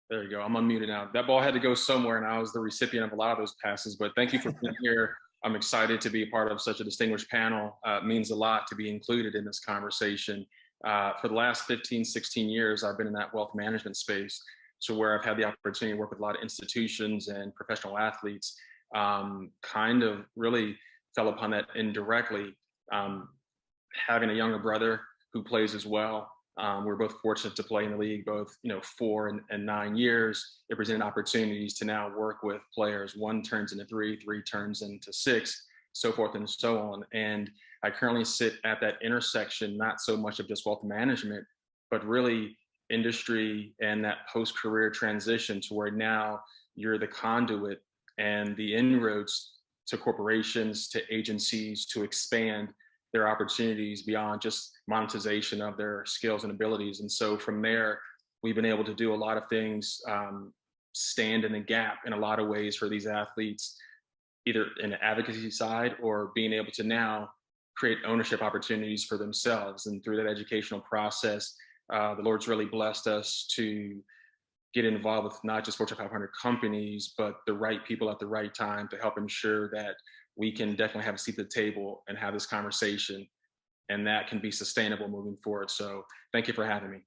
There you go. I'm unmuted now. That ball had to go somewhere, and I was the recipient of a lot of those passes. But thank you for being here. I'm excited to be a part of such a distinguished panel. It means a lot to be included in this conversation. For the last 15, 16 years, I've been in that wealth management space. So where I've had the opportunity to work with a lot of institutions and professional athletes, kind of really fell upon that indirectly. Having a younger brother who plays as well. We're both fortunate to play in the league, both 4 and 9 years. It presented opportunities to now work with players. 1 turns into 3, 3 turns into 6, so forth and so on. And I currently sit at that intersection, not so much of just wealth management, but really industry and that post-career transition to where now you're the conduit and the inroads to corporations, to agencies, to expand their opportunities beyond just monetization of their skills and abilities. And so from there, we've been able to do a lot of things, stand in the gap in a lot of ways for these athletes, either in the advocacy side or being able to now create ownership opportunities for themselves. And through that educational process, the Lord's really blessed us to get involved with not just Fortune 500 companies, but the right people at the right time to help ensure that we can definitely have a seat at the table and have this conversation, and that can be sustainable moving forward. So thank you for having me.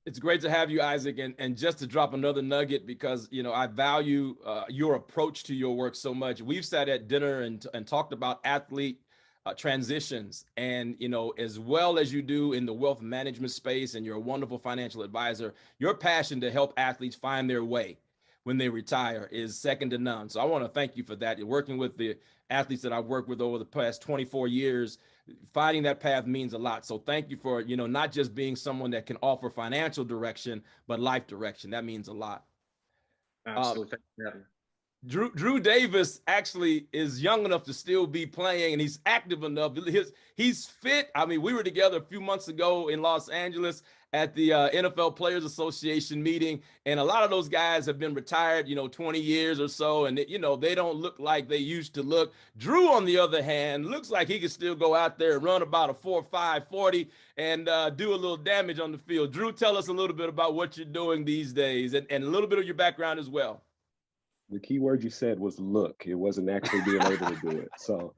It's great to have you, Isaac, and just to drop another nugget, because I value your approach to your work so much. We've sat at dinner and talked about athlete transitions, and as well as you do in the wealth management space, and you're a wonderful financial advisor, your passion to help athletes find their way when they retire is second to none. So I want to thank you for that. You're working with the athletes that I've worked with over the past 24 years. Finding that path means a lot. So thank you for, not just being someone that can offer financial direction, but life direction. That means a lot. Absolutely. Thank you for having me. Drew Davis actually is young enough to still be playing, and he's active enough. He's fit. I mean, we were together a few months ago in Los Angeles at the NFL Players Association meeting, and a lot of those guys have been retired, 20 years or so, and they don't look like they used to look. Drew, on the other hand, looks like he could still go out there and run about a 4.5 40 and do a little damage on the field. Drew, tell us a little bit about what you're doing these days, and a little bit of your background as well. The key word you said was look. It wasn't actually being able to do it. So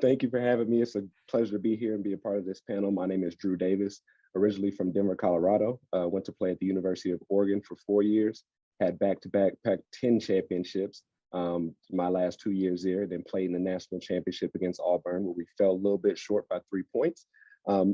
thank you for having me. It's a pleasure to be here and be a part of this panel. My name is Drew Davis, originally from Denver, Colorado. Went to play at the University of Oregon for 4 years, had back-to-back Pac-10 championships my last 2 years there, then played in the national championship against Auburn, where we fell a little bit short by 3 points.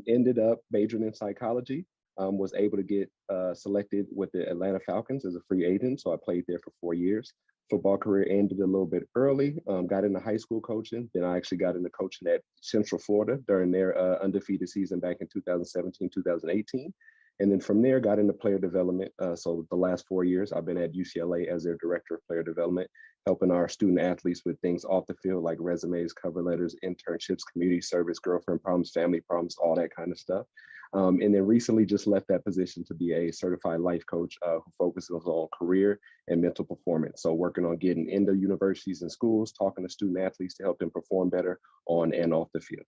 Ended up majoring in psychology. Was able to get selected with the Atlanta Falcons as a free agent. So I played there for 4 years. Football career ended a little bit early, got into high school coaching. Then I actually got into coaching at Central Florida during their undefeated season back in 2017, 2018. And then from there, got into player development. So the last 4 years, I've been at UCLA as their director of player development, helping our student athletes with things off the field, like resumes, cover letters, internships, community service, girlfriend problems, family problems, all that kind of stuff. And then recently just left that position to be a certified life coach who focuses on career and mental performance. So working on getting into universities and schools, talking to student athletes to help them perform better on and off the field.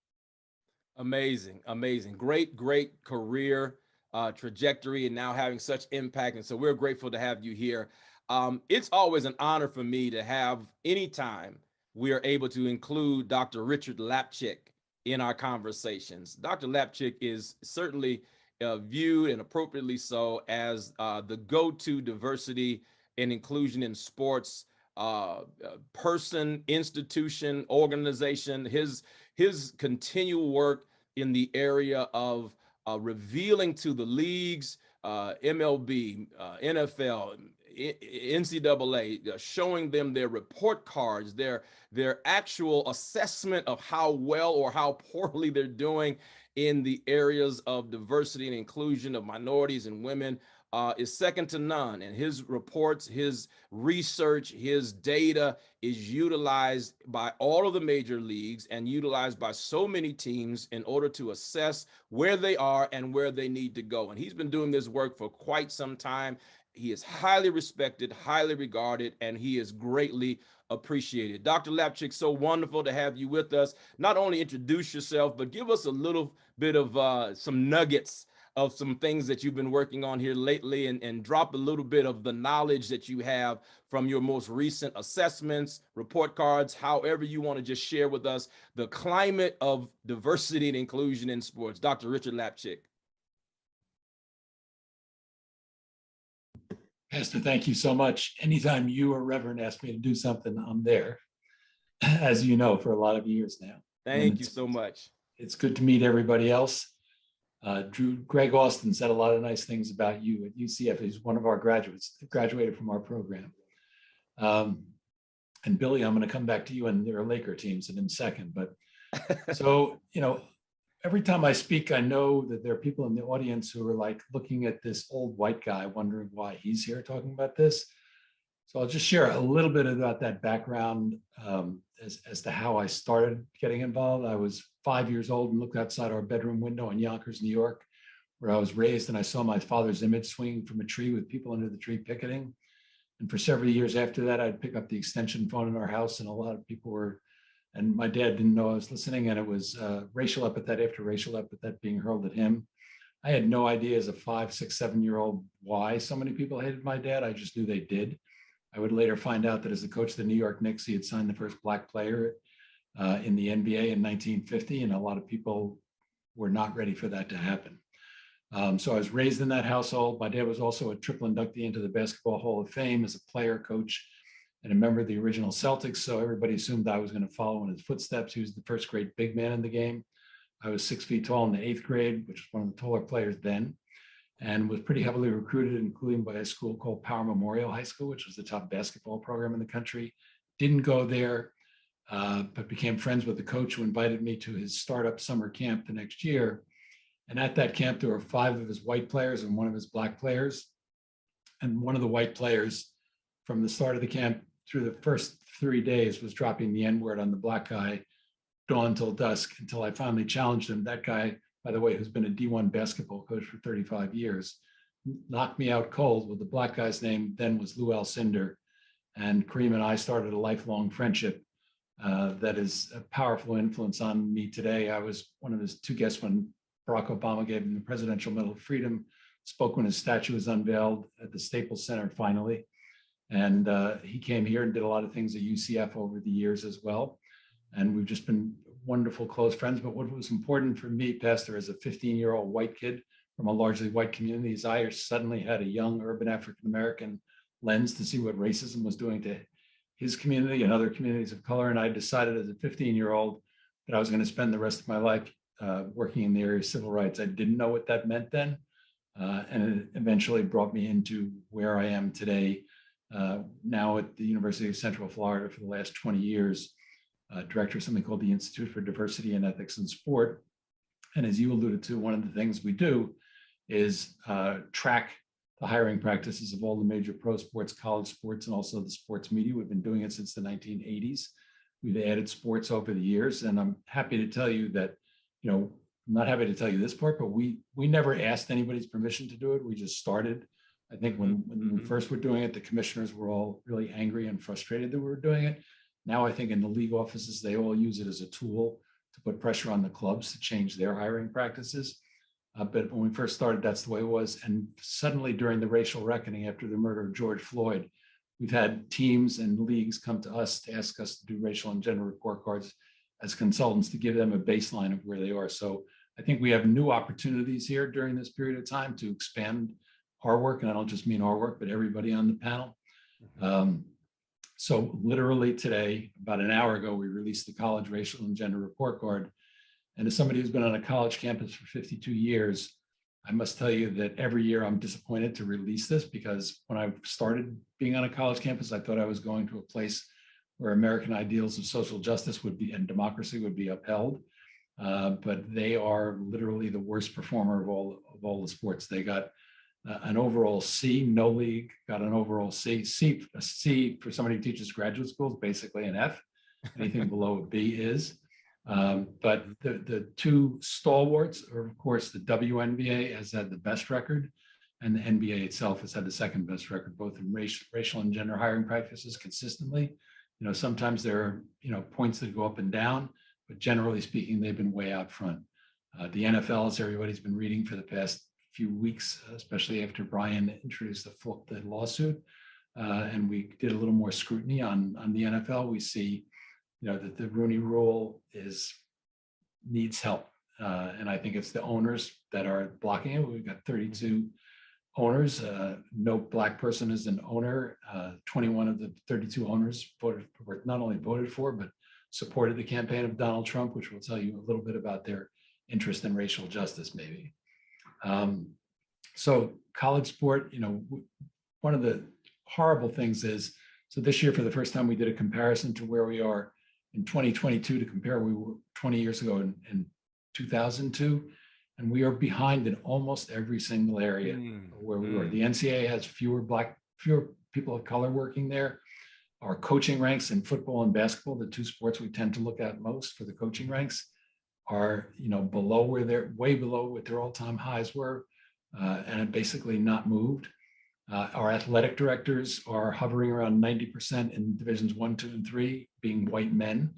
Amazing, amazing. Great career trajectory, and now having such impact. And so we're grateful to have you here. It's always an honor for me to have, anytime we are able to include Dr. Richard Lapchick in our conversations. Dr. Lapchick is certainly viewed, and appropriately so, as the go-to diversity and inclusion in sports person, institution, organization. His continual work in the area of revealing to the leagues, MLB, NFL, NCAA, showing them their report cards, their actual assessment of how well or how poorly they're doing in the areas of diversity and inclusion of minorities and women is second to none. And his reports, his research, his data is utilized by all of the major leagues and utilized by so many teams in order to assess where they are and where they need to go. And he's been doing this work for quite some time. He is highly respected, highly regarded, and he is greatly appreciated. Dr. Lapchick, so wonderful to have you with us. Not only introduce yourself, but give us a little bit of some nuggets of some things that you've been working on here lately, and drop a little bit of the knowledge that you have from your most recent assessments, report cards, however you want to just share with us the climate of diversity and inclusion in sports. Dr. Richard Lapchick. Pastor, thank you so much. Anytime you or Reverend ask me to do something, I'm there, as you know, for a lot of years now. Thank you so much. It's good to meet everybody else. Greg Austin said a lot of nice things about you at UCF. He's one of our graduates, graduated from our program. And Billy, I'm going to come back to you and their Laker teams in a second. But so, every time I speak, I know that there are people in the audience who are like looking at this old white guy, wondering why he's here talking about this. So I'll just share a little bit about that background as to how I started getting involved. I was 5 years old and looked outside our bedroom window in Yonkers, New York, where I was raised, and I saw my father's image swinging from a tree with people under the tree picketing. And for several years after that, I'd pick up the extension phone in our house, and a lot of people were, and my dad didn't know I was listening, and it was racial epithet after racial epithet being hurled at him. I had no idea as a 5, 6, 7-year-old why so many people hated my dad. I just knew they did. I would later find out that as the coach of the New York Knicks, he had signed the first Black player in the NBA in 1950, and a lot of people were not ready for that to happen. So I was raised in that household. My dad was also a triple inductee into the Basketball Hall of Fame as a player, coach, and a member of the original Celtics. So everybody assumed I was going to follow in his footsteps. He was the first great big man in the game. I was 6 feet tall in the 8th grade, which was one of the taller players then, and was pretty heavily recruited, including by a school called Power Memorial High School, which was the top basketball program in the country. Didn't go there, but became friends with the coach, who invited me to his startup summer camp the next year. And at that camp, there were 5 of his white players and 1 of his Black players. And one of the white players, from the start of the camp through the first 3 days, was dropping the N-word on the Black guy, dawn till dusk, until I finally challenged him. That guy, by the way, who's been a D1 basketball coach for 35 years, knocked me out cold. With the Black guy's name then was Lou Alcindor. And Kareem and I started a lifelong friendship that is a powerful influence on me today. I was one of his 2 guests when Barack Obama gave him the Presidential Medal of Freedom, spoke when his statue was unveiled at the Staples Center finally. And he came here and did a lot of things at UCF over the years as well. And we've just been wonderful, close friends. But what was important for me, Pastor, as a 15-year-old white kid from a largely white community, is I suddenly had a young urban African-American lens to see what racism was doing to his community and other communities of color. And I decided as a 15-year-old that I was going to spend the rest of my life working in the area of civil rights. I didn't know what that meant then. And it eventually brought me into where I am today, now at the University of Central Florida for the last 20 years, director of something called the Institute for Diversity and Ethics in Sport. And as you alluded to, one of the things we do is track the hiring practices of all the major pro sports, college sports, and also the sports media. We've been doing it since the 1980s. We've added sports over the years, and I'm happy to tell you that, you know, I'm not happy to tell you this part, but we never asked anybody's permission to do it. We just started. I think when we first were doing it, the commissioners were all really angry and frustrated that we were doing it. Now I think in the league offices, they all use it as a tool to put pressure on the clubs to change their hiring practices. But when we first started, that's the way it was. And suddenly during the racial reckoning after the murder of George Floyd, we've had teams and leagues come to us to ask us to do racial and gender report cards as consultants to give them a baseline of where they are. So I think we have new opportunities here during this period of time to expand our work. And I don't just mean our work, but everybody on the panel. So literally today, about an hour ago, we released the college racial and gender report card. And as somebody who's been on a college campus for 52 years, I must tell you that every year I'm disappointed to release this, because when I started being on a college campus, I thought I was going to a place where American ideals of social justice would be and democracy would be upheld. But they are literally the worst performer of all the sports. They got an overall C. No league got an overall C. A C for somebody who teaches graduate schools, basically an F. Anything below a B is. But the 2 stalwarts are, of course, the WNBA has had the best record, and the NBA itself has had the 2nd best record, both in racial and gender hiring practices consistently. You know, sometimes there are, you know, points that go up and down, but generally speaking, they've been way out front. The NFL, as everybody's been reading for the past few weeks, especially after Brian introduced the lawsuit, and we did a little more scrutiny on the NFL, we see, you know, that the Rooney Rule needs help. And I think it's the owners that are blocking it. We've got 32 owners. No Black person is an owner. 21 of the 32 owners not only voted for, but supported the campaign of Donald Trump, which will tell you a little bit about their interest in racial justice, maybe. So college sport, you know, one of the horrible things is, so this year for the first time we did a comparison to where we are in 2022 to compare where we were 20 years ago in 2002, and we are behind in almost every single area where we were. The NCAA has fewer people of color working there. Our coaching ranks in football and basketball, the two sports we tend to look at most for the coaching ranks, are below where they're way below what their all-time highs were, and have basically not moved. Our athletic directors are hovering around 90% in divisions 1, 2, and 3, being white men.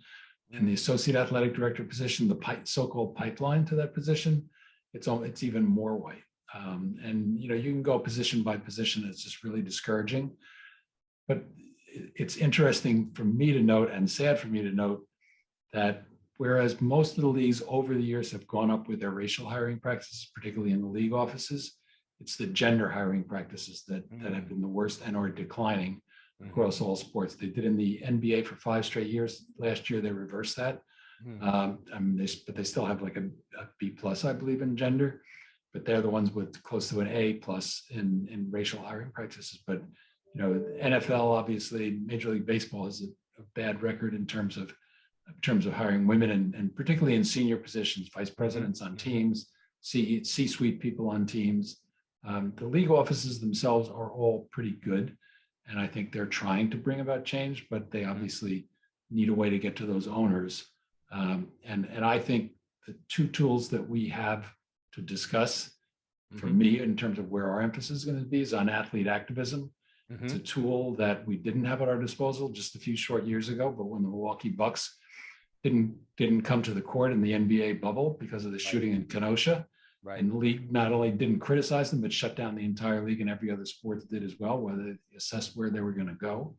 And the associate athletic director position, the so-called pipeline to that position, it's even more white. And you can go position by position. It's just really discouraging. But it's interesting for me to note, and sad for me to note, that whereas most of the leagues over the years have gone up with their racial hiring practices, particularly in the league offices, it's the gender hiring practices that have been the worst and are declining across all sports. They did in the NBA for 5 straight years. Last year, they reversed that. But they still have like a B+, I believe, in gender. But they're the ones with close to an A+ in racial hiring practices. But NFL, obviously, Major League Baseball has a bad record in terms of hiring women, and particularly in senior positions, vice presidents on teams, C-suite people on teams. The league offices themselves are all pretty good, and I think they're trying to bring about change, but they obviously need a way to get to those owners. And I think the 2 tools that we have to discuss, for me, in terms of where our emphasis is going to be, is on athlete activism. It's a tool that we didn't have at our disposal just a few short years ago, but when the Milwaukee Bucks didn't come to the court in the NBA bubble because of the shooting in Kenosha, and the league not only didn't criticize them, but shut down the entire league, and every other sport did as well, whether they assessed where they were going to go.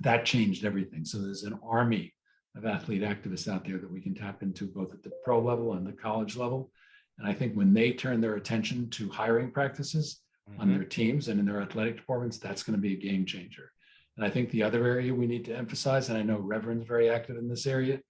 That changed everything. So there's an army of athlete activists out there that we can tap into, both at the pro level and the college level. And I think when they turn their attention to hiring practices on their teams and in their athletic departments, that's going to be a game changer. And I think the other area we need to emphasize, and I know Reverend's very active in this area,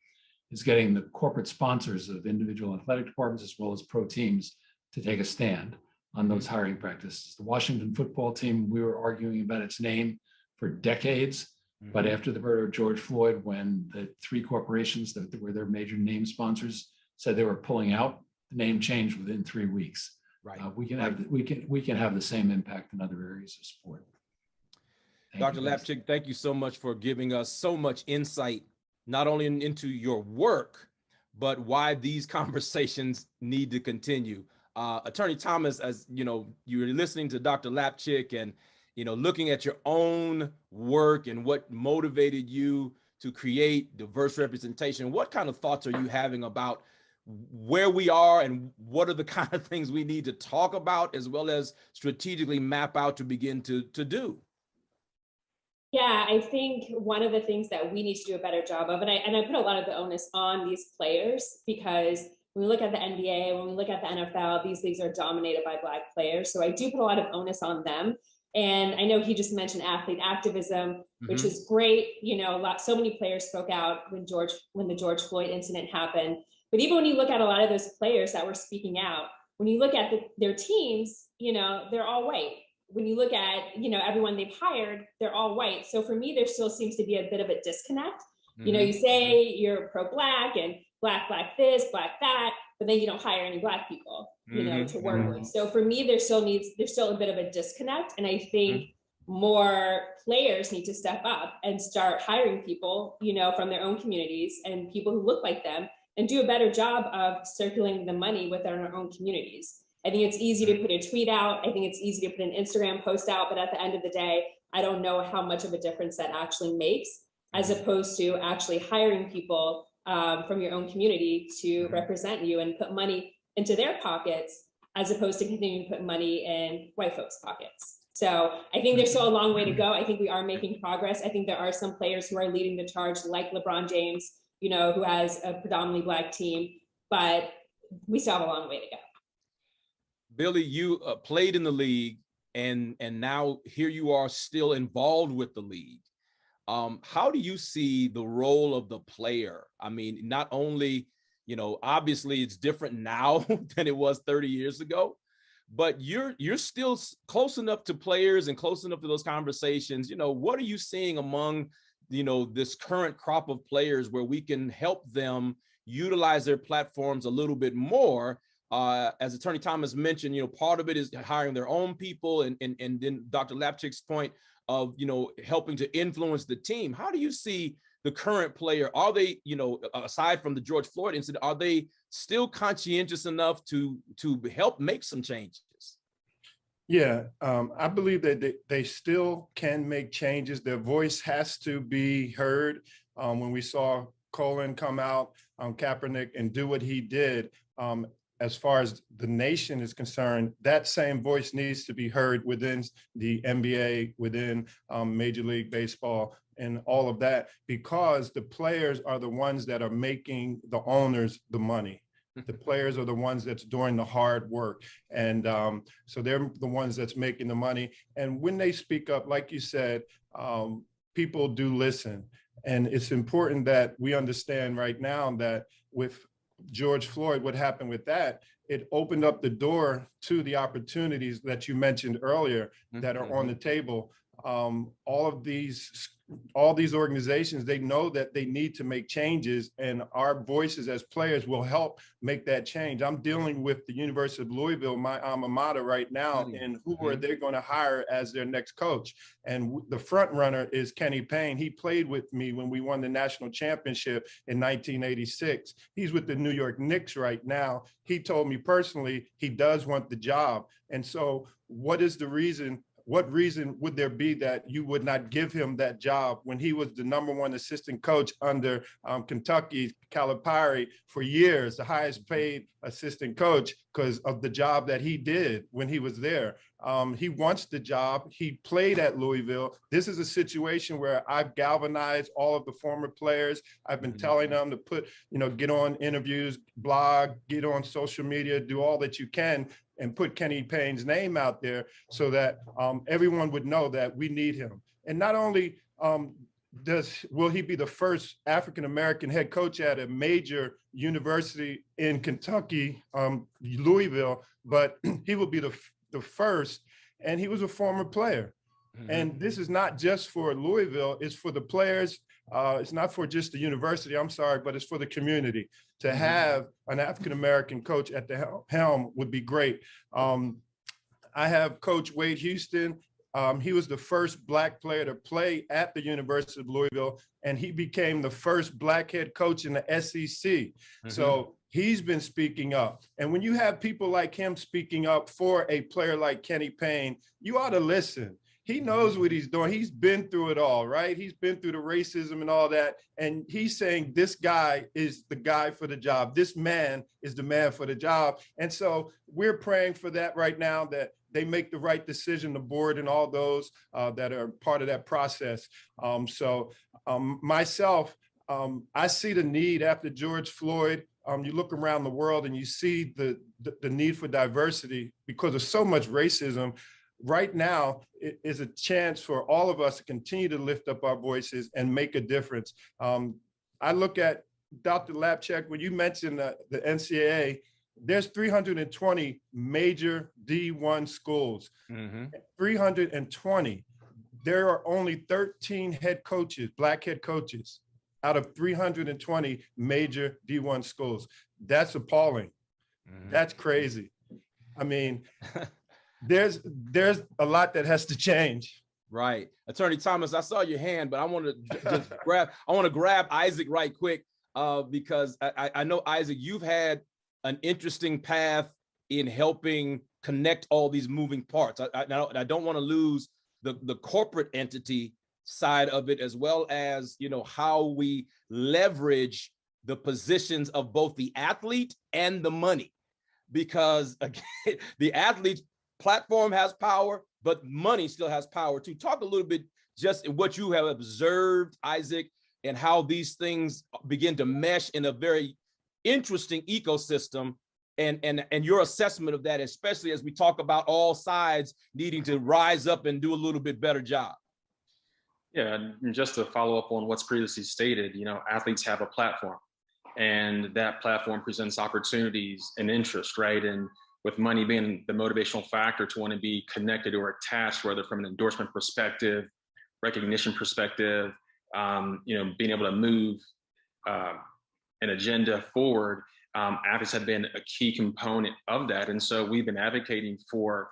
is getting the corporate sponsors of individual athletic departments as well as pro teams to take a stand on those hiring practices. The Washington football team, we were arguing about its name for decades, but after the murder of George Floyd, when the 3 corporations that were their major name sponsors said they were pulling out, the name changed within 3 weeks. We can have the same impact in other areas of sport. Dr. Lapchick, thank you so much for giving us so much insight, not only into your work, but why these conversations need to continue. Attorney Thomas, as you're listening to Dr. Lapchick and looking at your own work and what motivated you to create diverse representation, what kind of thoughts are you having about where we are and what are the kind of things we need to talk about, as well as strategically map out to begin to do? Yeah, I think one of the things that we need to do a better job of, and I put a lot of the onus on these players, because when we look at the NBA, when we look at the NFL, these leagues are dominated by Black players. So I do put a lot of onus on them. And I know he just mentioned athlete activism, which is great. So many players spoke out when the George Floyd incident happened. But even when you look at a lot of those players that were speaking out, when you look at their teams, they're all white. When you look at, everyone they've hired, they're all white. So for me, there still seems to be a bit of a disconnect. You say you're pro-Black and Black this, Black that, but then you don't hire any Black people, to work with. So for me, there's still a bit of a disconnect. And I think more players need to step up and start hiring people, from their own communities and people who look like them, and do a better job of circulating the money within our own communities. I think it's easy to put a tweet out. I think it's easy to put an Instagram post out, but at the end of the day, I don't know how much of a difference that actually makes, as opposed to actually hiring people from your own community to represent you and put money into their pockets, as opposed to continuing to put money in white folks' pockets. So I think there's still a long way to go. I think we are making progress. I think there are some players who are leading the charge, like LeBron James, who has a predominantly Black team, but we still have a long way to go. Billy, you played in the league, and now here you are still involved with the league. How do you see the role of the player? I mean, not only, obviously it's different now than it was 30 years ago, but you're still close enough to players and close enough to those conversations. What are you seeing among this current crop of players where we can help them utilize their platforms a little bit more, as Attorney Thomas mentioned, part of it is hiring their own people, and then Dr. Lapchick's point of, helping to influence the team. How do you see the current player? Are they, aside from the George Floyd incident, are they still conscientious enough to help make some changes? Yeah, I believe that they still can make changes. Their voice has to be heard. When we saw Colin come out, Kaepernick, and do what he did, as far as the nation is concerned, that same voice needs to be heard within the NBA, within Major League Baseball, and all of that, because the players are the ones that are making the owners the money. The players are the ones that's doing the hard work. And so they're the ones that's making the money. And when they speak up, like you said, people do listen. And it's important that we understand right now that with George Floyd, what happened with that, it opened up the door to the opportunities that you mentioned earlier that are on the table. All these organizations, they know that they need to make changes, and our voices as players will help make that change. I'm dealing with the University of Louisville, my alma mater, right now, and who are they going to hire as their next coach? And the front runner is Kenny Payne. He played with me when we won the national championship in 1986. He's with the New York Knicks right now. He told me personally he does want the job. And so what is the reason? What reason would there be that you would not give him that job when he was the #1 assistant coach under Kentucky, Calipari, for years, the highest paid assistant coach because of the job that he did when he was there? He wants the job. He played at Louisville. This is a situation where I've galvanized all of the former players. I've been telling them to put, get on interviews, blog, get on social media, do all that you can, and put Kenny Payne's name out there so that everyone would know that we need him. And not only will he be the first African-American head coach at a major university in Kentucky, Louisville, but he will be the first, and he was a former player. And this is not just for Louisville, it's for the players. It's not for just the university, I'm sorry, but it's for the community. To have an African-American coach at the helm would be great. I have Coach Wade Houston. He was the first Black player to play at the University of Louisville, and he became the first Black head coach in the SEC. So he's been speaking up. And when you have people like him speaking up for a player like Kenny Payne, you ought to listen. He knows what he's doing. He's been through it all, right? He's been through the racism and all that. And he's saying this guy is the guy for the job. This man is the man for the job. And so we're praying for that right now, that they make the right decision, the board and all those that are part of that process. Myself, I see the need after George Floyd. You look around the world and you see the need for diversity because of so much racism. Right now is a chance for all of us to continue to lift up our voices and make a difference. I look at Dr. Lapchick, when you mentioned the NCAA, there's 320 major D1 schools, 320. There are only 13 head coaches, Black head coaches, out of 320 major D1 schools. That's appalling. That's crazy. I mean, there's a lot that has to change. Right. Attorney Thomas, I saw your hand, but I want to just grab Isaac right quick because I know, Isaac, you've had an interesting path in helping connect all these moving parts. I don't want to lose the corporate entity side of it, as well as, how we leverage the positions of both the athlete and the money, because again, the athlete's platform has power, but money still has power too. Talk a little bit just what you have observed, Isaac, and how these things begin to mesh in a very interesting ecosystem, and your assessment of that, especially as we talk about all sides needing to rise up and do a little bit better job. Yeah, and just to follow up on what's previously stated, athletes have a platform, and that platform presents opportunities and interest, right? And with money being the motivational factor to want to be connected or attached, whether from an endorsement perspective, recognition perspective, being able to move an agenda forward, athletes have been a key component of that. And so we've been advocating for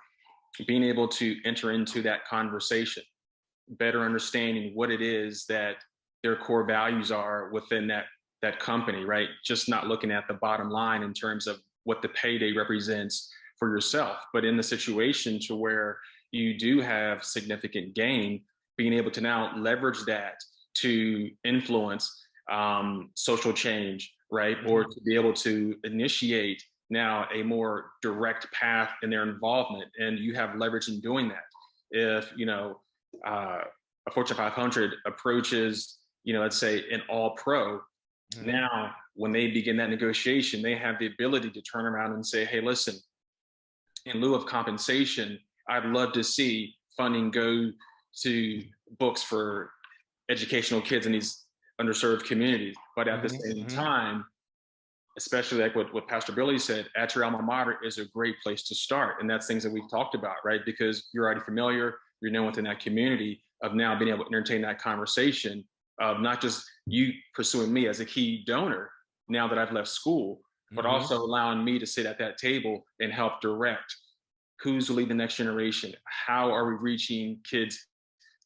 being able to enter into that conversation, better understanding what it is that their core values are within that company, right? Just not looking at the bottom line in terms of what the payday represents for yourself, but in the situation to where you do have significant gain, being able to now leverage that to influence social change, right? Or to be able to initiate now a more direct path in their involvement. And you have leverage in doing that. If, a Fortune 500 approaches, let's say an all pro, now when they begin that negotiation, they have the ability to turn around and say, hey, listen, in lieu of compensation, I'd love to see funding go to books for educational kids in these underserved communities. But at the same time, especially like what Pastor Billy said, at your alma mater is a great place to start. And that's things that we've talked about, right? Because you're already familiar, you're known within that community, of now being able to entertain that conversation of not just you pursuing me as a key donor now that I've left school, but also allowing me to sit at that table and help direct who's leading the next generation. How are we reaching kids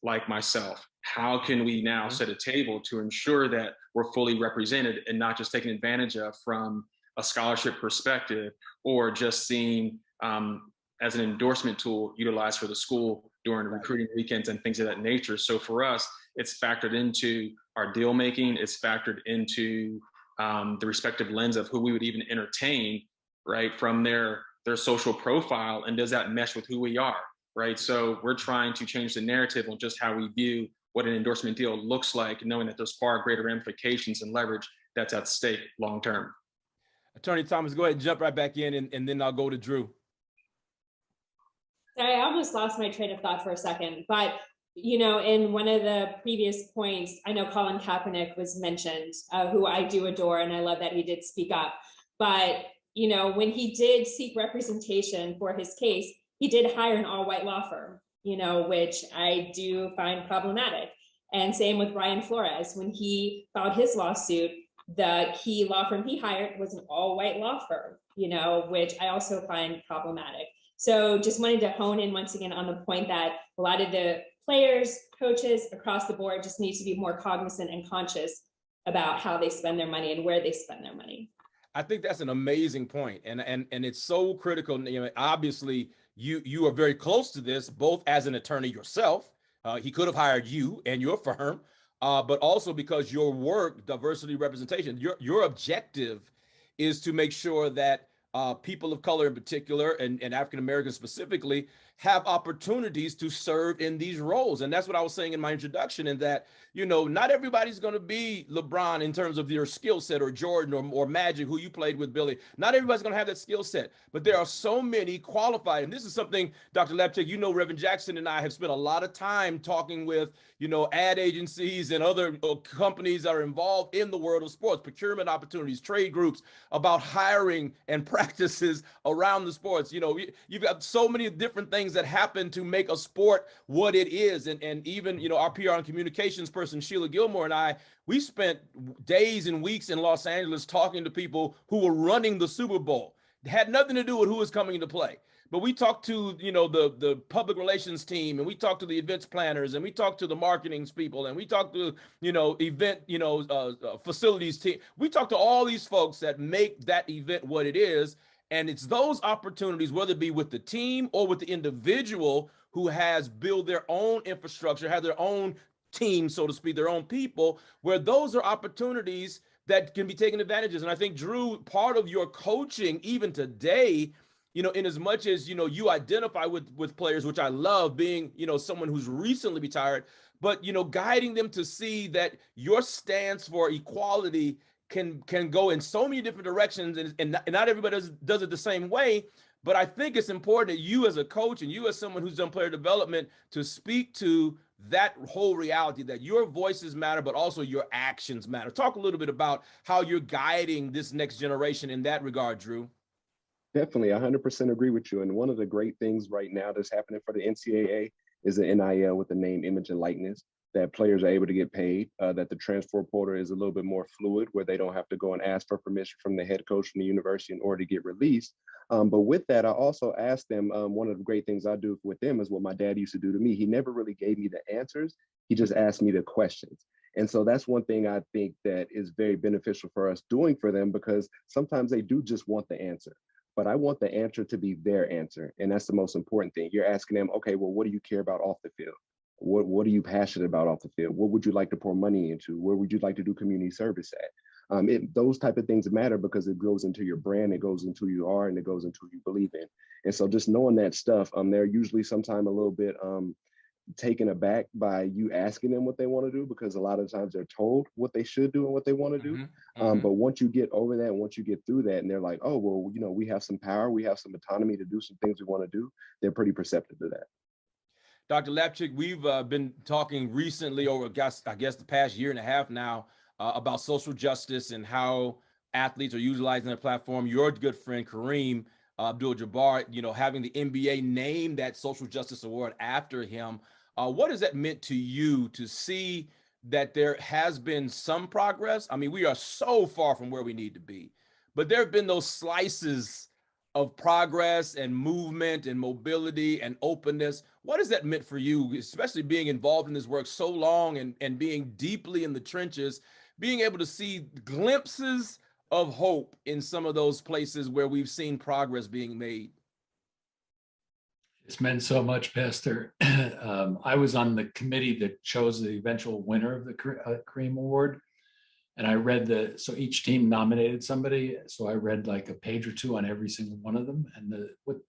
like myself? How can we now set a table to ensure that we're fully represented and not just taken advantage of from a scholarship perspective, or just seen as an endorsement tool utilized for the school during recruiting weekends and things of that nature. So for us, it's factored into our deal making. It's factored into the respective lens of who we would even entertain, right, from their social profile, and does that mesh with who we are, right? So we're trying to change the narrative on just how we view what an endorsement deal looks like, knowing that there's far greater ramifications and leverage that's at stake long term. Attorney Thomas, go ahead and jump right back in, and then I'll go to Drew. Sorry, I almost lost my train of thought for a second, but in one of the previous points, I know Colin Kaepernick was mentioned, who I do adore, and I love that he did speak up. But when he did seek representation for his case, he did hire an all-white law firm, which I do find problematic. And same with Brian Flores. When he filed his lawsuit, the key law firm he hired was an all-white law firm, which I also find problematic. So just wanted to hone in once again on the point that a lot of the players, coaches across the board just need to be more cognizant and conscious about how they spend their money and where they spend their money. I think that's an amazing point, and it's so critical. Obviously, you are very close to this, both as an attorney yourself. He could have hired you and your firm, but also because your work, diversity representation, your objective is to make sure that people of color in particular, and African Americans specifically, have opportunities to serve in these roles. And that's what I was saying in my introduction, in that, not everybody's going to be LeBron in terms of your skill set, or Jordan or Magic, who you played with, Billy. Not everybody's going to have that skill set, but there are so many qualified. And this is something, Dr. Lapchick, Reverend Jackson and I have spent a lot of time talking with, ad agencies and other companies that are involved in the world of sports, procurement opportunities, trade groups, about hiring and practices around the sports. You've got so many different things that happen to make a sport what it is. And even, our PR and communications person, Sheila Gilmore, and I, we spent days and weeks in Los Angeles talking to people who were running the Super Bowl. It had nothing to do with who was coming to play. But we talked to, the public relations team, and we talked to the events planners, and we talked to the marketing people, and we talked to, event, facilities team. We talked to all these folks that make that event what it is. And it's those opportunities, whether it be with the team or with the individual who has built their own infrastructure, have their own team, so to speak, their own people, where those are opportunities that can be taken advantage of. And I think, Drew, part of your coaching, even today, in as much as, you identify with players, which I love, being, someone who's recently retired, but, guiding them to see that your stance for equality can go in so many different directions, and not everybody does it the same way. But I think it's important that you as a coach, and you as someone who's done player development, to speak to that whole reality, that your voices matter, but also your actions matter. Talk a little bit about how you're guiding this next generation in that regard, Drew. Definitely, 100% agree with you. And one of the great things right now that's happening for the NCAA is the NIL with the name, image, and likeness, that players are able to get paid, that the transfer portal is a little bit more fluid, where they don't have to go and ask for permission from the head coach from the university in order to get released. But with that, I also asked them, one of the great things I do with them is what my dad used to do to me. He never really gave me the answers. He just asked me the questions. And so that's one thing I think that is very beneficial for us doing for them, because sometimes they do just want the answer. But I want the answer to be their answer. And that's the most important thing. You're asking them, okay, well, what do you care about off the field? What are you passionate about off the field? What would you like to pour money into? Where would you like to do community service at? Those type of things matter, because it goes into your brand, it goes into who you are, and it goes into who you believe in. And so just knowing that stuff, they're usually sometime a little bit taken aback by you asking them what they want to do, because a lot of times they're told what they should do and what they want to do. But once you get over that, once you get through that, and they're like, oh, well, you know, we have some power, we have some autonomy to do some things we want to do, they're pretty perceptive to that. Dr. Lapchick, we've been talking recently over, I guess the past year and a half now, about social justice and how athletes are utilizing their platform. Your good friend, Kareem Abdul-Jabbar, you know, having the NBA name that social justice award after him. What has that meant to you to see that there has been some progress? I mean, we are so far from where we need to be, but there have been those slices of progress and movement and mobility and openness. What has that meant for you, especially being involved in this work so long and being deeply in the trenches, being able to see glimpses of hope in some of those places where we've seen progress being made? It's meant so much, Pastor. I was on the committee that chose the eventual winner of the Kareem Award. And I read so each team nominated somebody. So I read like a page or two on every single one of them. And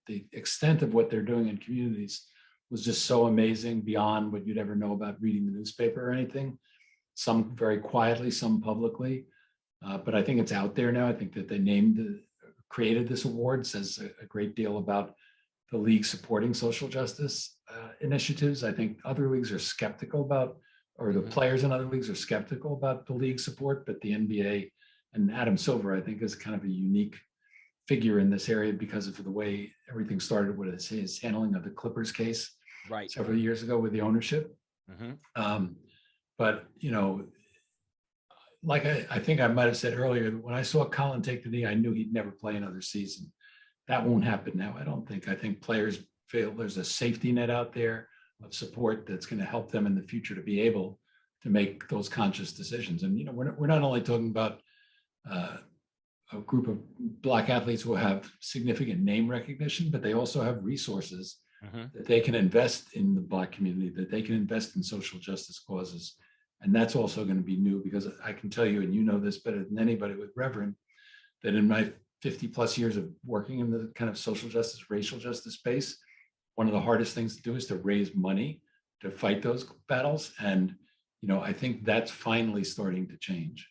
the extent of what they're doing in communities was just so amazing, beyond what you'd ever know about reading the newspaper or anything. Some very quietly, some publicly. But I think it's out there now. I think that they created this award says a great deal about the league supporting social justice initiatives. I think other leagues are skeptical about, or the players in other leagues are skeptical about the league support, but the NBA and Adam Silver, I think, is kind of a unique figure in this area because of the way everything started with his handling of the Clippers case several years ago with the ownership. But, you know, like I think I might have said earlier, when I saw Colin take the knee, I knew he'd never play another season. That won't happen now, I don't think. I think players feel there's a safety net out there of support that's going to help them in the future to be able to make those conscious decisions. And, you know, we're not only talking about a group of Black athletes who have significant name recognition, but they also have resources that they can invest in the Black community, that they can invest in social justice causes. And that's also going to be new, because I can tell you, and you know this better than anybody with Reverend, that in my 50 plus years of working in the kind of social justice, racial justice space, one of the hardest things to do is to raise money to fight those battles. And, you know, I think that's finally starting to change.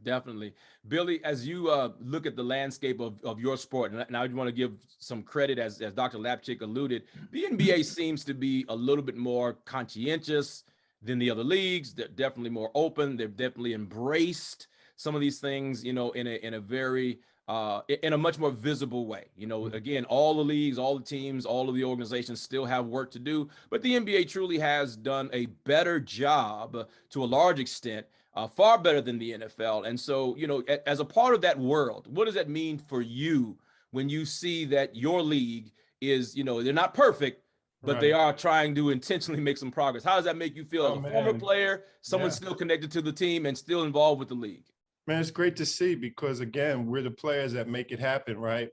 Definitely. Billy, as you look at the landscape of your sport, and I want to give some credit, as Dr. Lapchick alluded, the NBA seems to be a little bit more conscientious than the other leagues. They're definitely more open. They've definitely embraced some of these things, you know, in a very in a much more visible way. You know, again, all the leagues, all the teams, all of the organizations still have work to do, but the NBA truly has done a better job to a large extent, far better than the NFL. And so, you know, as a part of that world, what does that mean for you when you see that your league is, you know, they're not perfect, but they are trying to intentionally make some progress? How does that make you feel as a former player, someone still connected to the team and still involved with the league? Man, it's great to see, because again, we're the players that make it happen, right?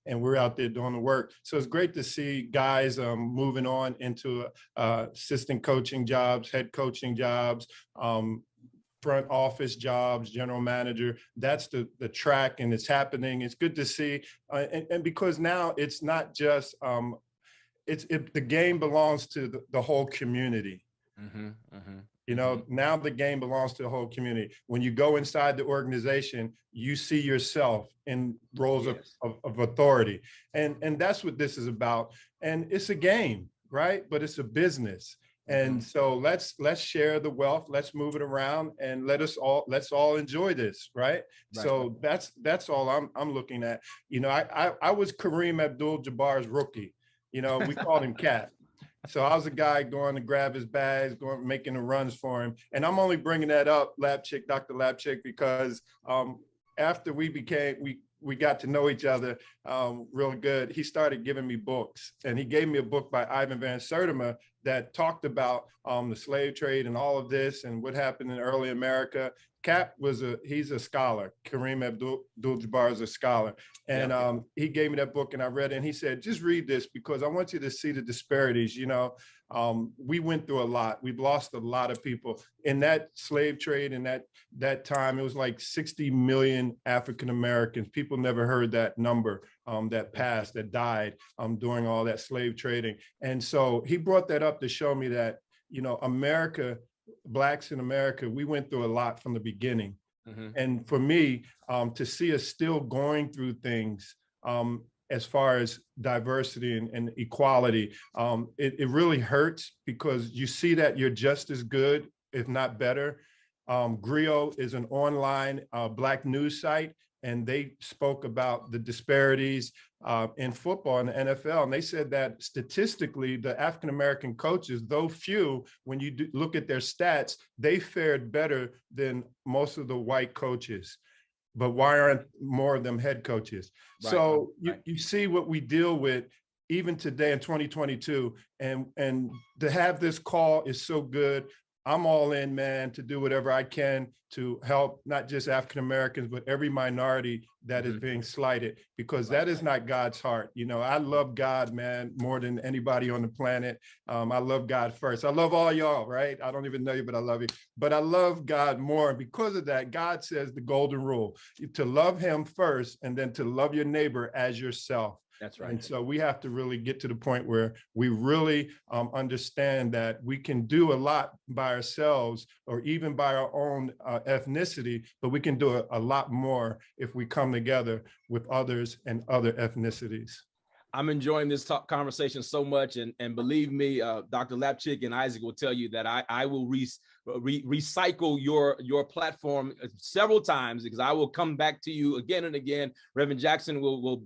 We're out there doing the work. So it's great to see guys moving on into assistant coaching jobs, head coaching jobs, front office jobs, general manager. That's the track, and it's happening. It's good to see, and because now it's not just the game belongs to the whole community. You know, now the game belongs to the whole community. When you go inside the organization, you see yourself in roles of authority. And that's what this is about. And it's a game, right? But it's a business. And so let's share the wealth, let's move it around, and let's all enjoy this, right? So that's all I'm looking at. You know, I was Kareem Abdul-Jabbar's rookie. You know, we called him Cat. So I was a guy going to grab his bags, making the runs for him. And I'm only bringing that up, Dr. Lapchick, because after we got to know each other real good, he started giving me books. And he gave me a book by Ivan Van Sertima that talked about the slave trade and all of this and what happened in early America. Cap he's a scholar. Kareem Abdul-Jabbar is a scholar. And he gave me that book and I read it and he said, just read this because I want you to see the disparities. You know, we went through a lot. We've lost a lot of people in that slave trade. In that time, it was like 60 million African-Americans. People never heard that number that died during all that slave trading. And so he brought that up to show me that, you know, Blacks in America, we went through a lot from the beginning. And for me, to see us still going through things as far as diversity and equality, it really hurts because you see that you're just as good, if not better. Griot is an online Black news site, and they spoke about the disparities in football and the NFL. And they said that statistically, the African-American coaches, though few, when you look at their stats, they fared better than most of the white coaches. But why aren't more of them head coaches? Right, so you see what we deal with even today in 2022. And to have this call is so good. I'm all in, man, to do whatever I can to help not just African-Americans, but every minority that is being slighted, because that is not God's heart. You know, I love God, man, more than anybody on the planet. I love God first. I love all y'all, right? I don't even know you, but I love you. But I love God more. And because of that, God says the golden rule, to love him first, and then to love your neighbor as yourself. That's right. And so we have to really get to the point where we really understand that we can do a lot by ourselves or even by our own ethnicity, but we can do a lot more if we come together with others and other ethnicities. I'm enjoying this conversation so much, and believe me, Dr. Lapchick and Isaac will tell you that I will recycle your platform several times, because I will come back to you again and again. Reverend Jackson will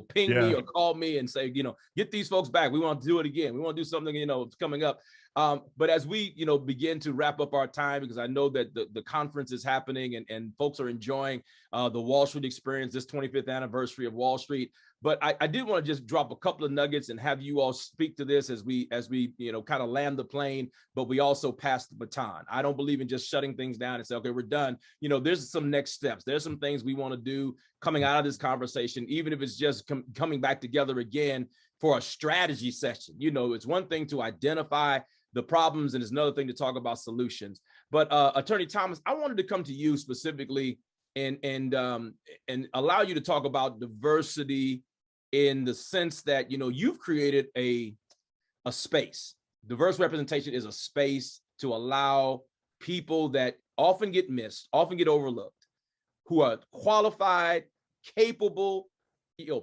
ping me or call me and say, get these folks back. We want to do it again. We want to do something, it's coming up. But as we, begin to wrap up our time, because I know that the conference is happening and folks are enjoying the Wall Street experience, this 25th anniversary of Wall Street. But I did want to just drop a couple of nuggets and have you all speak to this as we kind of land the plane, but we also pass the baton. I don't believe in just shutting things down and say, okay, we're done. There's some next steps. There's some things we want to do coming out of this conversation, even if it's just coming back together again for a strategy session. It's one thing to identify the problems, and it's another thing to talk about solutions. But Attorney Thomas, I wanted to come to you specifically and allow you to talk about diversity in the sense that, you've created a space. Diverse representation is a space to allow people that often get missed, often get overlooked, who are qualified, capable,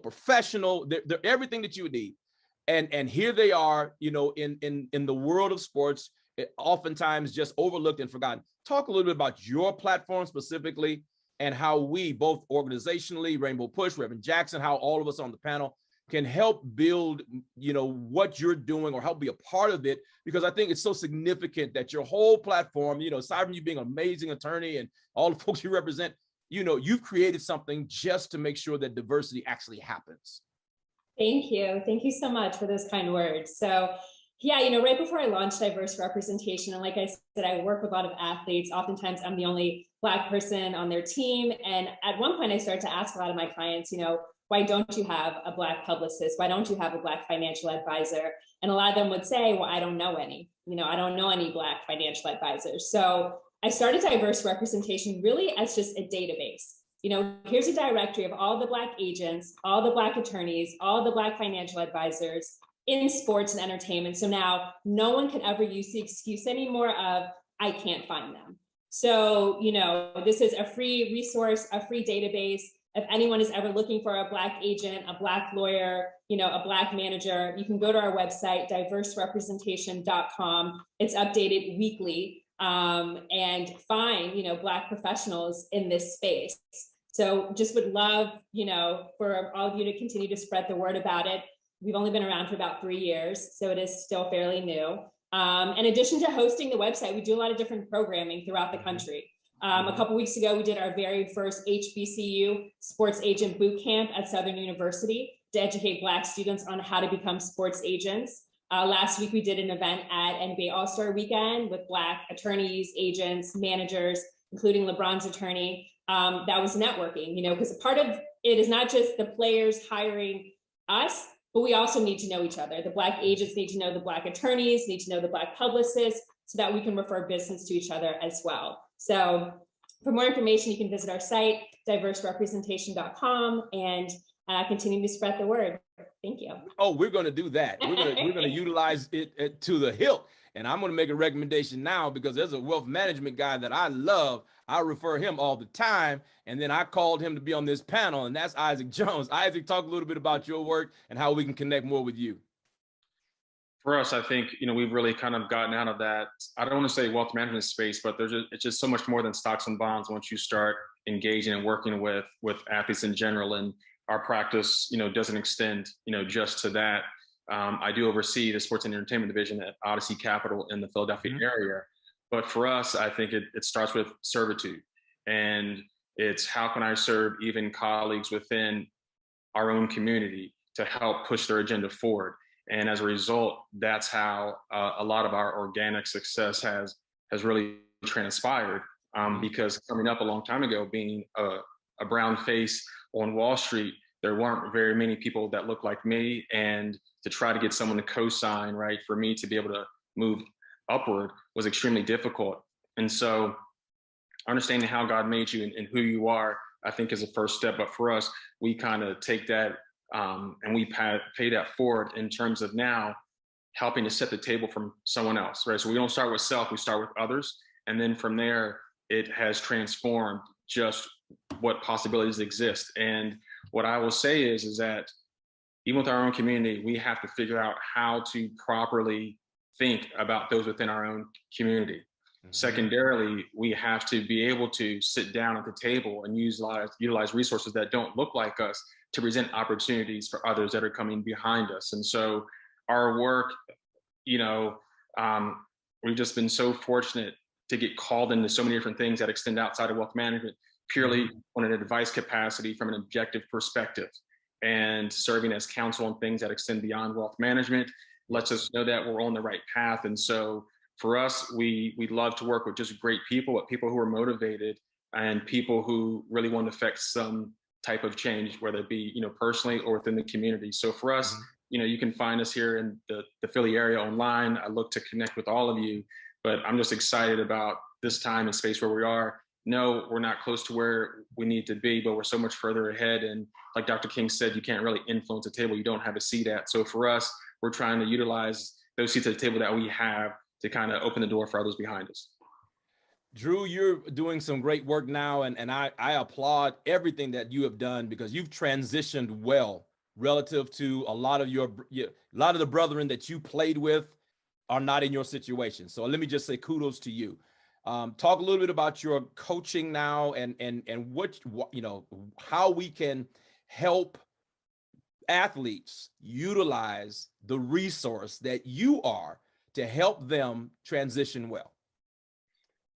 professional, they're everything that you would need. And here they are, in the world of sports, oftentimes just overlooked and forgotten. Talk a little bit about your platform specifically, and how we, both organizationally, Rainbow Push, Reverend Jackson, how all of us on the panel can help build, what you're doing, or help be a part of it, because I think it's so significant that your whole platform, aside from you being an amazing attorney and all the folks you represent, you've created something just to make sure that diversity actually happens. Thank you. Thank you so much for those kind words. So yeah, right before I launched diverse representation, and like I said, I work with a lot of athletes. Oftentimes I'm the only Black person on their team. And at one point I started to ask a lot of my clients, why don't you have a Black publicist? Why don't you have a Black financial advisor? And a lot of them would say, well, I don't know any, I don't know any Black financial advisors. So I started diverse representation really as just a database. Here's a directory of all the Black agents, all the Black attorneys, all the Black financial advisors in sports and entertainment. So now no one can ever use the excuse anymore of, I can't find them. So, this is a free resource, a free database. If anyone is ever looking for a Black agent, a Black lawyer, a Black manager, you can go to our website, diverserepresentation.com. It's updated weekly, and find, Black professionals in this space. So just would love, for all of you to continue to spread the word about it. We've only been around for about 3 years, so it is still fairly new. In addition to hosting the website, we do a lot of different programming throughout the country. A couple weeks ago, we did our very first HBCU Sports Agent Boot Camp at Southern University to educate Black students on how to become sports agents. Last week, we did an event at NBA All-Star Weekend with Black attorneys, agents, managers, including LeBron's attorney. That was networking, because part of it is not just the players hiring us, but we also need to know each other. The Black agents need to know the Black attorneys, need to know the Black publicists, so that we can refer business to each other as well. So for more information, you can visit our site, diverserepresentation.com, and continue to spread the word. Thank you. Oh, we're going to do that. We're going to utilize it to the hilt. And I'm going to make a recommendation now, because there's a wealth management guy that I love. I refer him all the time. And then I called him to be on this panel, and that's Isaac Jones. Isaac, talk a little bit about your work and how we can connect more with you. For us, I think, we've really kind of gotten out of that, I don't want to say wealth management space, but it's just so much more than stocks and bonds once you start engaging and working with athletes in general. And our practice, doesn't extend, just to that. I do oversee the sports and entertainment division at Odyssey Capital in the Philadelphia area. But for us, I think it starts with servitude. And it's how can I serve even colleagues within our own community to help push their agenda forward. And as a result, that's how a lot of our organic success has really transpired. Because coming up a long time ago, being a brown face on Wall Street, there weren't very many people that looked like me. And to try to get someone to co-sign, right, for me to be able to move upward was extremely difficult. And so understanding how God made you and who you are, I think is a first step. But for us, we kind of take that and we pay that forward in terms of now helping to set the table from someone else, right? So we don't start with self, we start with others. And then from there, it has transformed just what possibilities exist. And what I will say is that even with our own community, we have to figure out how to properly think about those within our own community. Secondarily, we have to be able to sit down at the table and utilize resources that don't look like us to present opportunities for others that are coming behind us. And so our work, we've just been so fortunate to get called into so many different things that extend outside of wealth management, purely on an advice capacity from an objective perspective. And serving as counsel on things that extend beyond wealth management lets us know that we're on the right path. And so for us, we love to work with just great people, with people who are motivated and people who really want to affect some type of change, whether it be, personally or within the community. So for us, you can find us here in the Philly area online. I look to connect with all of you, but I'm just excited about this time and space where we are. No, we're not close to where we need to be, but we're so much further ahead. And like Dr. King said, you can't really influence a table you don't have a seat at. So for us, we're trying to utilize those seats at the table that we have to kind of open the door for others behind us. Drew, you're doing some great work now, and I applaud everything that you have done, because you've transitioned well relative to a lot of the brethren that you played with are not in your situation. So let me just say kudos to you. Talk a little bit about your coaching now and what how we can help athletes utilize the resource that you are to help them transition well.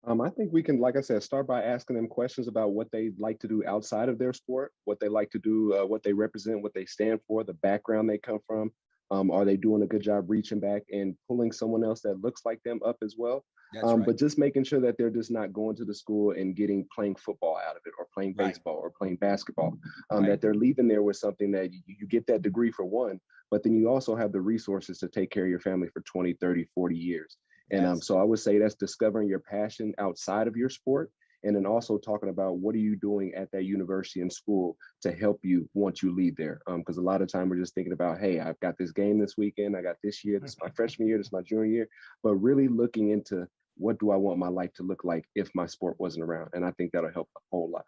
I think we can, like I said, start by asking them questions about what they like to do outside of their sport, what they like to do, what they represent, what they stand for, the background they come from. Are they doing a good job reaching back and pulling someone else that looks like them up as well? Right. But just making sure that they're just not going to the school and playing football out of it, or playing baseball or playing basketball, that they're leaving there with something that you get that degree for one, but then you also have the resources to take care of your family for 20, 30, 40 years. And so I would say that's discovering your passion outside of your sport, and then also talking about what are you doing at that university and school to help you once you leave there. Because a lot of time we're just thinking about, hey, I've got this game this weekend, I got this year, this is my freshman year, this is my junior year, but really looking into what do I want my life to look like if my sport wasn't around. And I think that'll help a whole lot.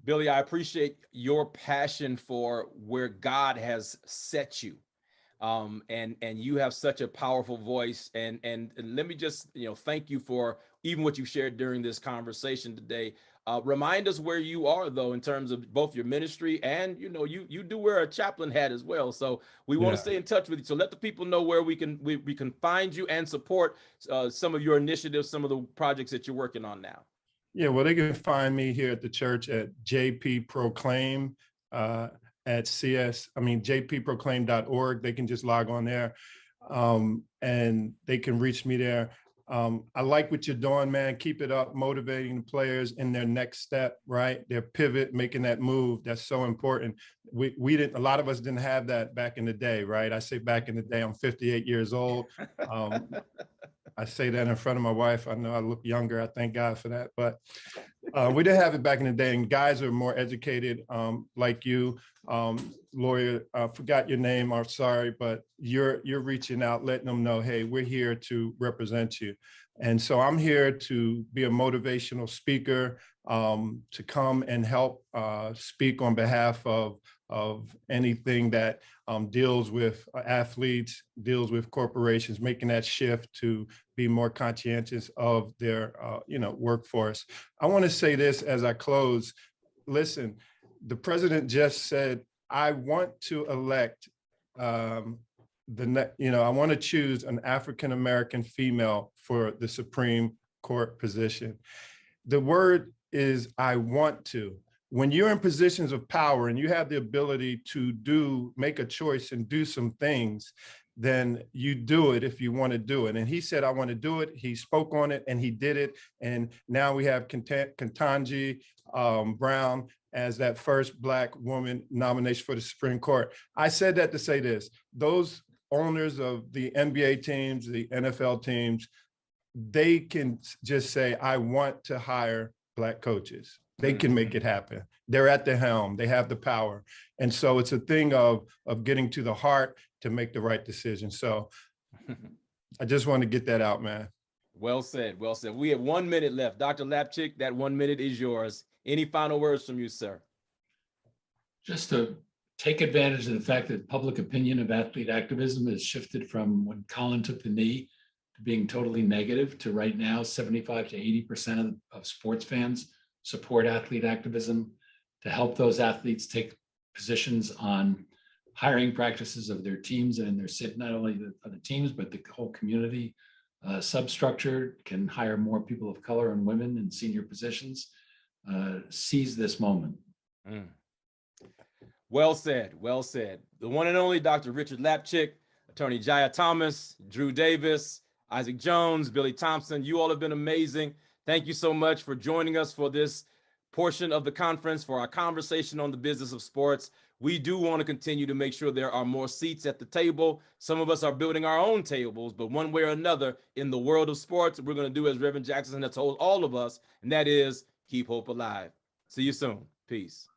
Billy, I appreciate your passion for where God has set you. And you have such a powerful voice. And let me just, thank you for even what you shared during this conversation today. Remind us where you are, though, in terms of both your ministry and, you do wear a chaplain hat as well. So we want to stay in touch with you. So let the people know where we can find you and support some of your initiatives, some of the projects that you're working on now. Yeah, well, they can find me here at the church at JP Proclaim at jpproclaim.org. They can just log on there and they can reach me there. I like what you're doing, man. Keep it up, motivating the players in their next step, right? Their pivot, making that move. That's so important. We didn't, a lot of us didn't have that back in the day, right? I say back in the day, I'm 58 years old. I say that in front of my wife. I know I look younger. I thank God for that. But we didn't have it back in the day. And guys are more educated, like you, lawyer. I forgot your name. I'm sorry, but you're reaching out, letting them know, hey, we're here to represent you. And so I'm here to be a motivational speaker, to come and help speak on behalf of anything that deals with athletes, deals with corporations, making that shift to be more conscientious of their workforce. I want to say this as I close. Listen, the president just said, I want to elect I want to choose an African-American female for the Supreme Court position. The word is I want to. When you're in positions of power and you have the ability to make a choice and do some things, then you do it if you want to do it. And he said, I want to do it. He spoke on it and he did it. And now we have Ketanji Brown as that first Black woman nomination for the Supreme Court. I said that to say this, those owners of the NBA teams, the NFL teams, they can just say, I want to hire Black coaches. They can make it happen. They're at the helm. They have the power. And so it's a thing of getting to the heart to make the right decision. So I just want to get that out, man. Well said. Well said. We have 1 minute left. Dr. Lapchick, that 1 minute is yours. Any final words from you, sir? Just to take advantage of the fact that public opinion of athlete activism has shifted from when Colin took the knee to being totally negative to right now, 75 to 80% of sports fans support athlete activism to help those athletes take positions on hiring practices of their teams and their not only the teams, but the whole community substructure can hire more people of color and women in senior positions. Seize this moment. Well said. Well said. The one and only Dr. Richard Lapchick, Attorney Jaya Thomas, Drew Davis, Isaac Jones, Billy Thompson, you all have been amazing. Thank you so much for joining us for this portion of the conference, for our conversation on the business of sports. We do want to continue to make sure there are more seats at the table. Some of us are building our own tables, but one way or another in the world of sports, we're going to do as Reverend Jackson has told all of us, and that is keep hope alive. See you soon. Peace.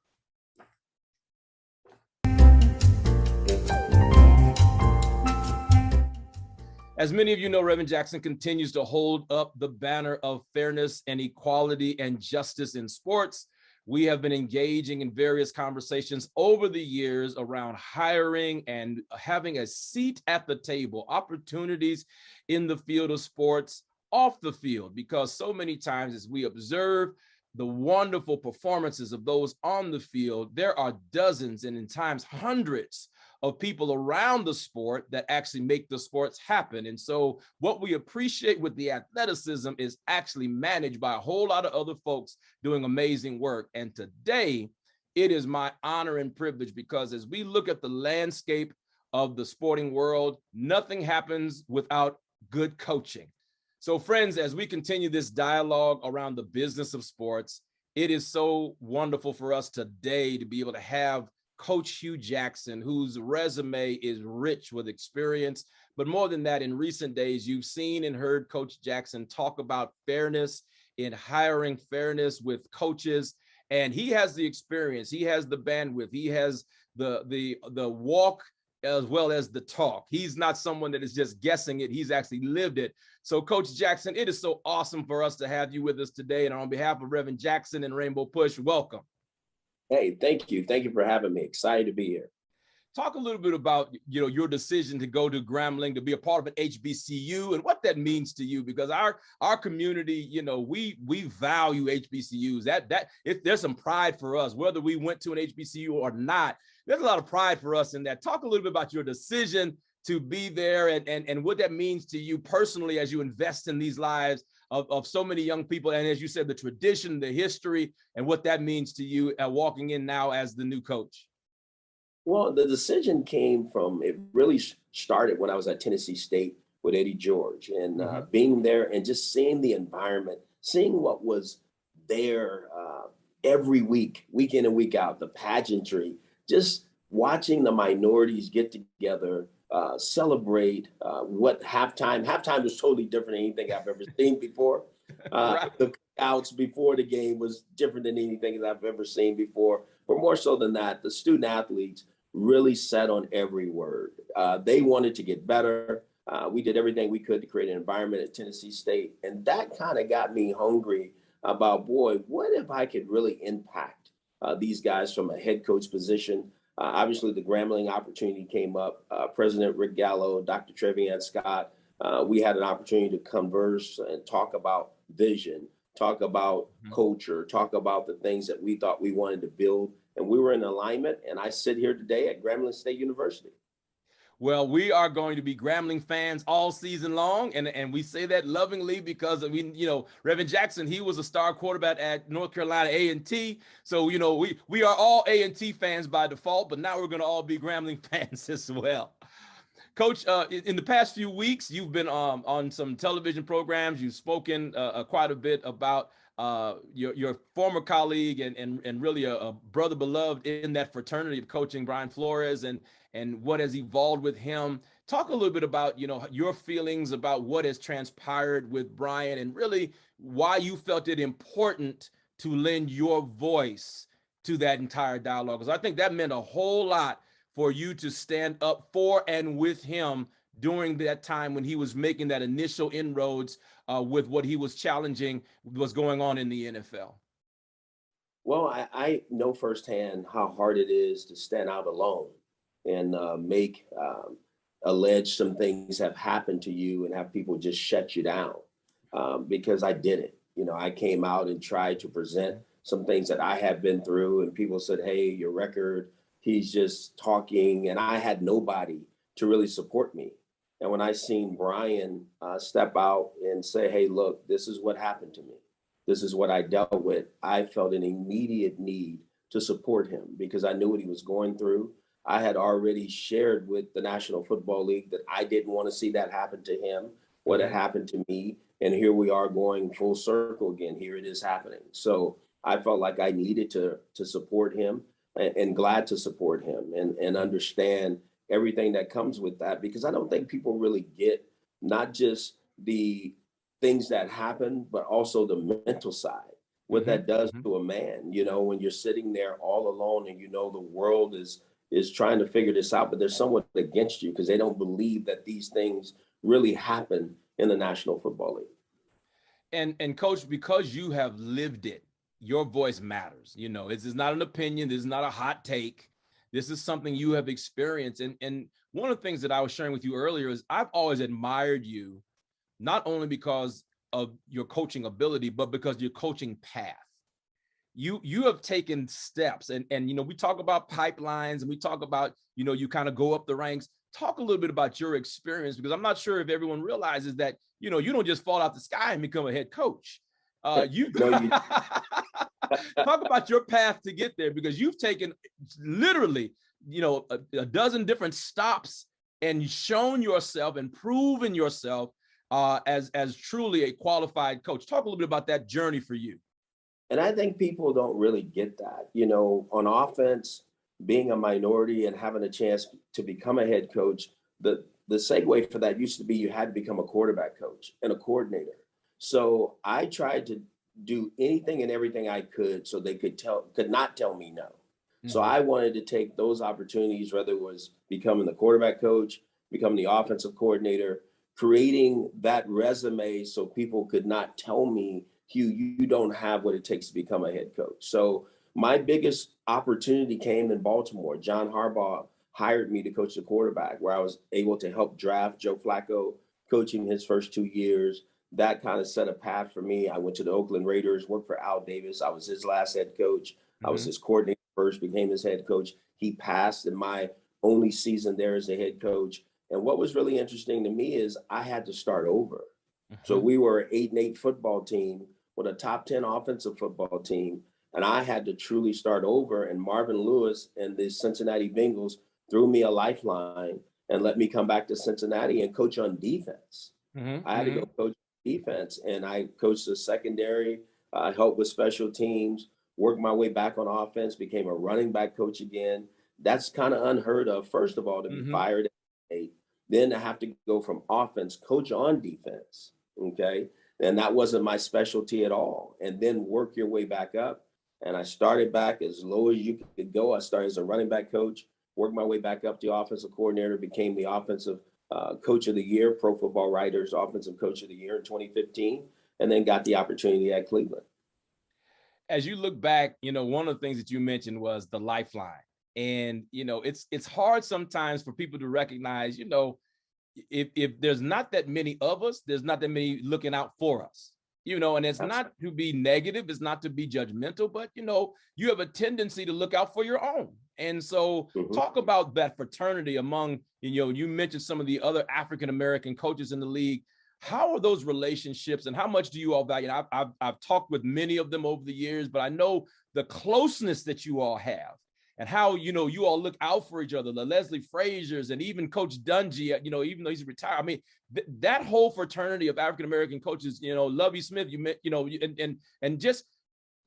As many of you know, Reverend Jackson continues to hold up the banner of fairness and equality and justice in sports. We have been engaging in various conversations over the years around hiring and having a seat at the table, opportunities in the field of sports, off the field, because so many times as we observe the wonderful performances of those on the field, there are dozens and in times hundreds of people around the sport that actually make the sports happen. And so what we appreciate with the athleticism is actually managed by a whole lot of other folks doing amazing work. And today, it is my honor and privilege because as we look at the landscape of the sporting world, nothing happens without good coaching. So friends, as we continue this dialogue around the business of sports, it is so wonderful for us today to be able to have Coach Hugh Jackson, whose resume is rich with experience. But more than that, in recent days, you've seen and heard Coach Jackson talk about fairness in hiring, fairness with coaches. And he has the experience, he has the bandwidth, he has the walk as well as the talk. He's not someone that is just guessing it, he's actually lived it. So Coach Jackson, it is so awesome for us to have you with us today. And on behalf of Reverend Jackson and Rainbow Push, welcome. Hey, thank you. Thank you for having me. Excited to be here. talk a little bit about, your decision to go to Grambling, to be a part of an HBCU, and what that means to you, because our community, we value HBCUs. There's some pride for us, whether we went to an HBCU or not. There's a lot of pride for us in that. Talk a little bit about your decision to be there and what that means to you personally as you invest in these lives of so many young people. And as you said, the tradition, the history, and what that means to you walking in now as the new coach. Well, the decision came from, it really started when I was at Tennessee State with Eddie George, and being there and just seeing the environment, seeing what was there every week, week in and week out, the pageantry, just watching the minorities get together, celebrate what halftime was totally different than anything I've ever seen before. Right. The outs before the game was different than anything I've ever seen before. But more so than that, the student athletes really sat on every word. They wanted to get better. We did everything we could to create an environment at Tennessee State. And that kind of got me hungry about, boy, what if I could really impact these guys from a head coach position? Obviously, the Grambling opportunity came up. President Rick Gallo, Dr. Trevian Scott, we had an opportunity to converse and talk about vision, talk about culture, talk about the things that we thought we wanted to build. And we were in alignment. And I sit here today at Grambling State University. Well, we are going to be Grambling fans all season long. And we say that lovingly because, Reverend Jackson, he was a star quarterback at North Carolina A&T. So, we are all A&T fans by default, but now we're going to all be Grambling fans as well. Coach, in the past few weeks, you've been on some television programs. You've spoken quite a bit about your former colleague and really a brother beloved in that fraternity of coaching, Brian Flores, and what has evolved with him. Talk a little bit about, your feelings about what has transpired with Brian and really why you felt it important to lend your voice to that entire dialogue. Because I think that meant a whole lot for you to stand up for and with him during that time when he was making that initial inroads with what he was challenging was going on in the NFL. Well, I know firsthand how hard it is to stand out alone and make allege some things have happened to you and have people just shut you down because I did it. I came out and tried to present some things that I have been through, and people said, hey, your record, he's just talking, and I had nobody to really support me. And when I seen Brian step out and say, hey, look, this is what happened to me. This is what I dealt with. I felt an immediate need to support him because I knew what he was going through. I had already shared with the National Football League that I didn't want to see that happen to him, what had happened to me. And here we are going full circle again. Here it is happening. So I felt like I needed to support him and glad to support him and understand everything that comes with that, because I don't think people really get not just the things that happen, but also the mental side, what that does to a man, when you're sitting there all alone and the world is trying to figure this out, but there's someone against you because they don't believe that these things really happen in the National Football League. And Coach, because you have lived it, your voice matters. This is not an opinion. This is not a hot take. This is something you have experienced. And one of the things that I was sharing with you earlier is I've always admired you, not only because of your coaching ability, but because your coaching path. You have taken steps and we talk about pipelines and we talk about, you kind of go up the ranks. Talk a little bit about your experience, because I'm not sure if everyone realizes that, you don't just fall out the sky and become a head coach. Talk about your path to get there, because you've taken literally, a dozen different stops and shown yourself and proven yourself as truly a qualified coach. Talk a little bit about that journey for you. And I think people don't really get that, on offense, being a minority and having a chance to become a head coach, the segue for that used to be you had to become a quarterback coach and a coordinator. So I tried to do anything and everything I could so they could not tell me no. So I wanted to take those opportunities, whether it was becoming the quarterback coach, becoming the offensive coordinator, creating that resume so people could not tell me, Hugh, you don't have what it takes to become a head coach. So my biggest opportunity came in Baltimore. John Harbaugh hired me to coach the quarterback, where I was able to help draft Joe Flacco, coaching his first 2 years. That kind of set a path for me. I went to the Oakland Raiders, worked for Al Davis. I was his last head coach. I was his coordinator first, became his head coach. He passed in my only season there as a head coach. And what was really interesting to me is I had to start over. So we were an 8-8 football team with a top 10 offensive football team. And I had to truly start over. And Marvin Lewis and the Cincinnati Bengals threw me a lifeline and let me come back to Cincinnati and coach on defense. I had to go coach defense, and I coached the secondary, helped with special teams, worked my way back on offense, became a running back coach again. That's kind of unheard of, first of all, to be fired at 8, then to have to go from offense, coach on defense, okay? And that wasn't my specialty at all. And then work your way back up. And I started back as low as you could go. I started as a running back coach, worked my way back up to offensive coordinator, became the offensive coach of the year, Pro Football Writers Offensive Coach of the Year in 2015, and then got the opportunity at Cleveland. As you look back, one of the things that you mentioned was the lifeline. And, it's hard sometimes for people to recognize, if there's not that many of us, there's not that many looking out for us, and it's not to be negative, it's not to be judgmental, but, you have a tendency to look out for your own. And so talk about that fraternity among, you mentioned some of the other African-American coaches in the league. How are those relationships and how much do you all value? I've talked with many of them over the years, but I know the closeness that you all have and how, you all look out for each other, the Leslie Frazier's and even Coach Dungy, even though he's retired. I mean, that whole fraternity of African-American coaches, Lovie Smith, and just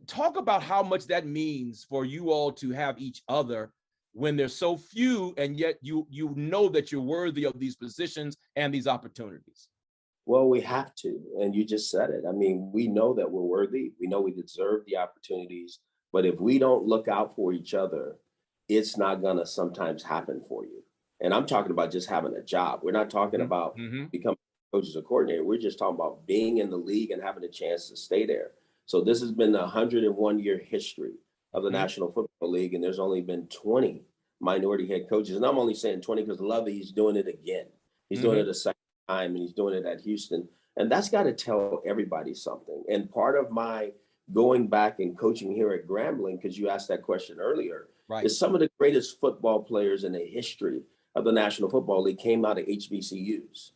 talk about how much that means for you all to have each other when there's so few, and yet you know that you're worthy of these positions and these opportunities. Well, we have to, and you just said it. I mean, we know that we're worthy. We know we deserve the opportunities, but if we don't look out for each other, it's not gonna sometimes happen for you. And I'm talking about just having a job. We're not talking about becoming coaches or coordinator. We're just talking about being in the league and having a chance to stay there. So this has been a 101-year history of the National Football League, and there's only been 20 minority head coaches. And I'm only saying 20 because Lovey's doing it again. He's doing it a second time, and he's doing it at Houston. And that's got to tell everybody something. And part of my going back and coaching here at Grambling, because you asked that question earlier, is some of the greatest football players in the history of the National Football League came out of HBCUs.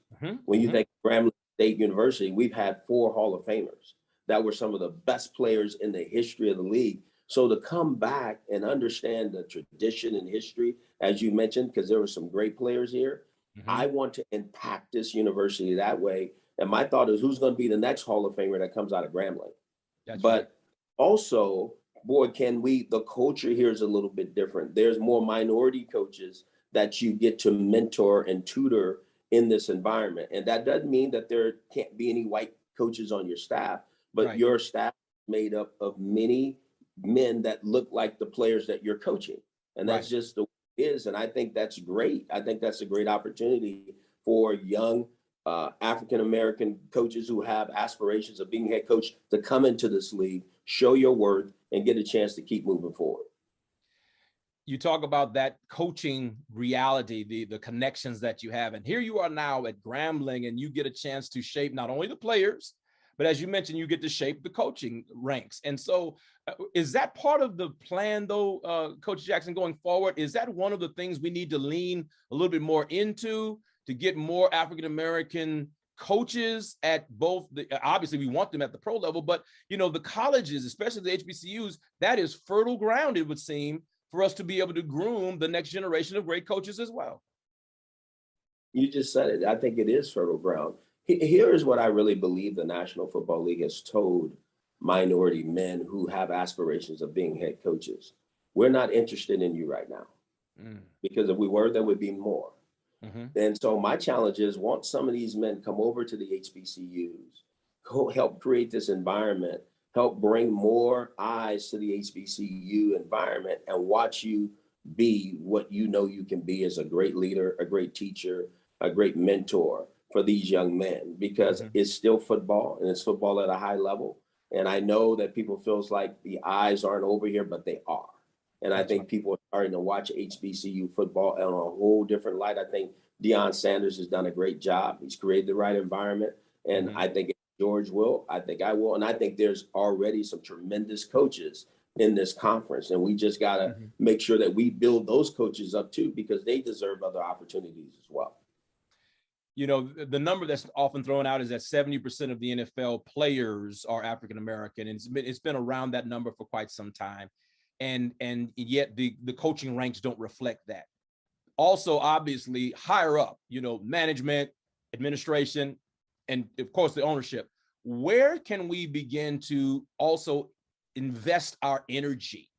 When you think Grambling State University, we've had 4 Hall of Famers that were some of the best players in the history of the league. So to come back and understand the tradition and history, as you mentioned, because there were some great players here, I want to impact this university that way. And my thought is, who's going to be the next Hall of Famer that comes out of Grambling? But also, boy, the culture here is a little bit different. There's more minority coaches that you get to mentor and tutor in this environment. And that doesn't mean that there can't be any white coaches on your staff, but your staff is made up of many men that look like the players that you're coaching. And that's just the way it is. And I think that's great. I think that's a great opportunity for young African-American coaches who have aspirations of being head coach to come into this league, show your worth, and get a chance to keep moving forward. You talk about that coaching reality, the connections that you have. And here you are now at Grambling, and you get a chance to shape not only the players, but as you mentioned, you get to shape the coaching ranks. And so is that part of the plan, though, Coach Jackson, going forward? Is that one of the things we need to lean a little bit more into to get more African-American coaches at both obviously we want them at the pro level, but, the colleges, especially the HBCUs, that is fertile ground, it would seem, for us to be able to groom the next generation of great coaches as well. You just said it. I think it is fertile ground. Here is what I really believe the National Football League has told minority men who have aspirations of being head coaches. We're not interested in you right now. Because if we were, there would be more. And so my challenge is, want some of these men come over to the HBCUs, help create this environment, help bring more eyes to the HBCU environment, and watch you be what you know you can be as a great leader, a great teacher, a great mentor for these young men, because it's still football, and it's football at a high level. And I know that people feels like the eyes aren't over here, but they are. And I think people are starting to watch HBCU football on a whole different light. I think Deion Sanders has done a great job. He's created the right environment. And I think George will, I think I will. And I think there's already some tremendous coaches in this conference. And we just got to make sure that we build those coaches up too, because they deserve other opportunities as well. You know, the number that's often thrown out is that 70% of the NFL players are African-American. And it's been around that number for quite some time. And yet the coaching ranks don't reflect that. Also, obviously, higher up, you know, management, administration, and of course, the ownership. Where can we begin to also invest our energy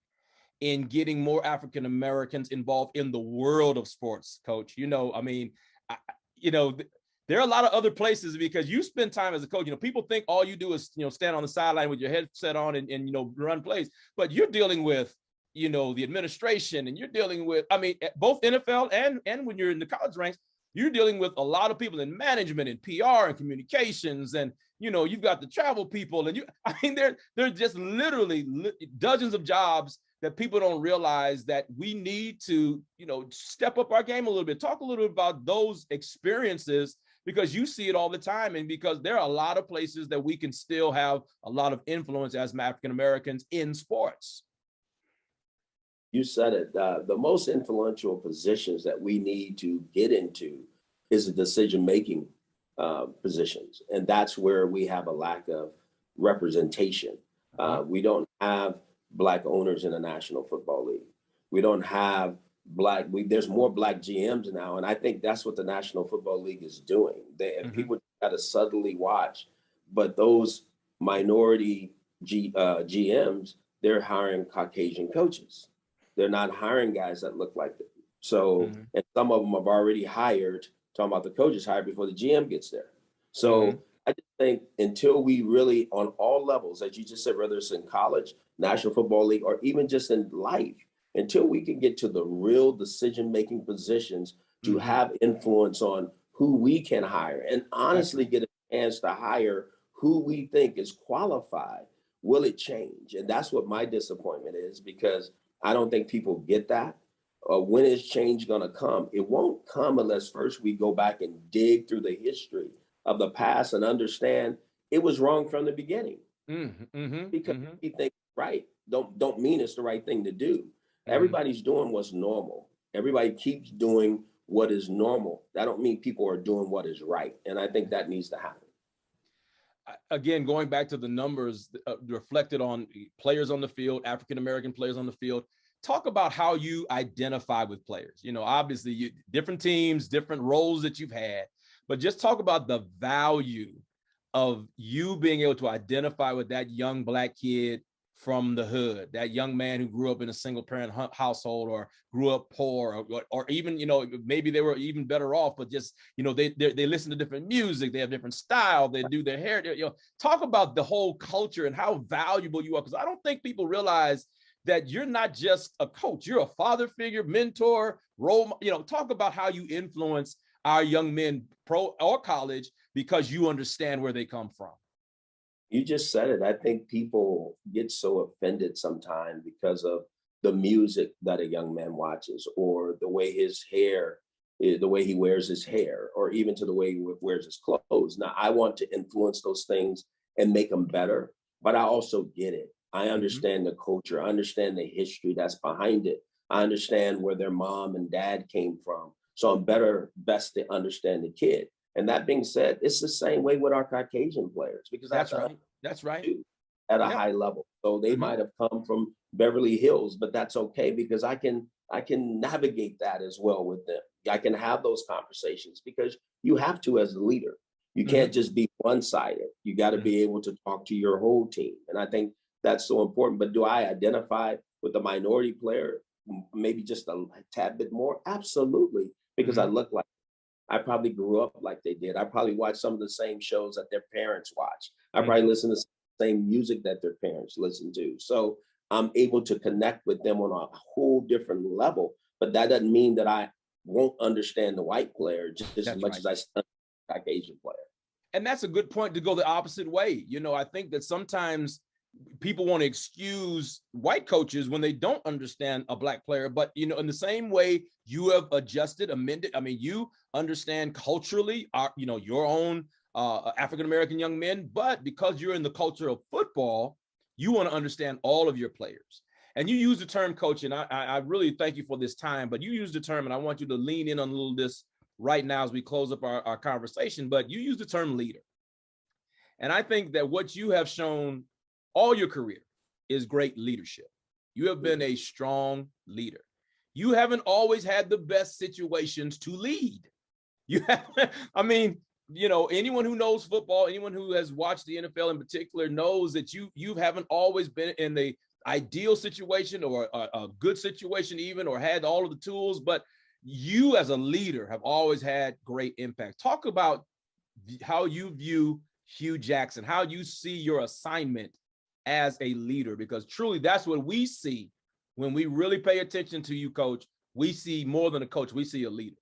in getting more African Americans involved in the world of sports, Coach? You know, I mean, there are a lot of other places, because you spend time as a coach. You know, people think all you do is, you know, stand on the sideline with your headset on and you know, run plays, but you're dealing with, you know, the administration, and you're dealing with, I mean, both NFL and when you're in the college ranks, you're dealing with a lot of people in management and PR and communications, and, you know, you've got the travel people, and I mean, they're just literally dozens of jobs that people don't realize that we need to, you know, step up our game a little bit. Talk a little bit about those experiences, because you see it all the time, and because there are a lot of places that we can still have a lot of influence as African Americans in sports. You said it. The most influential positions that we need to get into is the decision-making positions. And that's where we have a lack of representation. We don't have Black owners in the National Football League. We don't have there's more Black GMs now. And I think that's what the National Football League is doing. People got to subtly watch, but those minority GMs, they're hiring Caucasian coaches. They're not hiring guys that look like them. So, and some of them have already hired, talking about the coaches hired before the GM gets there. So I just think until we really, on all levels, as you just said, whether it's in college, National Football League, or even just in life, until we can get to the real decision-making positions to have influence on who we can hire and honestly get a chance to hire who we think is qualified, will it change? And that's what my disappointment is, because I don't think people get that. When is change going to come? It won't come unless first we go back and dig through the history of the past and understand it was wrong from the beginning. Because we think right don't mean it's the right thing to do. Everybody's doing what's normal. Everybody keeps doing what is normal. That don't mean people are doing what is right. And I think that needs to happen. Again, going back to the numbers reflected on players on the field, African-American players on the field, talk about how you identify with players. You know, obviously different teams, different roles that you've had, but just talk about the value of you being able to identify with that young Black kid from the hood, that young man who grew up in a single parent household or grew up poor, or even, you know, maybe they were even better off, but just, you know, they listen to different music, they have different style, they do their hair, you know, talk about the whole culture and how valuable you are. Because I don't think people realize that you're not just a coach, you're a father figure, mentor, role, you know, talk about how you influence our young men, pro or college, because you understand where they come from. You just said it. I think people get so offended sometimes because of the music that a young man watches, or the way his hair, the way he wears his hair, or even to the way he wears his clothes. Now, I want to influence those things and make them better, but I also get it. I understand the culture. I understand the history that's behind it. I understand where their mom and dad came from. So I'm best to understand the kid. And that being said, it's the same way with our Caucasian players, because that's right. That's right. At a high level. So they might have come from Beverly Hills, but that's okay, because I can navigate that as well with them. I can have those conversations, because you have to as a leader. You can't just be one-sided. You got to be able to talk to your whole team. And I think that's so important. But do I identify with the minority player maybe just a tad bit more? Absolutely, because I look like, I probably grew up like they did. I probably watched some of the same shows that their parents watch. I probably listen to the same music that their parents listen to. So I'm able to connect with them on a whole different level. But that doesn't mean that I won't understand the white player just as much as I study the Caucasian player. And that's a good point, to go the opposite way. You know, I think that sometimes people want to excuse white coaches when they don't understand a Black player. But, you know, in the same way you have adjusted, amended, I mean, you understand culturally, you know, your own African-American young men, but because you're in the culture of football, you want to understand all of your players. And you use the term coach, and I really thank you for this time, but you use the term, and I want you to lean in on a little this right now as we close up our conversation, but you use the term leader. And I think that what you have shown all your career is great leadership. You have been a strong leader. You haven't always had the best situations to lead. You have, I mean, you know, anyone who knows football, anyone who has watched the NFL in particular knows that you haven't always been in the ideal situation or a good situation even, or had all of the tools, but you as a leader have always had great impact. Talk about how you view Hugh Jackson, how you see your assignment as a leader, because truly that's what we see when we really pay attention to you, Coach. We see more than a coach, we see a leader.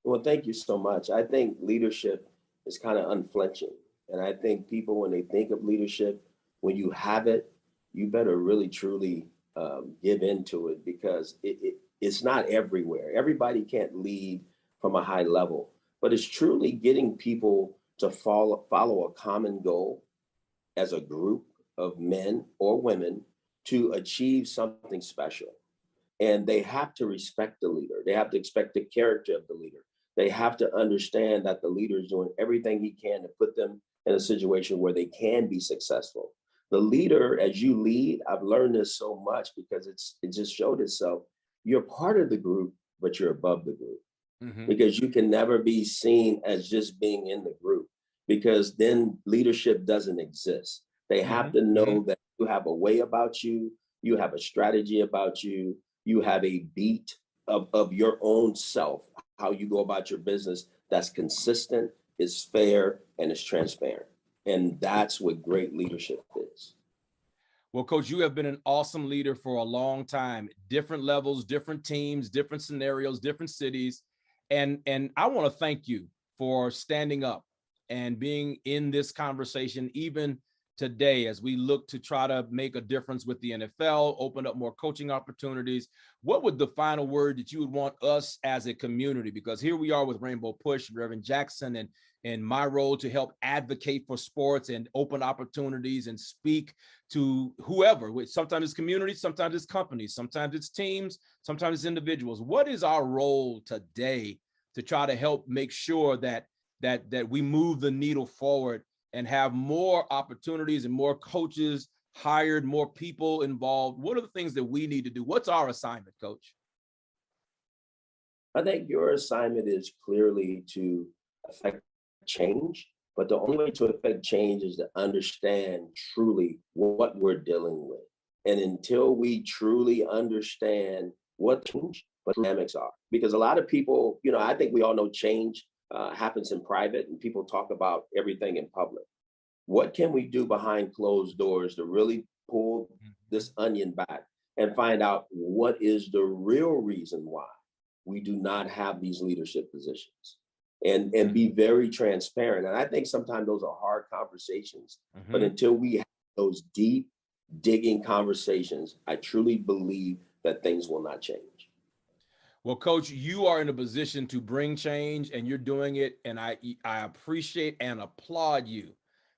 Well, thank you so much. I think leadership is kind of unflinching. And I think people, when they think of leadership, when you have it, you better really, truly give into it, because it's not everywhere. Everybody can't lead from a high level, but it's truly getting people to follow a common goal as a group of men or women to achieve something special. And they have to respect the leader. They have to expect the character of the leader. They have to understand that the leader is doing everything he can to put them in a situation where they can be successful. The leader, as you lead, I've learned this so much because it just showed itself. You're part of the group, but you're above the group. Mm-hmm. Because you can never be seen as just being in the group, because then leadership doesn't exist. They have to know that you have a way about you, you have a strategy about you, you have a beat of your own self, how you go about your business that's consistent, is fair, and is transparent. And that's what great leadership is. Well, Coach, you have been an awesome leader for a long time, different levels, different teams, different scenarios, different cities. And I want to thank you for standing up and being in this conversation, even today, as we look to try to make a difference with the NFL, open up more coaching opportunities. What would the final word that you would want us as a community, because here we are with Rainbow Push, Reverend Jackson, and my role to help advocate for sports and open opportunities and speak to whoever, sometimes it's communities, sometimes it's companies, sometimes it's teams, sometimes it's individuals. What is our role today to try to help make sure that we move the needle forward and have more opportunities and more coaches hired, more people involved? What are the things that we need to do? What's our assignment, Coach? I think your assignment is clearly to affect change, but the only way to affect change is to understand truly what we're dealing with. And until we truly understand what change, what dynamics are, because a lot of people, you know, I think we all know change happens in private and people talk about everything in public. What can we do behind closed doors to really pull this onion back and find out what is the real reason why we do not have these leadership positions, and be very transparent? And I think sometimes those are hard conversations, but until we have those deep digging conversations, I truly believe that things will not change. Well, Coach, you are in a position to bring change, and you're doing it. And I appreciate and applaud you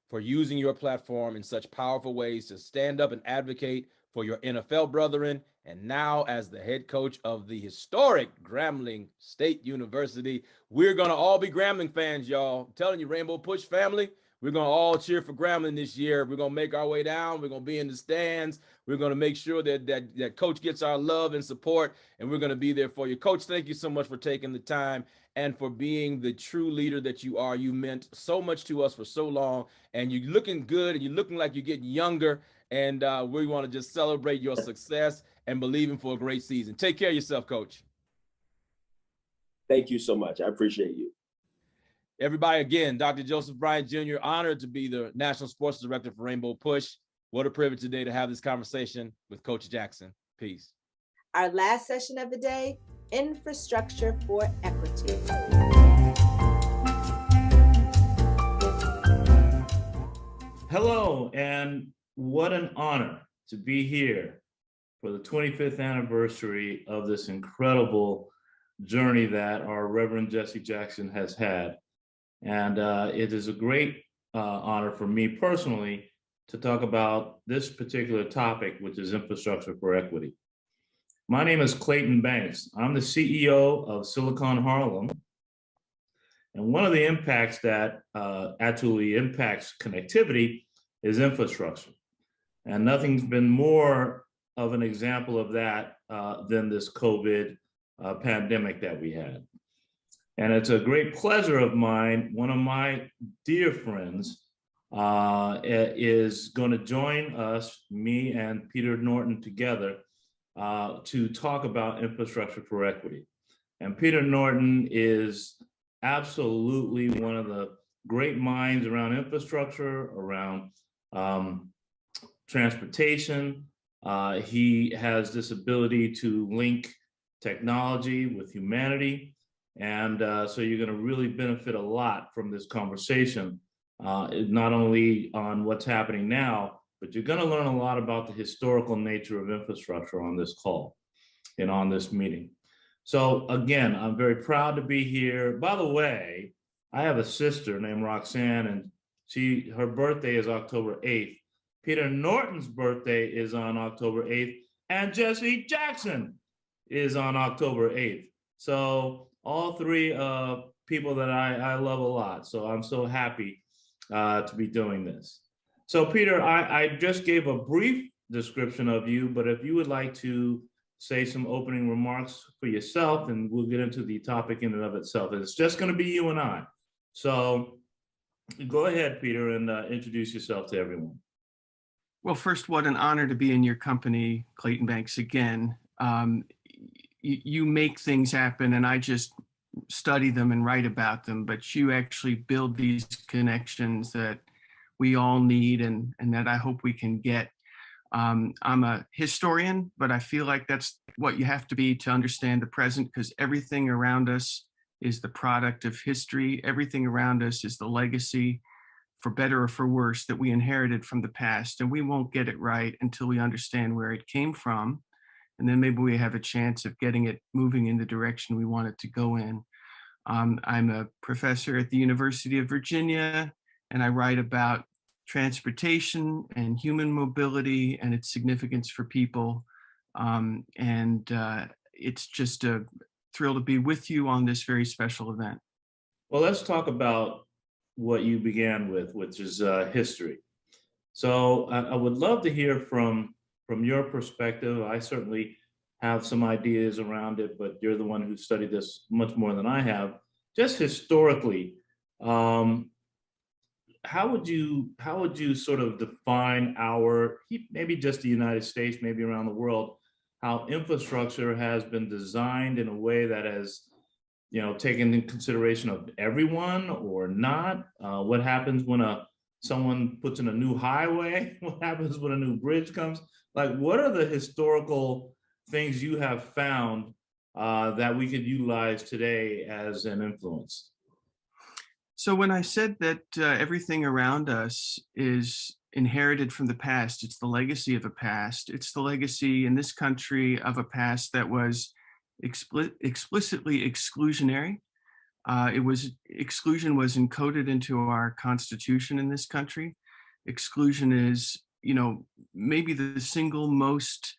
for using your platform in such powerful ways to stand up and advocate for your NFL brethren. And now, as the head coach of the historic Grambling State University, we're going to all be Grambling fans, y'all. I'm telling you, Rainbow Push family, we're going to all cheer for Grambling this year. We're going to make our way down. We're going to be in the stands. We're going to make sure that Coach gets our love and support, and we're going to be there for you. Coach, thank you so much for taking the time and for being the true leader that you are. You meant so much to us for so long, and you're looking good, and you're looking like you're getting younger, and we want to just celebrate your success and believing for a great season. Take care of yourself, Coach. Thank you so much. I appreciate you. Everybody, again, Dr. Joseph Bryant Jr., honored to be the National Sports Director for Rainbow Push. What a privilege today to have this conversation with Coach Jackson. Peace. Our last session of the day, infrastructure for equity. Hello, and what an honor to be here for the 25th anniversary of this incredible journey that our Reverend Jesse Jackson has had. And it is a great honor for me personally to talk about this particular topic, which is infrastructure for equity. My name is Clayton Banks. I'm the CEO of Silicon Harlem. And one of the impacts that actually impacts connectivity is infrastructure. And nothing's been more of an example of that than this COVID pandemic that we had. And it's a great pleasure of mine, one of my dear friends is going to join us, me and Peter Norton together, to talk about infrastructure for equity. And Peter Norton is absolutely one of the great minds around infrastructure, around transportation. He has this ability to link technology with humanity. And so you're going to really benefit a lot from this conversation, not only on what's happening now, but you're going to learn a lot about the historical nature of infrastructure on this call and on this meeting. So again, I'm very proud to be here. By the way, I have a sister named Roxanne, and her birthday is October 8th. Peter Norton's birthday is on October 8th, and Jesse Jackson is on October 8th. So all three people that I love a lot. So I'm so happy to be doing this. So Peter, I just gave a brief description of you, but if you would like to say some opening remarks for yourself, and we'll get into the topic in and of itself. It's just going to be you and I. So go ahead, Peter, and introduce yourself to everyone. Well, first, what an honor to be in your company, Clayton Banks, again. You make things happen, and I just study them and write about them, but you actually build these connections that we all need and that I hope we can get. I'm a historian, but I feel like that's what you have to be to understand the present, because everything around us is the product of history. Everything around us is the legacy, for better or for worse, that we inherited from the past. And we won't get it right until we understand where it came from. And then maybe we have a chance of getting it moving in the direction we want it to go in. I'm a professor at the University of Virginia, and I write about transportation and human mobility and its significance for people. It's just a thrill to be with you on this very special event. Well, let's talk about what you began with, which is history. So I would love to hear from your perspective. I certainly have some ideas around it, but you're the one who studied this much more than I have. Just historically, how would you sort of define our, maybe just the United States, maybe around the world, how infrastructure has been designed in a way that has, taken into consideration of everyone or not? What happens when someone puts in a new highway? What happens when a new bridge comes? Like, what are the historical things you have found that we could utilize today as an influence? So when I said that everything around us is inherited from the past, it's the legacy of a past. It's the legacy in this country of a past that was explicitly exclusionary. Exclusion was encoded into our Constitution in this country. Exclusion is, maybe the single most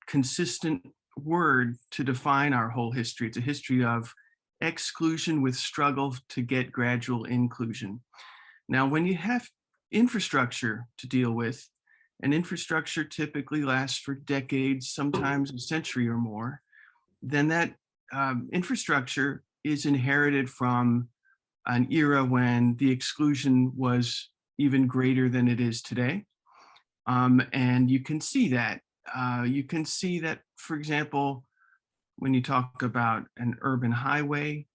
consistent word to define our whole history. It's a history of exclusion with struggle to get gradual inclusion. Now, when you have infrastructure to deal with, and infrastructure typically lasts for decades, sometimes a century or more, then that infrastructure is inherited from an era when the exclusion was even greater than it is today. And you can see that. For example, when you talk about an urban highway,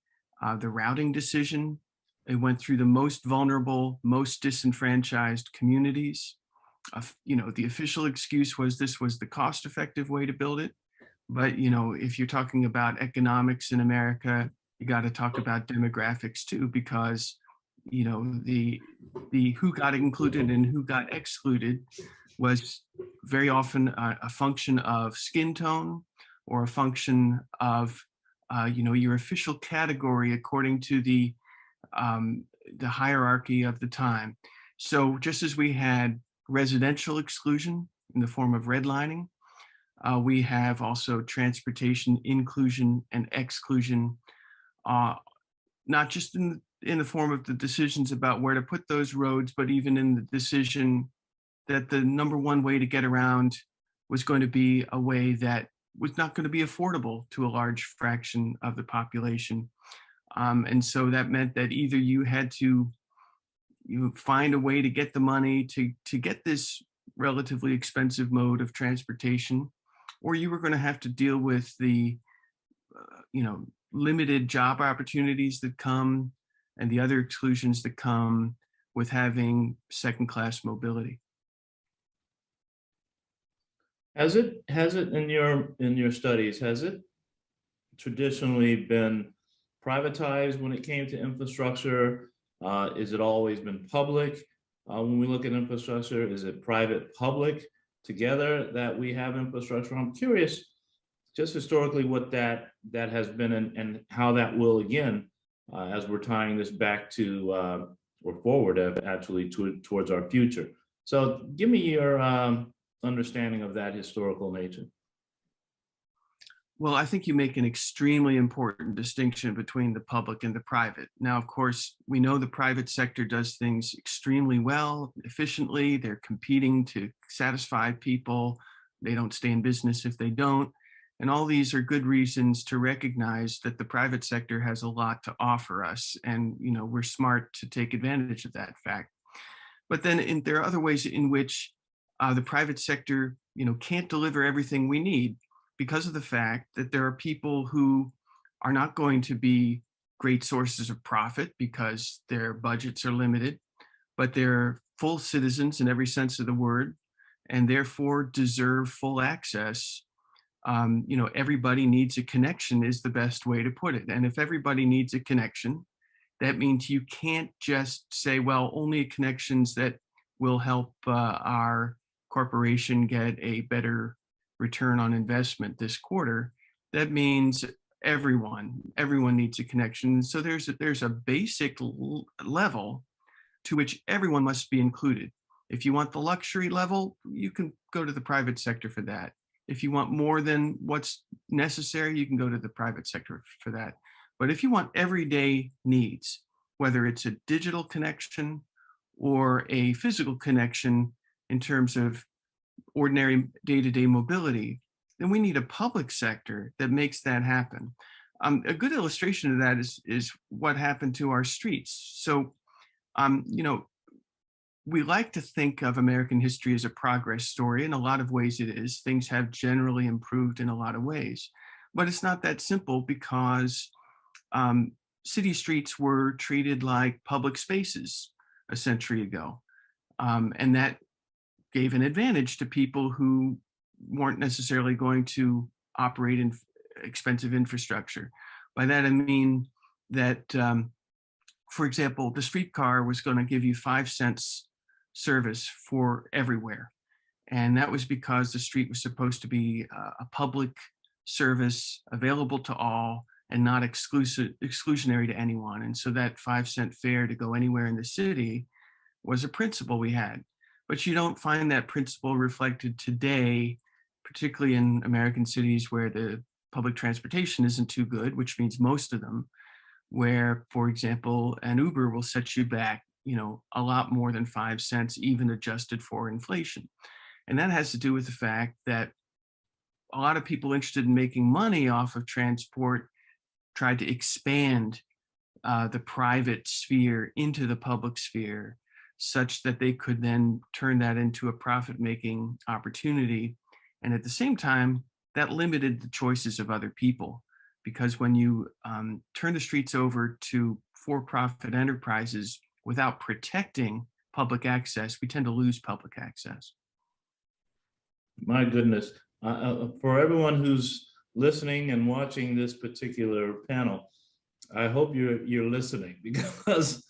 the routing decision, it went through the most vulnerable, most disenfranchised communities. The official excuse was this was the cost-effective way to build it. But, if you're talking about economics in America, you got to talk about demographics too, because you know, the who got included and who got excluded was very often a function of skin tone or a function of, you know, your official category according to the hierarchy of the time. So just as we had residential exclusion in the form of redlining, we have also transportation inclusion and exclusion, not just in the form of the decisions about where to put those roads, but even in the decision that the number one way to get around was going to be a way that was not going to be affordable to a large fraction of the population. And so that meant that either you had to find a way to get the money to get this relatively expensive mode of transportation, or you were going to have to deal with the, you know, limited job opportunities that come and the other exclusions that come with having second-class mobility. Has it in your studies, has it traditionally been privatized when it came to infrastructure? Is it always been public? When we look at infrastructure, is it private, public together that we have infrastructure? I'm curious, just historically, what that has been and how that will again, as we're tying this back to or forward actually towards our future. So give me your understanding of that historical nature. Well, I think you make an extremely important distinction between the public and the private. Now, of course, we know the private sector does things extremely well, efficiently. They're competing to satisfy people. They don't stay in business if they don't. And all these are good reasons to recognize that the private sector has a lot to offer us. And, you know, we're smart to take advantage of that fact. But then there are other ways in which the private sector, you know, can't deliver everything we need, because of the fact that there are people who are not going to be great sources of profit because their budgets are limited, but they're full citizens in every sense of the word, and therefore deserve full access. You know, everybody needs a connection is the best way to put it. And if everybody needs a connection, that means you can't just say, well, only connections that will help our corporation get a better return on investment this quarter. That means everyone needs a connection. So there's a basic level to which everyone must be included. If you want the luxury level, you can go to the private sector for that. If you want more than what's necessary, you can go to the private sector for that. But if you want everyday needs, whether it's a digital connection or a physical connection in terms of ordinary day-to-day mobility, then we need a public sector that makes that happen. A good illustration of that is what happened to our streets. So, you know, we like to think of American history as a progress story. In a lot of ways it is. Things have generally improved in a lot of ways. But it's not that simple, because city streets were treated like public spaces a century ago. And that gave an advantage to people who weren't necessarily going to operate in expensive infrastructure. By that, I mean that, for example, the streetcar was going to give you 5 cents service for everywhere. And that was because the street was supposed to be a public service available to all and not exclusionary to anyone. And so that 5 cent fare to go anywhere in the city was a principle we had. But you don't find that principle reflected today, particularly in American cities where the public transportation isn't too good, which means most of them, where, for example, an Uber will set you back, you know, a lot more than 5 cents, even adjusted for inflation. And that has to do with the fact that a lot of people interested in making money off of transport tried to expand the private sphere into the public sphere, such that they could then turn that into a profit-making opportunity. And at the same time, that limited the choices of other people, because when you turn the streets over to for-profit enterprises without protecting public access, we tend to lose public access. My goodness. For everyone who's listening and watching this particular panel, I hope you're listening, because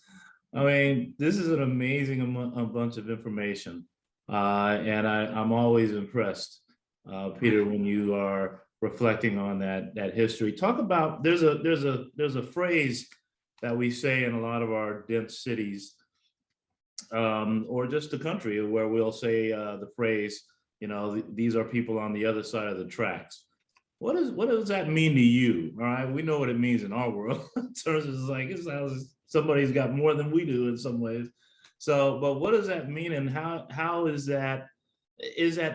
I mean, this is an amazing a bunch of information, and I'm always impressed, Peter, when you are reflecting on that history. Talk about there's a phrase that we say in a lot of our dense cities, or just the country, where we'll say the phrase, you know, these are people on the other side of the tracks. What does that mean to you? All right, we know what it means in our world. In terms of like, it sounds somebody's got more than we do in some ways. So, but what does that mean, and how is that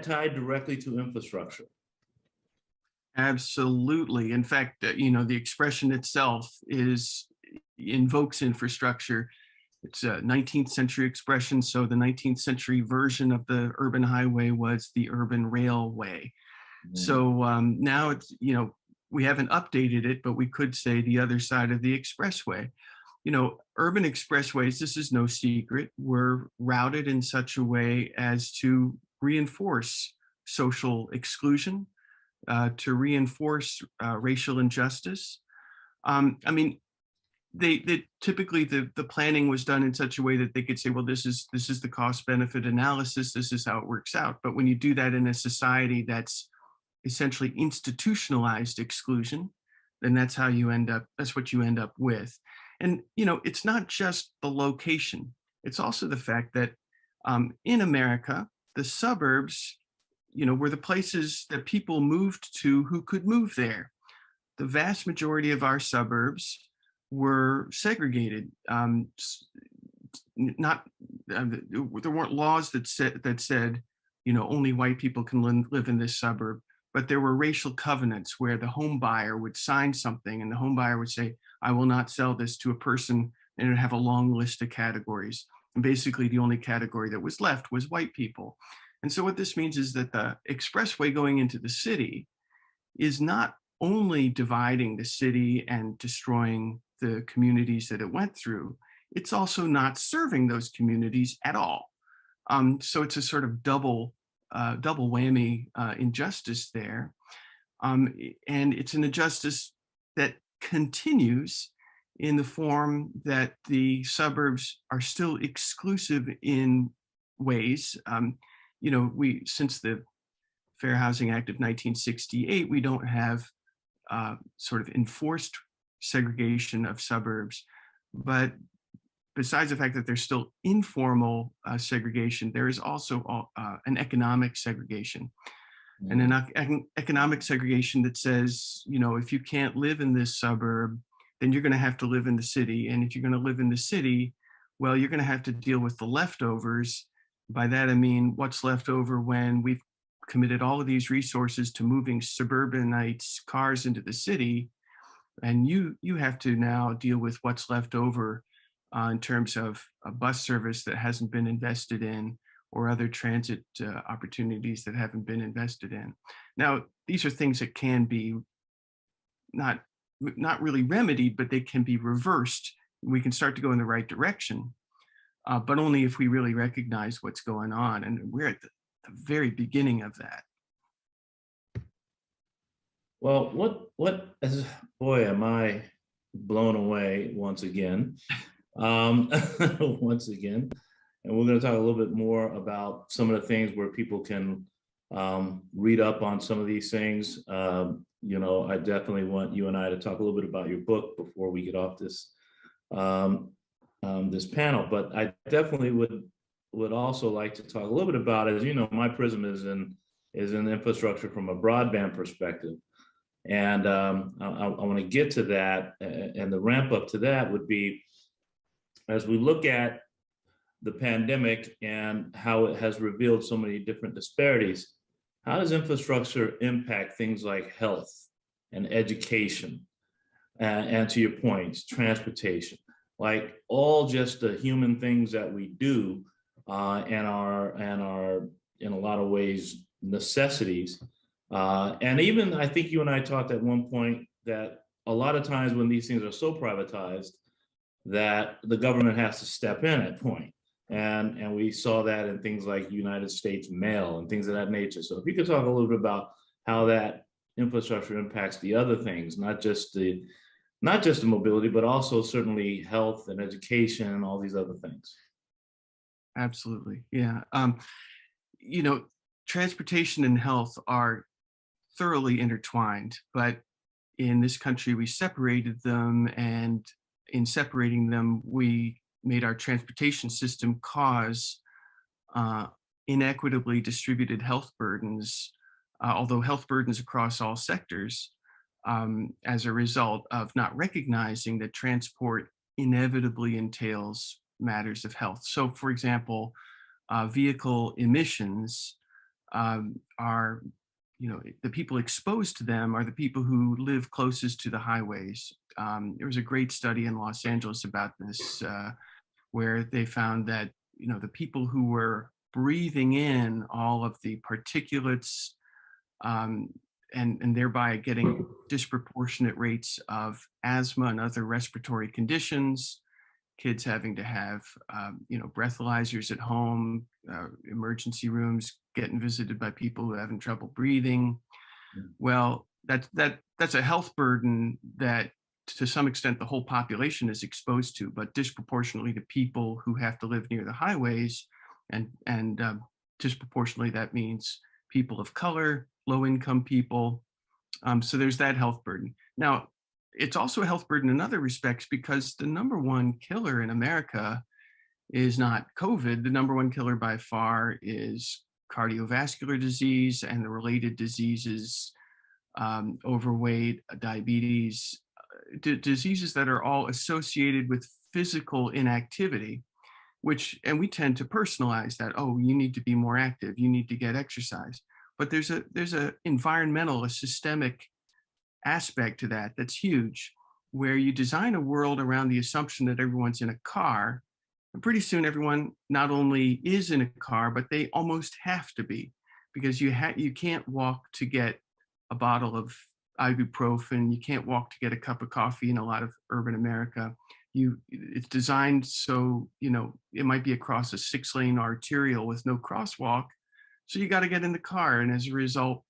tied directly to infrastructure? Absolutely. In fact, you know, the expression itself invokes infrastructure. It's a 19th century expression. So the 19th century version of the urban highway was the urban railway. So now it's, you know, we haven't updated it, but we could say the other side of the expressway. You know, urban expressways, this is no secret, were routed in such a way as to reinforce social exclusion, to reinforce racial injustice. I mean, they typically the planning was done in such a way that they could say, well, this is the cost benefit analysis, this is how it works out. But when you do that in a society that's essentially institutionalized exclusion, then that's what you end up with. And, you know, it's not just the location. It's also the fact that in America, the suburbs, you know, were the places that people moved to who could move there. The vast majority of our suburbs were segregated. There weren't laws that said, you know, only white people can live in this suburb, but there were racial covenants where the home buyer would sign something and the home buyer would say, I will not sell this to a person, and it would have a long list of categories. And basically the only category that was left was white people. And so what this means is that the expressway going into the city is not only dividing the city and destroying the communities that it went through, it's also not serving those communities at all. So it's a sort of double whammy injustice there. And it's an injustice that continues in the form that the suburbs are still exclusive in ways. You know, since the Fair Housing Act of 1968, we don't have sort of enforced segregation of suburbs. But besides the fact that there's still informal segregation, there is also an economic segregation. And an economic segregation that says, you know, if you can't live in this suburb, then you're going to have to live in the city. And if you're going to live in the city, well, you're going to have to deal with the leftovers. By that, I mean, what's left over when we've committed all of these resources to moving suburbanites' cars into the city. And you have to now deal with what's left over in terms of a bus service that hasn't been invested in, or other transit opportunities that haven't been invested in. Now, these are things that can be not really remedied, but they can be reversed. We can start to go in the right direction, but only if we really recognize what's going on. And we're at the very beginning of that. Well, boy, am I blown away once again. Once again. And we're going to talk a little bit more about some of the things where people can read up on some of these things. You know, I definitely want you and I to talk a little bit about your book before we get off this this panel. But I definitely would also like to talk a little bit about, as you know, my prism is in infrastructure from a broadband perspective. And I want to get to that, and the ramp up to that would be, as we look at the pandemic and how it has revealed so many different disparities, how does infrastructure impact things like health and education? And to your points, transportation, like all just the human things that we do and are in a lot of ways necessities. And even I think you and I talked at one point that a lot of times when these things are so privatized that the government has to step in at point. And we saw that in things like United States Mail and things of that nature. So if you could talk a little bit about how that infrastructure impacts the other things, not just the not just the mobility, but also certainly health and education and all these other things. Absolutely. Yeah. You know, transportation and health are thoroughly intertwined, but in this country, we separated them, and in separating them, we made our transportation system cause inequitably distributed health burdens, although health burdens across all sectors, as a result of not recognizing that transport inevitably entails matters of health. So, for example, vehicle emissions are, you know, the people exposed to them are the people who live closest to the highways. There was a great study in Los Angeles about this, where they found that, you know, the people who were breathing in all of the particulates and thereby getting disproportionate rates of asthma and other respiratory conditions, kids having to have, you know, breathalyzers at home, emergency rooms, getting visited by people who are having trouble breathing. Well, that's a health burden that to some extent the whole population is exposed to, but disproportionately to people who have to live near the highways, and disproportionately that means people of color, low-income people. So there's that health burden. Now, it's also a health burden in other respects, because the number one killer in America is not COVID. The number one killer by far is cardiovascular disease and the related diseases, overweight, diabetes, diseases that are all associated with physical inactivity, and we tend to personalize that. Oh, you need to be more active, you need to get exercise. But there's a environmental, a systemic aspect to that that's huge, where you design a world around the assumption that everyone's in a car, and pretty soon everyone not only is in a car, but they almost have to be, because you can't walk to get a bottle of ibuprofen, you can't walk to get a cup of coffee in a lot of urban America. It's designed so, you know, it might be across a 6-lane arterial with no crosswalk, so you got to get in the car, and as a result,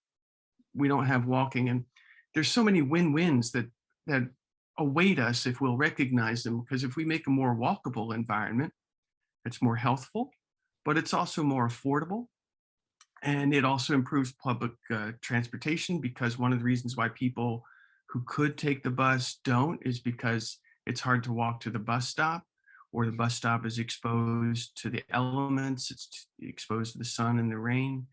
we don't have walking. And there's so many win-wins that await us if we'll recognize them, because if we make a more walkable environment, it's more healthful, but it's also more affordable. And it also improves public transportation, because one of the reasons why people who could take the bus don't is because it's hard to walk to the bus stop, or the bus stop is exposed to the elements, it's exposed to the sun and the rain.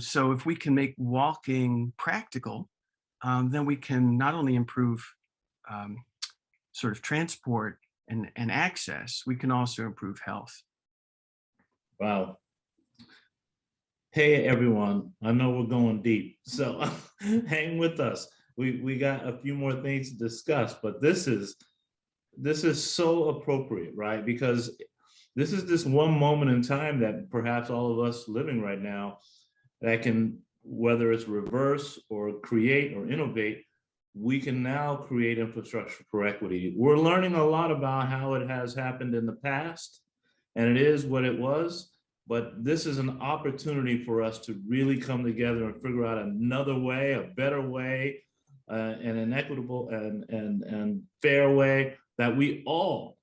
So if we can make walking practical, then we can not only improve sort of transport and access, we can also improve health. Wow. Hey, everyone, I know we're going deep, so hang with us. We got a few more things to discuss, but this is so appropriate, right? Because this is this one moment in time that perhaps all of us living right now that can, whether it's reverse or create or innovate, we can now create infrastructure for equity. We're learning a lot about how it has happened in the past, and it is what it was, but this is an opportunity for us to really come together and figure out another way, a better way, and an equitable and fair way that we all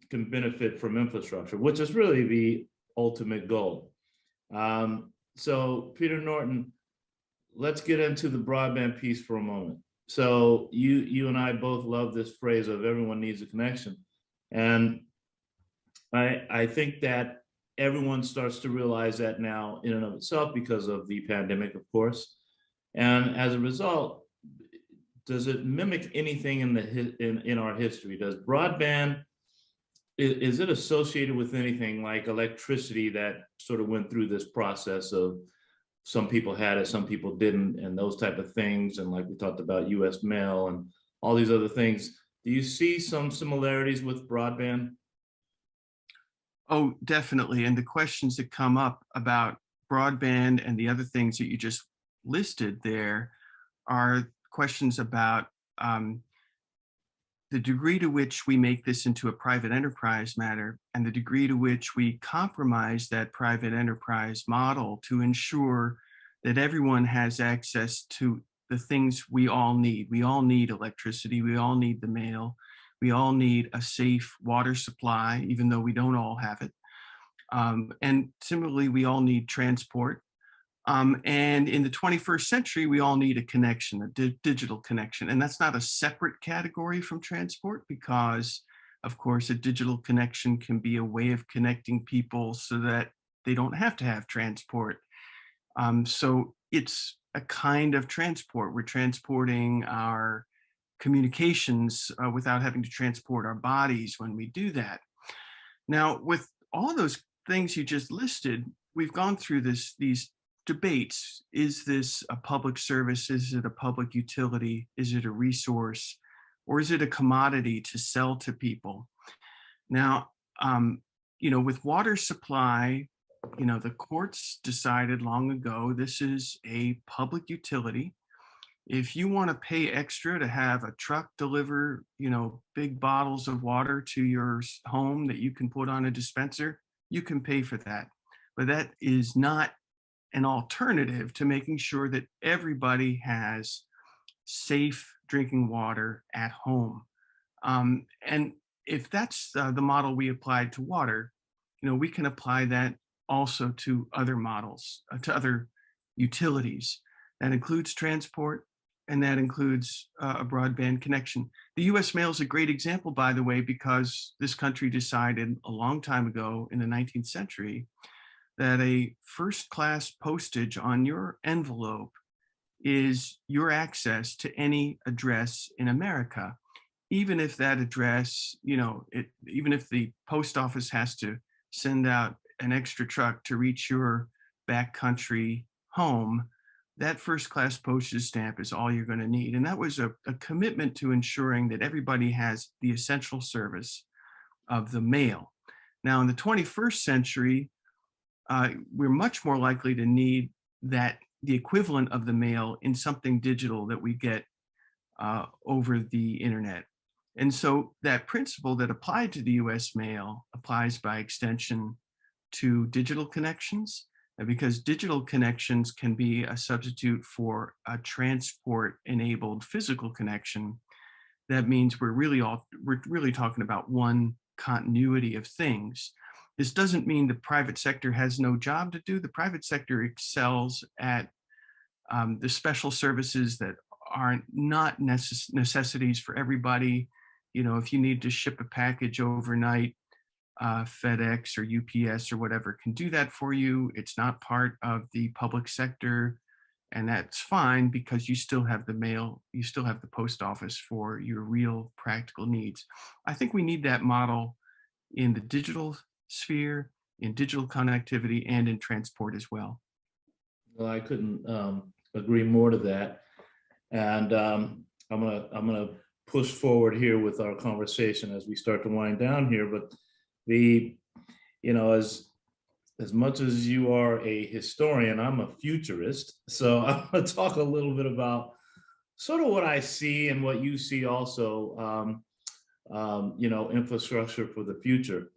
can benefit from infrastructure, which is really the ultimate goal. So Peter Norton, let's get into the broadband piece for a moment. So you and I both love this phrase of everyone needs a connection. And I think that everyone starts to realize that now in and of itself because of the pandemic, of course. And as a result, does it mimic anything in our history? Does broadband, is it associated with anything like electricity that sort of went through this process of some people had it, some people didn't, and those type of things, and like we talked about US mail and all these other things? Do you see some similarities with broadband? Oh, definitely. And the questions that come up about broadband and the other things that you just listed there are questions about the degree to which we make this into a private enterprise matter, and the degree to which we compromise that private enterprise model to ensure that everyone has access to the things we all need. We all need electricity. We all need the mail. We all need a safe water supply, even though we don't all have it. And similarly, we all need transport. And in the 21st century, we all need a connection, a digital connection. And that's not a separate category from transport because, of course, a digital connection can be a way of connecting people so that they don't have to have transport. So it's a kind of transport. We're transporting our communications without having to transport our bodies when we do that. Now, with all those things you just listed, we've gone through these debates. Is this a public service? Is it a public utility? Is it a resource? Or is it a commodity to sell to people? Now, with water supply, the courts decided long ago, this is a public utility. If you want to pay extra to have a truck deliver, big bottles of water to your home that you can put on a dispenser, you can pay for that. But that is not an alternative to making sure that everybody has safe drinking water at home. And if that's the model we applied to water, we can apply that also to other models, to other utilities. That includes transport, and that includes a broadband connection. The US mail is a great example, by the way, because this country decided a long time ago in the 19th century that a first-class postage on your envelope is your access to any address in America, even if that address, even if the post office has to send out an extra truck to reach your backcountry home, that first-class postage stamp is all you're going to need. And that was a commitment to ensuring that everybody has the essential service of the mail. Now, in the 21st century, we're much more likely to need the equivalent of the mail in something digital that we get over the internet. And so that principle that applied to the US mail applies by extension to digital connections, because digital connections can be a substitute for a transport-enabled physical connection. That means we're really talking about one continuity of things. This doesn't mean the private sector has no job to do. The private sector excels at the special services that are not necessities for everybody. If you need to ship a package overnight, FedEx or UPS or whatever can do that for you. It's not part of the public sector, and that's fine because you still have the mail, you still have the post office for your real practical needs. I think we need that model in the digital sphere, in digital connectivity, and in transport as well. Well, I couldn't agree more to that. And I'm gonna push forward here with our conversation as we start to wind down here. But as much as you are a historian, I'm a futurist. So I'm gonna talk a little bit about sort of what I see and what you see also, infrastructure for the future.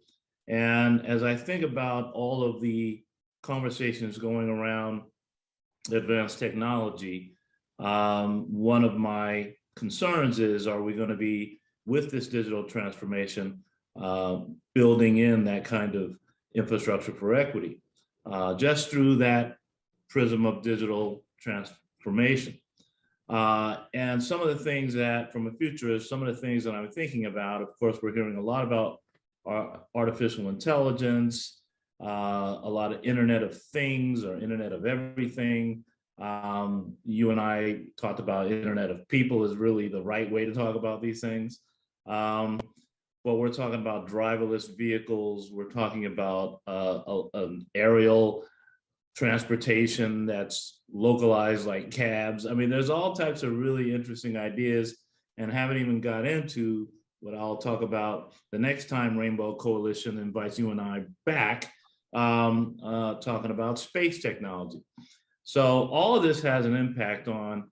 And as I think about all of the conversations going around advanced technology, one of my concerns is, are we going to be, with this digital transformation, building in that kind of infrastructure for equity, just through that prism of digital transformation? And some of the things that, from a futurist, some of the things that I'm thinking about, of course, we're hearing a lot about artificial intelligence, a lot of Internet of Things or Internet of Everything. You and I talked about Internet of People is really the right way to talk about these things. But we're talking about driverless vehicles. We're talking about an aerial transportation that's localized like cabs. I mean, there's all types of really interesting ideas, and haven't even got into what I'll talk about the next time Rainbow Coalition invites you and I back, talking about space technology. So all of this has an impact on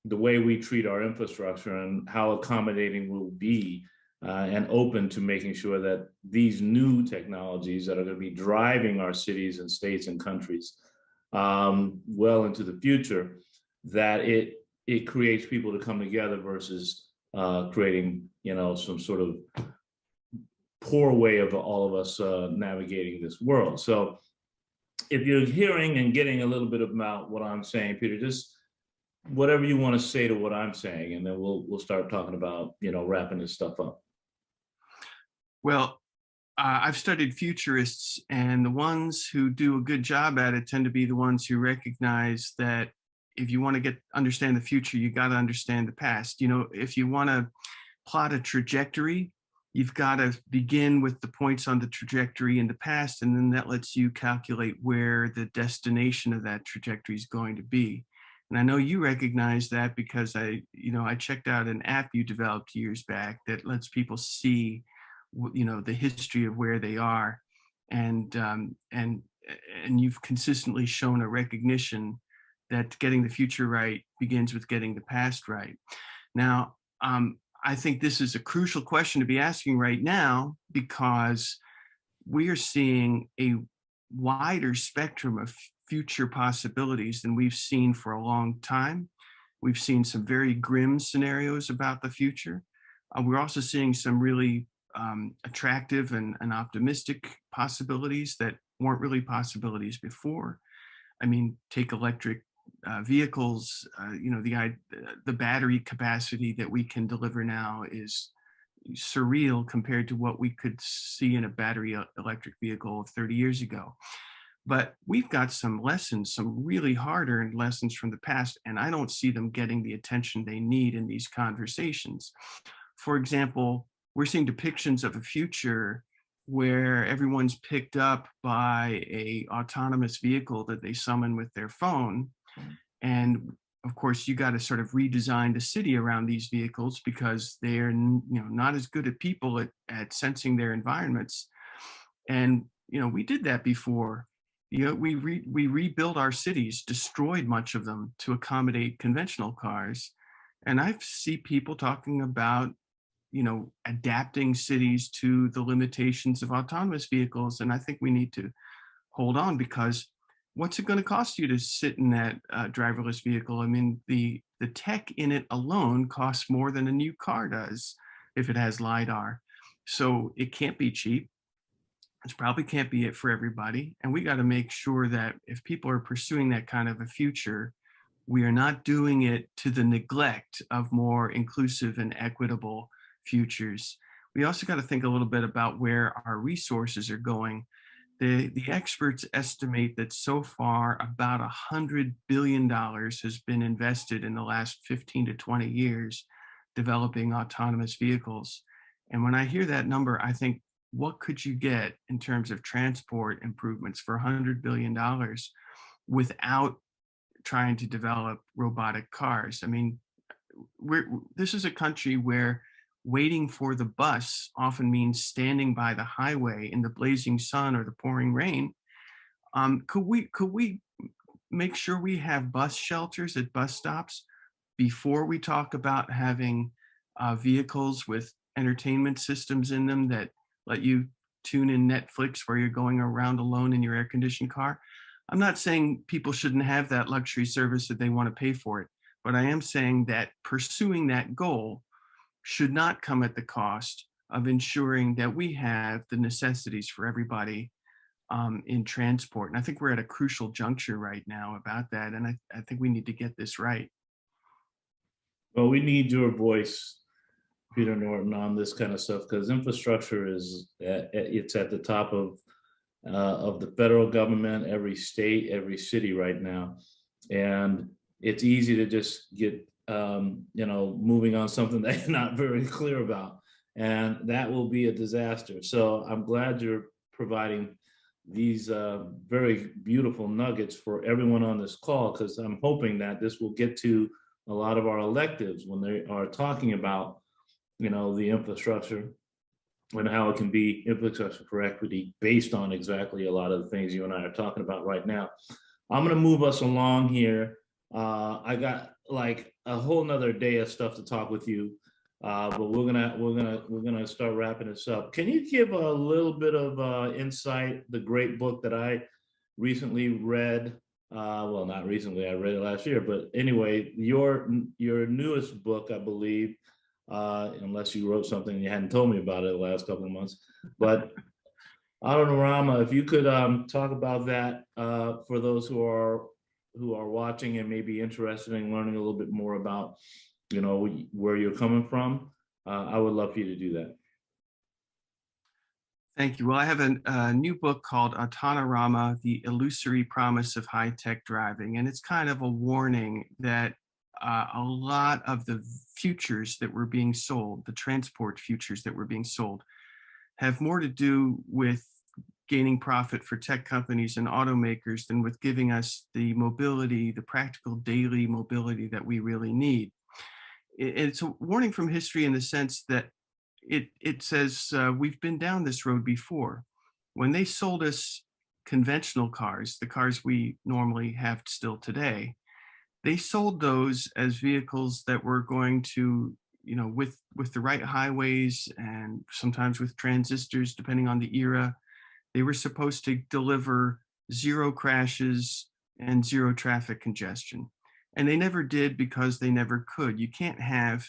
the way we treat our infrastructure and how accommodating we'll be and open to making sure that these new technologies that are going to be driving our cities and states and countries well into the future, that it it creates people to come together versus creating, some sort of poor way of all of us navigating this world. So if you're hearing and getting a little bit about what I'm saying, Peter, just whatever you want to say to what I'm saying, and then we'll start talking about, wrapping this stuff up. Well, I've studied futurists, and the ones who do a good job at it tend to be the ones who recognize that if you want to understand the future, you got to understand the past. If you want to plot a trajectory, you've got to begin with the points on the trajectory in the past, and then that lets you calculate where the destination of that trajectory is going to be. And I know you recognize that because I checked out an app you developed years back that lets people see, the history of where they are, and you've consistently shown a recognition that getting the future right begins with getting the past right. Now, I think this is a crucial question to be asking right now because we are seeing a wider spectrum of future possibilities than we've seen for a long time. We've seen some very grim scenarios about the future. We're also seeing some really attractive and optimistic possibilities that weren't really possibilities before. I mean, take electric vehicles, the battery capacity that we can deliver now is surreal compared to what we could see in a battery electric vehicle 30 years ago. But we've got some lessons, some really hard-earned lessons from the past, and I don't see them getting the attention they need in these conversations. For example, we're seeing depictions of a future where everyone's picked up by a autonomous vehicle that they summon with their phone. And of course, you got to sort of redesign the city around these vehicles because they're not as good at people at sensing their environments. And we did that before. We rebuilt our cities, destroyed much of them to accommodate conventional cars. And I see people talking about adapting cities to the limitations of autonomous vehicles. And I think we need to hold on, because what's it going to cost you to sit in that driverless vehicle? I mean, the tech in it alone costs more than a new car does if it has LiDAR. So it can't be cheap. It probably can't be it for everybody. And we got to make sure that if people are pursuing that kind of a future, we are not doing it to the neglect of more inclusive and equitable futures. We also got to think a little bit about where our resources are going. The experts estimate that so far about $100 billion has been invested in the last 15 to 20 years developing autonomous vehicles. And when I hear that number, I think, what could you get in terms of transport improvements for $100 billion without trying to develop robotic cars? I mean, this is a country where waiting for the bus often means standing by the highway in the blazing sun or the pouring rain. Could we make sure we have bus shelters at bus stops before we talk about having vehicles with entertainment systems in them that let you tune in Netflix where you're going around alone in your air-conditioned car? I'm not saying people shouldn't have that luxury service if they want to pay for it, but I am saying that pursuing that goal should not come at the cost of ensuring that we have the necessities for everybody in transport. And I think we're at a crucial juncture right now about that. And I think we need to get this right. Well, we need your voice, Peter Norton, on this kind of stuff, because infrastructure it's at the top of the federal government, every state, every city right now. And it's easy to just get moving on something that you're not very clear about, and that will be a disaster. So I'm glad you're providing these very beautiful nuggets for everyone on this call, because I'm hoping that this will get to a lot of our electives when they are talking about, the infrastructure and how it can be infrastructure for equity based on exactly a lot of the things you and I are talking about right now. I'm going to move us along here. I got like a whole nother day of stuff to talk with you, but we're gonna start wrapping this up. Can you give a little bit of insight, the great book that I recently read Well, not recently, I read it last year, but anyway, your newest book, I believe, unless you wrote something and you hadn't told me about it the last couple of months, but Autorama, if you could talk about that for those who are watching and maybe interested in learning a little bit more about, you know, where you're coming from, I would love for you to do that. Thank you. Well, I have a new book called Autonorama, The Illusory Promise of High-Tech Driving. And it's kind of a warning that a lot of the futures that were being sold, the transport futures that were being sold, have more to do with gaining profit for tech companies and automakers than with giving us the mobility, the practical daily mobility that we really need. It's a warning from history in the sense that it says we've been down this road before. When they sold us conventional cars, the cars we normally have still today, they sold those as vehicles that were going to, you know, with the right highways and sometimes with transistors, depending on the era, they were supposed to deliver 0 crashes and 0 traffic congestion. And they never did because they never could. You can't have,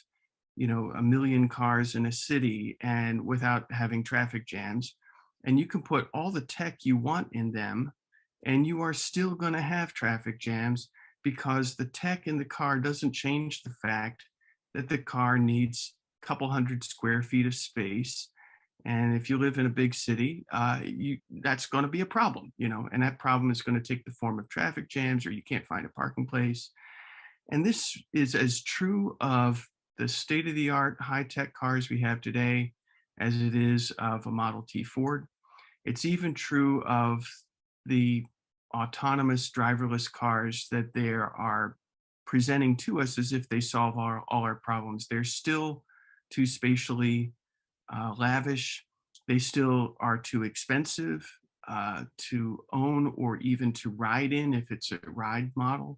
you know, 1 million cars in a city and without having traffic jams. And you can put all the tech you want in them and you are still going to have traffic jams because the tech in the car doesn't change the fact that the car needs a couple hundred square feet of space. And if you live in a big city, that's going to be a problem, you know, and that problem is going to take the form of traffic jams or you can't find a parking place. And this is as true of the state-of-the-art high-tech cars we have today as it is of a Model T Ford. It's even true of the autonomous driverless cars that they are presenting to us as if they solve all our problems. They're still too spatially lavish. They still are too expensive to own or even to ride in if it's a ride model.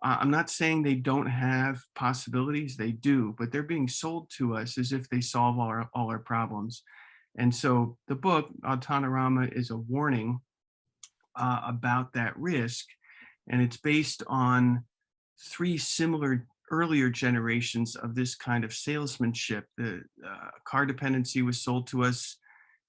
I'm not saying they don't have possibilities, they do, but they're being sold to us as if they solve all our problems. And so the book, Autonorama, is a warning about that risk. And it's based on 3 similar earlier generations of this kind of salesmanship. The car dependency was sold to us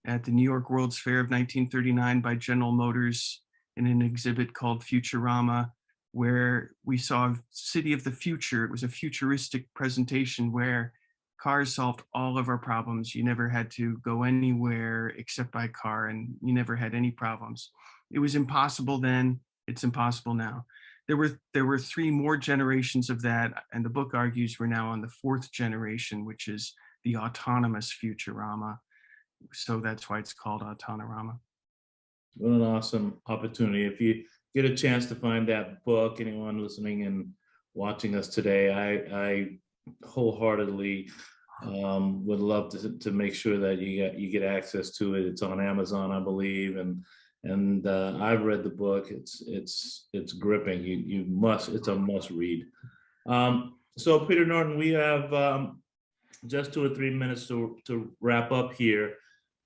at the New York World's Fair of 1939 by General Motors in an exhibit called Futurama, where we saw City of the Future. It was a futuristic presentation where cars solved all of our problems. You never had to go anywhere except by car, and you never had any problems. It was impossible then, it's impossible now. There were 3 more generations of that, and the book argues we're now on the 4th generation, which is the autonomous Futurama. So that's why it's called Autonorama. What an awesome opportunity. If you get a chance to find that book, anyone listening and watching us today, I wholeheartedly would love to make sure that you get access to it. It's on Amazon, I believe, and I've read the book. It's gripping. You must. It's a must read. So Peter Norton, we have just 2 or 3 minutes to wrap up here.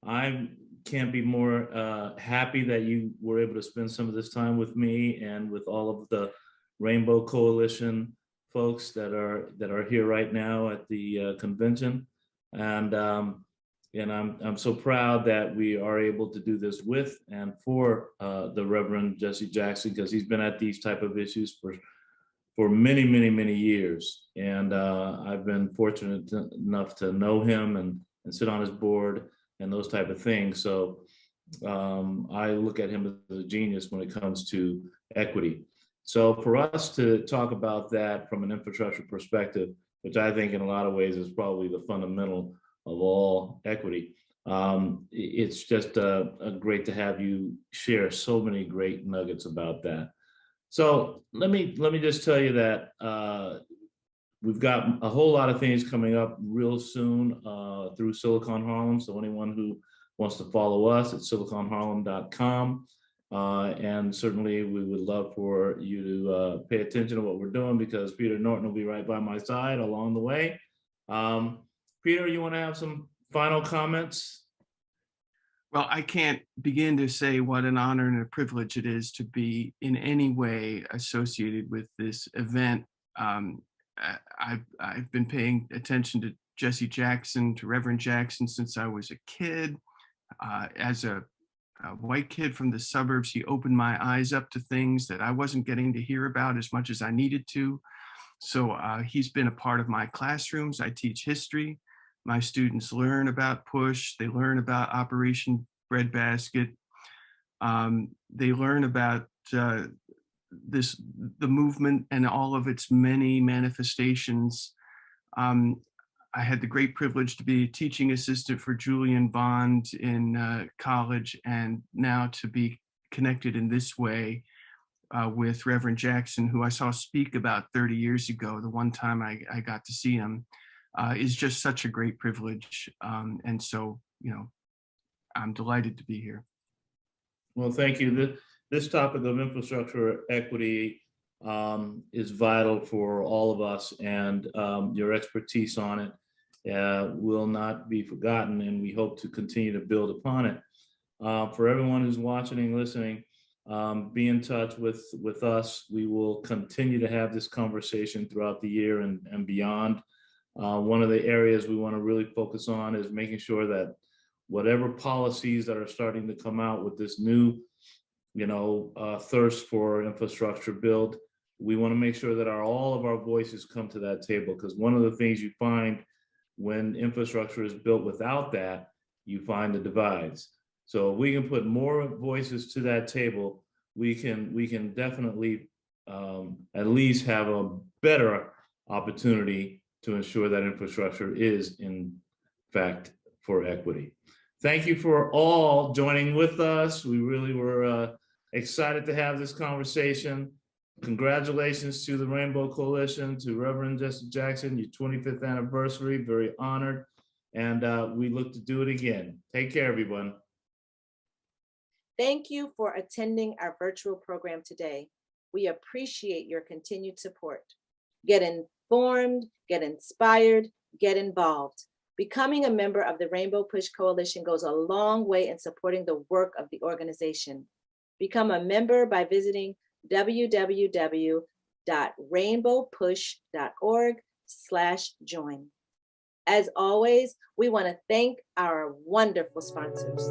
I can't be more happy that you were able to spend some of this time with me and with all of the Rainbow Coalition folks that are here right now at the convention, and I'm so proud that we are able to do this with and for the Reverend Jesse Jackson, because he's been at these type of issues for many, many, many years, and I've been fortunate enough to know him and sit on his board and those type of things. So I look at him as a genius when it comes to equity. So for us to talk about that from an infrastructure perspective, which I think in a lot of ways is probably the fundamental of all equity, it's just great to have you share so many great nuggets about that. So let me just tell you that we've got a whole lot of things coming up real soon through Silicon Harlem. So anyone who wants to follow us at siliconharlem.com. And certainly we would love for you to pay attention to what we're doing, because Peter Norton will be right by my side along the way. Peter, you want to have some final comments? Well, I can't begin to say what an honor and a privilege it is to be in any way associated with this event. I've been paying attention to Jesse Jackson, to Reverend Jackson since I was a kid. As a white kid from the suburbs, he opened my eyes up to things that I wasn't getting to hear about as much as I needed to. So he's been a part of my classrooms. I teach history. My students learn about PUSH. They learn about Operation Breadbasket. They learn about the movement and all of its many manifestations. I had the great privilege to be a teaching assistant for Julian Bond in college, and now to be connected in this way with Reverend Jackson, who I saw speak about 30 years ago, the one time I got to see him, is just such a great privilege. And so, I'm delighted to be here. Well, thank you. This topic of infrastructure equity is vital for all of us, and your expertise on it will not be forgotten, and we hope to continue to build upon it. For everyone who's watching and listening, be in touch with us. We will continue to have this conversation throughout the year and beyond. One of the areas we want to really focus on is making sure that whatever policies that are starting to come out with this new, thirst for infrastructure build, we want to make sure that all of our voices come to that table, because one of the things you find when infrastructure is built without that, you find the divides. So if we can put more voices to that table, we can definitely at least have a better opportunity to ensure that infrastructure is in fact for equity. Thank you for all joining with us. We really were excited to have this conversation. Congratulations to the Rainbow Coalition, to Reverend Jesse Jackson, your 25th anniversary, very honored. And we look to do it again. Take care, everyone. Thank you for attending our virtual program today. We appreciate your continued support. Get informed, get inspired, get involved. Becoming a member of the Rainbow Push Coalition goes a long way in supporting the work of the organization. Become a member by visiting www.rainbowpush.org/join. As always, we want to thank our wonderful sponsors.